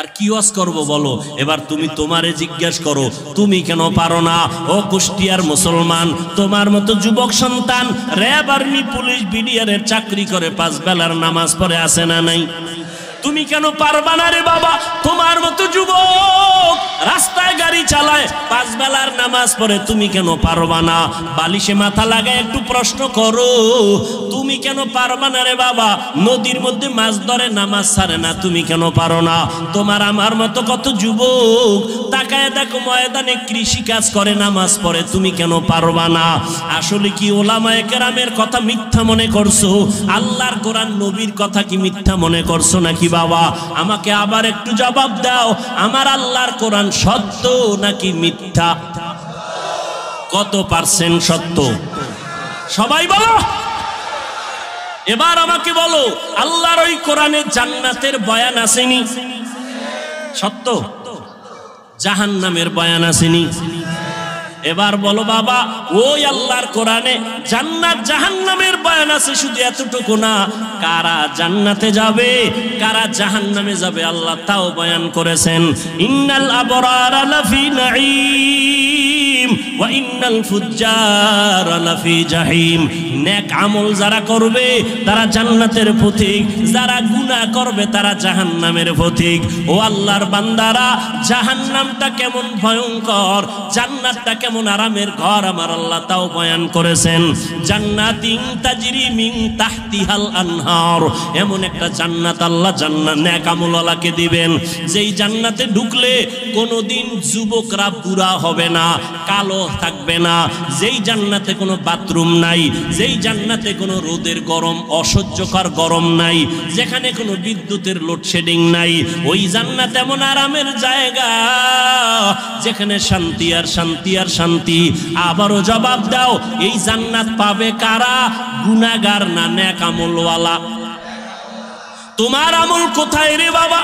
আর কি ওয়াজ করবো বলো? এবার তুমি তোমারে জিজ্ঞাসা করো, তুমি কেন পারো না? ও কুষ্টিয়ার মুসলমান, তোমার মতো যুবক সন্তান র্যাব, আর্মি, পুলিশ, বিডিআরের চাকরি করে, 5 বেলার নামাজ পড়ে আছে না নাই? তুমি কেন পারবা না রে বাবা? তোমার মতো যুবক রাস্তায় গাড়ি চালায়, 5 বেলার নামাজ পড়ে, তুমি কেন পারবা না? বালিশে মাথা লাগায় একটু প্রশ্ন করো, তুমি কেন পারবা না রে বাবা? নদীর মধ্যে মাছ ধরে, নামাজ ছাড়ে না, তুমি কেন পারো না? তোমার আমার মতো কত যুবক তাকায় দেখো, ময়দানে কৃষি কাজ করে, নামাজ পড়ে, তুমি কেন পারবা না? আসলে কি ওলামায়ে কেরামের কথা মিথ্যা মনে করছো? আল্লাহর কোরআন, নবীর কথা কি মিথ্যা মনে করছো নাকি বাবা? আমাকে আবার একটু জবাব দাও, আমার আল্লাহর কোরআন সত্য নাকি মিথ্যা? কত পার্সেন্ট সত্য? সবাই বলো। এবার আমাকে বলো, আল্লাহর ওই কোরআনে জান্নাতের বয়ান আসেনি? সত্য। জাহান্নামের বয়ান আসেনি? এবার বলো বাবা, ওই আল্লাহর কোরআনে জান্নাত জাহান্নামের বয়ান আছে, শুধু এতটুকু না, কারা জান্নাতে যাবে কারা জাহান্নামে যাবে আল্লাহ তাও বয়ান করেছেন। ইন্নাল আবরারা লাফি নাঈম ওয়া ইন্নাল ফুজ্জারা লাফি জাহিম। নেক আমল যারা করবে তারা জান্নাতের পথিক, যারা গুনাহ করবে তারা জাহান্নামের পথিক। ও আল্লাহর বান্দারা, জাহান্নামটা কেমন ভয়ঙ্কর, জান্নাতটা কেমন আরামের ঘর আমার আল্লাহ তাও বয়ান করেছেন। জান্নাতিন তাজরি মিন তাহতিহাল আনহার, এমন একটা জান্নাত আল্লাহ জান্নাত নেক আমলওয়ালাকে দিবেন, যেই জান্নাতে ঢুকলে কোনোদিন যুবকরা বুড়া হবে না, কালো থাকবে না, যেই জান্নাতে কোনো বাথরুম নাই, যেই জান্নাতে কোনো রোদের গরম অসহ্যকর গরম নাই, যেখানে কোনো বিদ্যুতের লোডশেডিং নাই, ওই জান্নাত এমন আরামের জায়গা যেখানে শান্তি আর শান্তি আর শান্তি। আবারও জবাব দাও, এই জান্নাত পাবে কারা? গুনাহগার না নেক আমলওয়ালা? তোমার আমল কোথায় রে বাবা?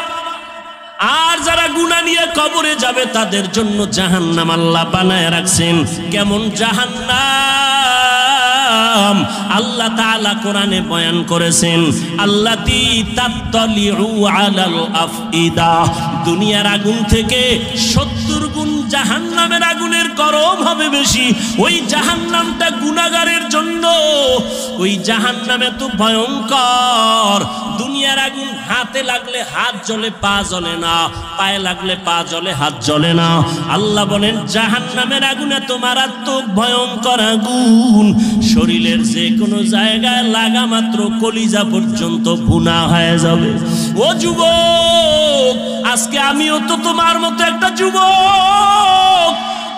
আর যারা গুনাহ নিয়ে কবরে যাবে তাদের জন্য জাহান্নাম আল্লাহ বানায় রাখছেন। কেমন জাহান্নাম আল্লাহ তাআলা কোরআনে বয়ান করেছেন, আল্লাতী তাত্তালিউ আলাল আফইদা, দুনিয়ার আগুন থেকে 70 গুণ জাহান্নামের আগুনের গরম হবে বেশি। ওই জাহান্নামটা গুনাহগারের জন্য। ওই জাহান্নাম এত ভয়ঙ্কর, দুনিয়ার আগুন হাতে লাগলে হাত জ্বলে পা জ্বলে না, পায়ে লাগলে পা জ্বলে হাত জ্বলে না। আল্লাহ বলেন জাহান্নামের আগুন এত মারাত্মক ভয়ঙ্কর আগুন, শরীরের যে কোনো জায়গায় লাগা মাত্র কলিজা পর্যন্ত ভুনা হয়ে যাবে। ও যুবক, আজকে আমিও তো তোমার মতো একটা যুবক।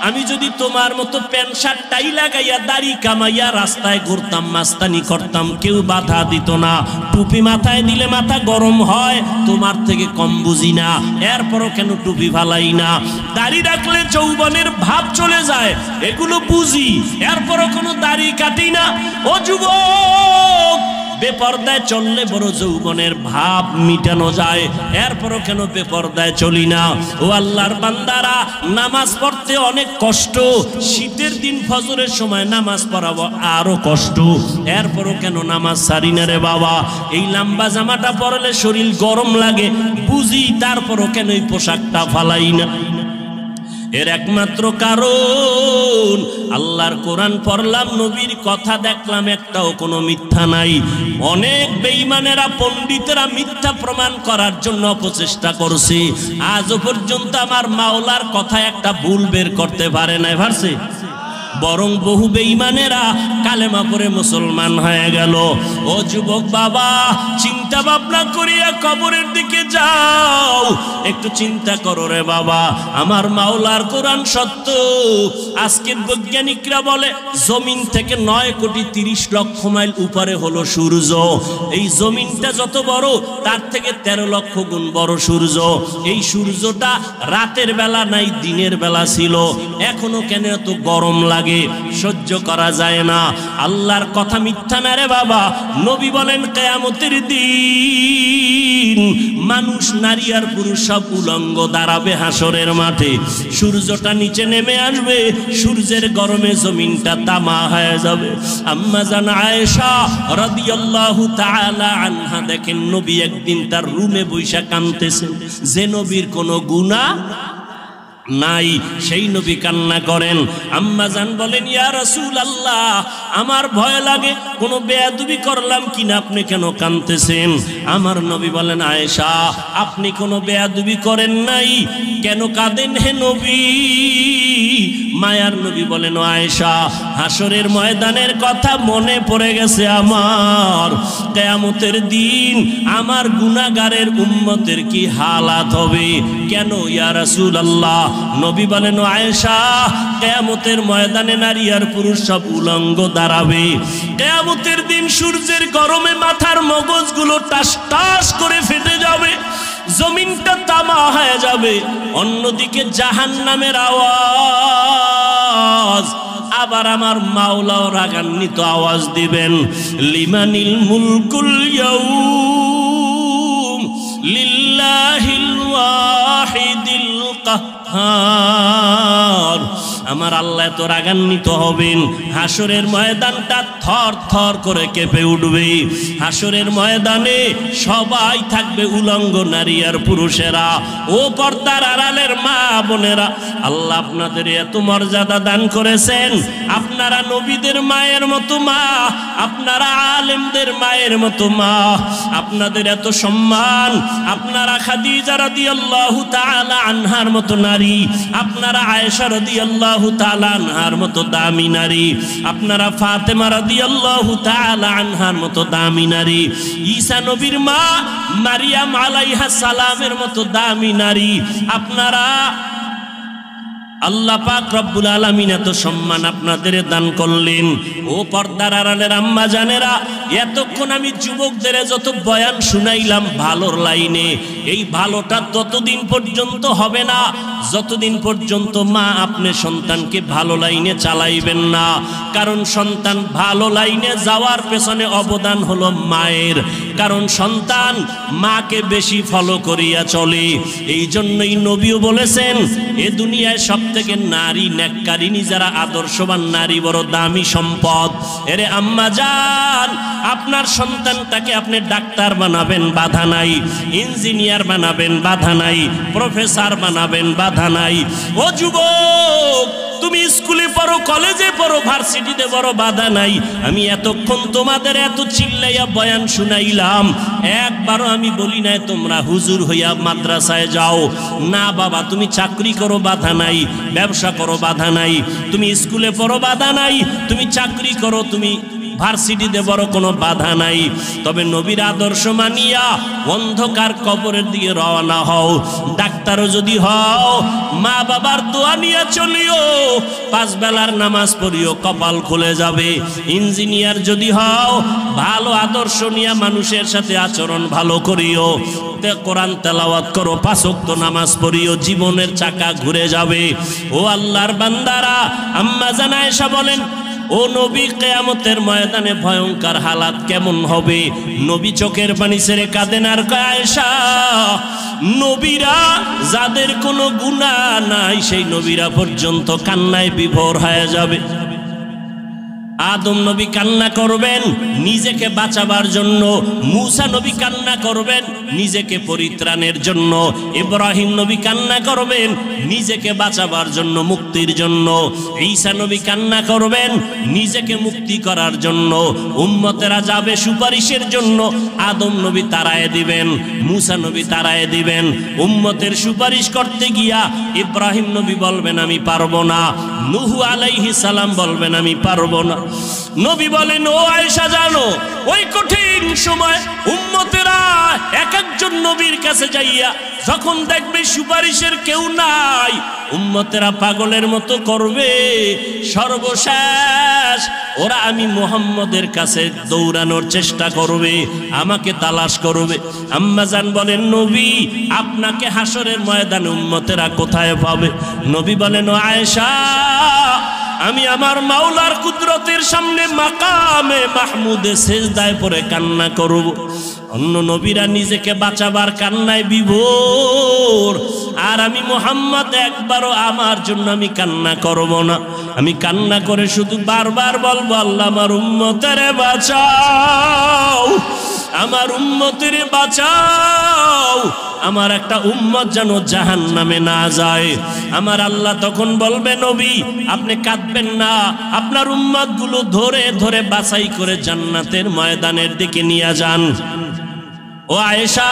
আমি যদি তোমার মতো প্যান্ট শার্ট টাই লাগাইয়া দাড়ি কামাইয়া রাস্তায় ঘুরতাম, মাস্তানি করতাম, কেউ বাধা দিত না। টুপি মাথায় দিলে মাথা গরম হয়, তোমার থেকে কম বুঝি না, এরপরও কেন টুপি ফালাই না? দাড়ি রাখলে যৌবনের ভাব চলে যায়, এগুলো বুঝি, এরপরও কোনো দাড়ি কাটি না। ও যুবক, বেপরদায় চললে বড় যৌবনের ভাব মিটানো যায়, এরপরও কেন বেপরদায় চলি না? ও আল্লাহর বান্দারা, নামাজ পড়তে অনেক কষ্ট, শীতের দিন ফজরের সময় নামাজ পড়াবো আরো কষ্ট, এরপরও কেন নামাজ ছাড়ি না রে বাবা? এই লম্বা জামাটা পরলে শরীর গরম লাগে বুঝি, তারপরও কেন এই পোশাকটা ফালাই না? এর একমাত্র কারণ আল্লাহর কোরআন পড়লাম, নবীর কথা দেখলাম, একটাও কোনো মিথ্যা নাই। অনেক বেঈমানেরা পণ্ডিতেরা মিথ্যা প্রমাণ করার জন্য অপচেষ্টা করছে, আজও পর্যন্ত আমার মাওলার কথা একটা ভুল বের করতে পারে নাই, পারছে? বরং বহু বেঈমানেরা কালেমা পড়ে মুসলমান হয়ে গেল। ও যুবক বাবা, চিন্তা ভাবনা করিয়া কবরের দিকে যাও, একটু চিন্তা করো রে বাবা, আমার মাওলার কোরআন সত্য। আজকের বৈজ্ঞানিকরা বলে জমিন থেকে 9,30,00,000 মাইল উপরে হলো সূর্য। এই জমিনটা যত বড় তার থেকে 13 লক্ষ গুণ বড় সূর্য। এই সূর্যটা রাতের বেলা নাই, দিনের বেলা ছিল, এখনো কেন এত গরম লাগে, সহ্য করা যায় না? আল্লাহর কথা মিথ্যা না রে বাবা। নবী বলেন কিয়ামতের দিন মানুষ, নারী আর পুরুষ সব উলঙ্গ দাঁড়াবে হাসরের মাঠে। সূর্যটা নিচে নেমে আসবে, সূর্যের গরমে জমিনটা তামা হয়ে যাবে। আম্মা জান আয়েশা রাদিয়াল্লাহু তাআলা আনহা দেখেন নবী একদিন তার রুমে বৈশা কাঁদতেছেন, যে নবীর কোনো গুনাহ নাই, সেই নবী কান্না করেন। আম্মা জান বলেন, ইয়া রাসূলুল্লাহ, আমার ভয় লাগে কোনো বেয়াদবি করলাম কিনা, আপনি কেন কাঁদতেছেন? আমার নবী বলেন, আয়েশা, আপনি কোনো বেয়াদবি করেন নাই, কেন কাঁদেন হে নবী? মায়ার নবী বলেন, আয়েশা, হাসরের ময়দানের কথা মনে পড়ে গেছে আমার। কিয়ামতের দিন আমার গুনাহগারের উম্মতের কি হালাত হবে? কেন ইয়া রাসূলুল্লাহ? নবী বলেন, আয়েশা, কিয়ামতের ময়দানে নারী আর পুরুষ সব উলঙ্গ দাঁড়াবে। কিয়ামতের দিন সূর্যের গরমে মাথার মগজগুলো টাস টাস করে ফেটে যাবে, জমিনটা তামা হয়ে যাবে। অন্যদিকে জাহান্নামের আওয়াজ, আবার আমার মাওলাও রাগান্বিত আওয়াজ দিবেন, লিমানিল মুলকুল ইয়াউম লিল্লাহিল ওয়াহিদিল কাহ্হার। আমার আল্লাহ এত রাগান্বিত হবেন, হাসরের ময়দানটা থর থর করে কেঁপে উঠবে। হাসরের ময়দানে সবাই থাকবে উলঙ্গ নারী আর পুরুষেরা। ও পর্দার আড়ালের মা বোনেরা, আল্লাহ আপনাদের এত মর্যাদা দান করেছেন। আপনারা নবীদের মায়ের মতো মা, আপনারা আলেমদের মায়ের মতো মা, আপনাদের এত সম্মান। আপনারা খাদিজা রাদিয়াল্লাহু তাআলা আনহার মতো নারী, আপনারা আয়েশা রাদিয়াল্লাহু তাআলা আনহার মতো দামি নারী, আপনারা ফাতেমা রাদিয়াল্লাহু তাআলা আনহার মতো দামি নারী, ঈসা নবীর মা মারিয়াম আলাইহা সালামের মতো দামি নারী। আপনারা আল্লাহ পাক রব্বুল আলামিন এত সম্মান আপনাদের দান করলেন। ও পর্দার আড়ালের আম্মা জানেরা, এতক্ষণ আমি যুবকদের যত বয়ান শুনাইলাম ভালোর লাইনে, এই ভালোটা ততদিন পর্যন্ত হবে না যতদিন পর্যন্ত মা আপনি সন্তানকে ভালো লাইনে চালাইবেন না। কারণ সন্তান ভালো লাইনে যাওয়ার পেছনে অবদান হলো মায়ের, কারণ সন্তান মাকে বেশি ফলো করিয়া চলে। এই জন্যই নবীও বলেছেন, এ দুনিয়ায় সব থেকে নারী নেককারিনী যারা আদর্শবান নারী বড় দামি সম্পদ। এরে আম্মা জান, আপনার সন্তানটাকে আপনি ডাক্তার বানাবেন বাধা নাই, ইঞ্জিনিয়ার বানাবেন বাধা নাই, প্রফেসর বানাবেন বাধা নাই। ও যুবক, তুমি স্কুলে পড়ো, কলেজে পড়ো, ভার্সিটিতে পড়ো, বাধা নাই। আমি এতক্ষণ তোমাদের এত চিল্লাইয়া বয়ান শুনাইলাম, একবারও আমি বলি নাই তোমরা হুজুর হইয়া মাদ্রাসায় যাও। না বাবা, তুমি চাকরি করো বাধা নাই, ব্যবসা করো বাধা নাই, তুমি স্কুলে পড়ো বাধা নাই, তুমি চাকরি করো, তুমি ভার্সিটিতে বড় কোনো বাধা নাই। তবে নবীর আদর্শ মানিয়া অন্ধকার কবরের দিকে রওনা হও। ডাক্তারও যদি হও, মা বাবার দোয়া নিয়ে চলিও, 5 বেলার নামাজ পড়িও, কপাল খুলে যাবে। ইঞ্জিনিয়ার যদি হও, ভালো আদর্শ নিয়ে মানুষের সাথে আচরণ ভালো করিও, কোরআন তেলাওয়াত করো, 5 ওয়াক্ত নামাজ পড়িও, জীবনের চাকা ঘুরে যাবে। ও আল্লাহর বান্দারা, আম্মা জান আয়েশা বলেন, ও নবী, কিয়ামতের ময়দানে ভয়ঙ্কর হালাত কেমন হবে? নবী চোখের পানি ছেড়ে কাঁদেন আর কয়, আয়েশা, নবীরা যাদের কোনো গুনাহ নাই সেই নবীরা পর্যন্ত কান্নায় বিভোর হয়ে যাবে। আদম নবী কান্না করবেন নিজেকে বাঁচাবার জন্য, মূসা নবী কান্না করবেন নিজেকে পরিত্রাণের জন্য, ইব্রাহিম নবী কান্না করবেন নিজেকে বাঁচাবার জন্য, মুক্তির জন্য, ঈসা নবী কান্না করবেন নিজেকে মুক্তি করার জন্য, উম্মতেরা যাবে সুপারিশের জন্য। আদম নবী তাড়ায় দিবেন, মূসা নবী তাড়ায় দিবেন। উম্মতের সুপারিশ করতে গিয়া ইব্রাহিম নবী বলবেন আমি পারবো না, নূহ আলাইহিস সালাম বলবেন আমি পারবো না। নবী বলেন, ও আয়েশা জানো, ওই কঠিন সময় উম্মতেরা এক একজন নবীর কাছে যাইয়া যখন দেখবে সুপারিশের কেউ নাই, উম্মতেরা পাগলের মতো করবে। সর্বশেষ ওরা আমি মুহাম্মদের কাছে দৌড়ানোর চেষ্টা করবে, আমাকে তালাশ করবে। আম্মা জান বলেন, নবী আপনাকে হাসরের ময়দানে উম্মতেরা কোথায় পাবে? নবী বলেন, ও আয়েশা, আমি আমার মাওলার কুদরতের সামনে মাকামে মাহমুদে সেজদায় পড়ে কান্না করব। অন্য নবীরা নিজেকে বাঁচাবার কান্নায় বিভোর, আর আমি মুহাম্মদ একবারও আমার জন্য আমি কান্না করব না। আমি কান্না করে শুধু বারবার বলবো, আল্লাহ আমার উম্মতেরে বাঁচাও, আমার উম্মতেরে বাঁচাও, আমার একটা উম্মত যেন জাহান্নামে না যায়। আমার আল্লাহ তখন বলবে, নবী আপনি কাঁদবেন না, আপনার উম্মত গুলো ধরে ধরে বাছাই করে জান্নাতের ময়দানের দিকে নিয়ে যান। ও আয়েশা,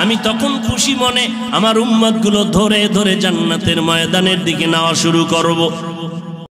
আমি তখন খুশি মনে আমার উম্মত গুলো ধরে ধরে জান্নাতের ময়দানের দিকে নেওয়া শুরু করব।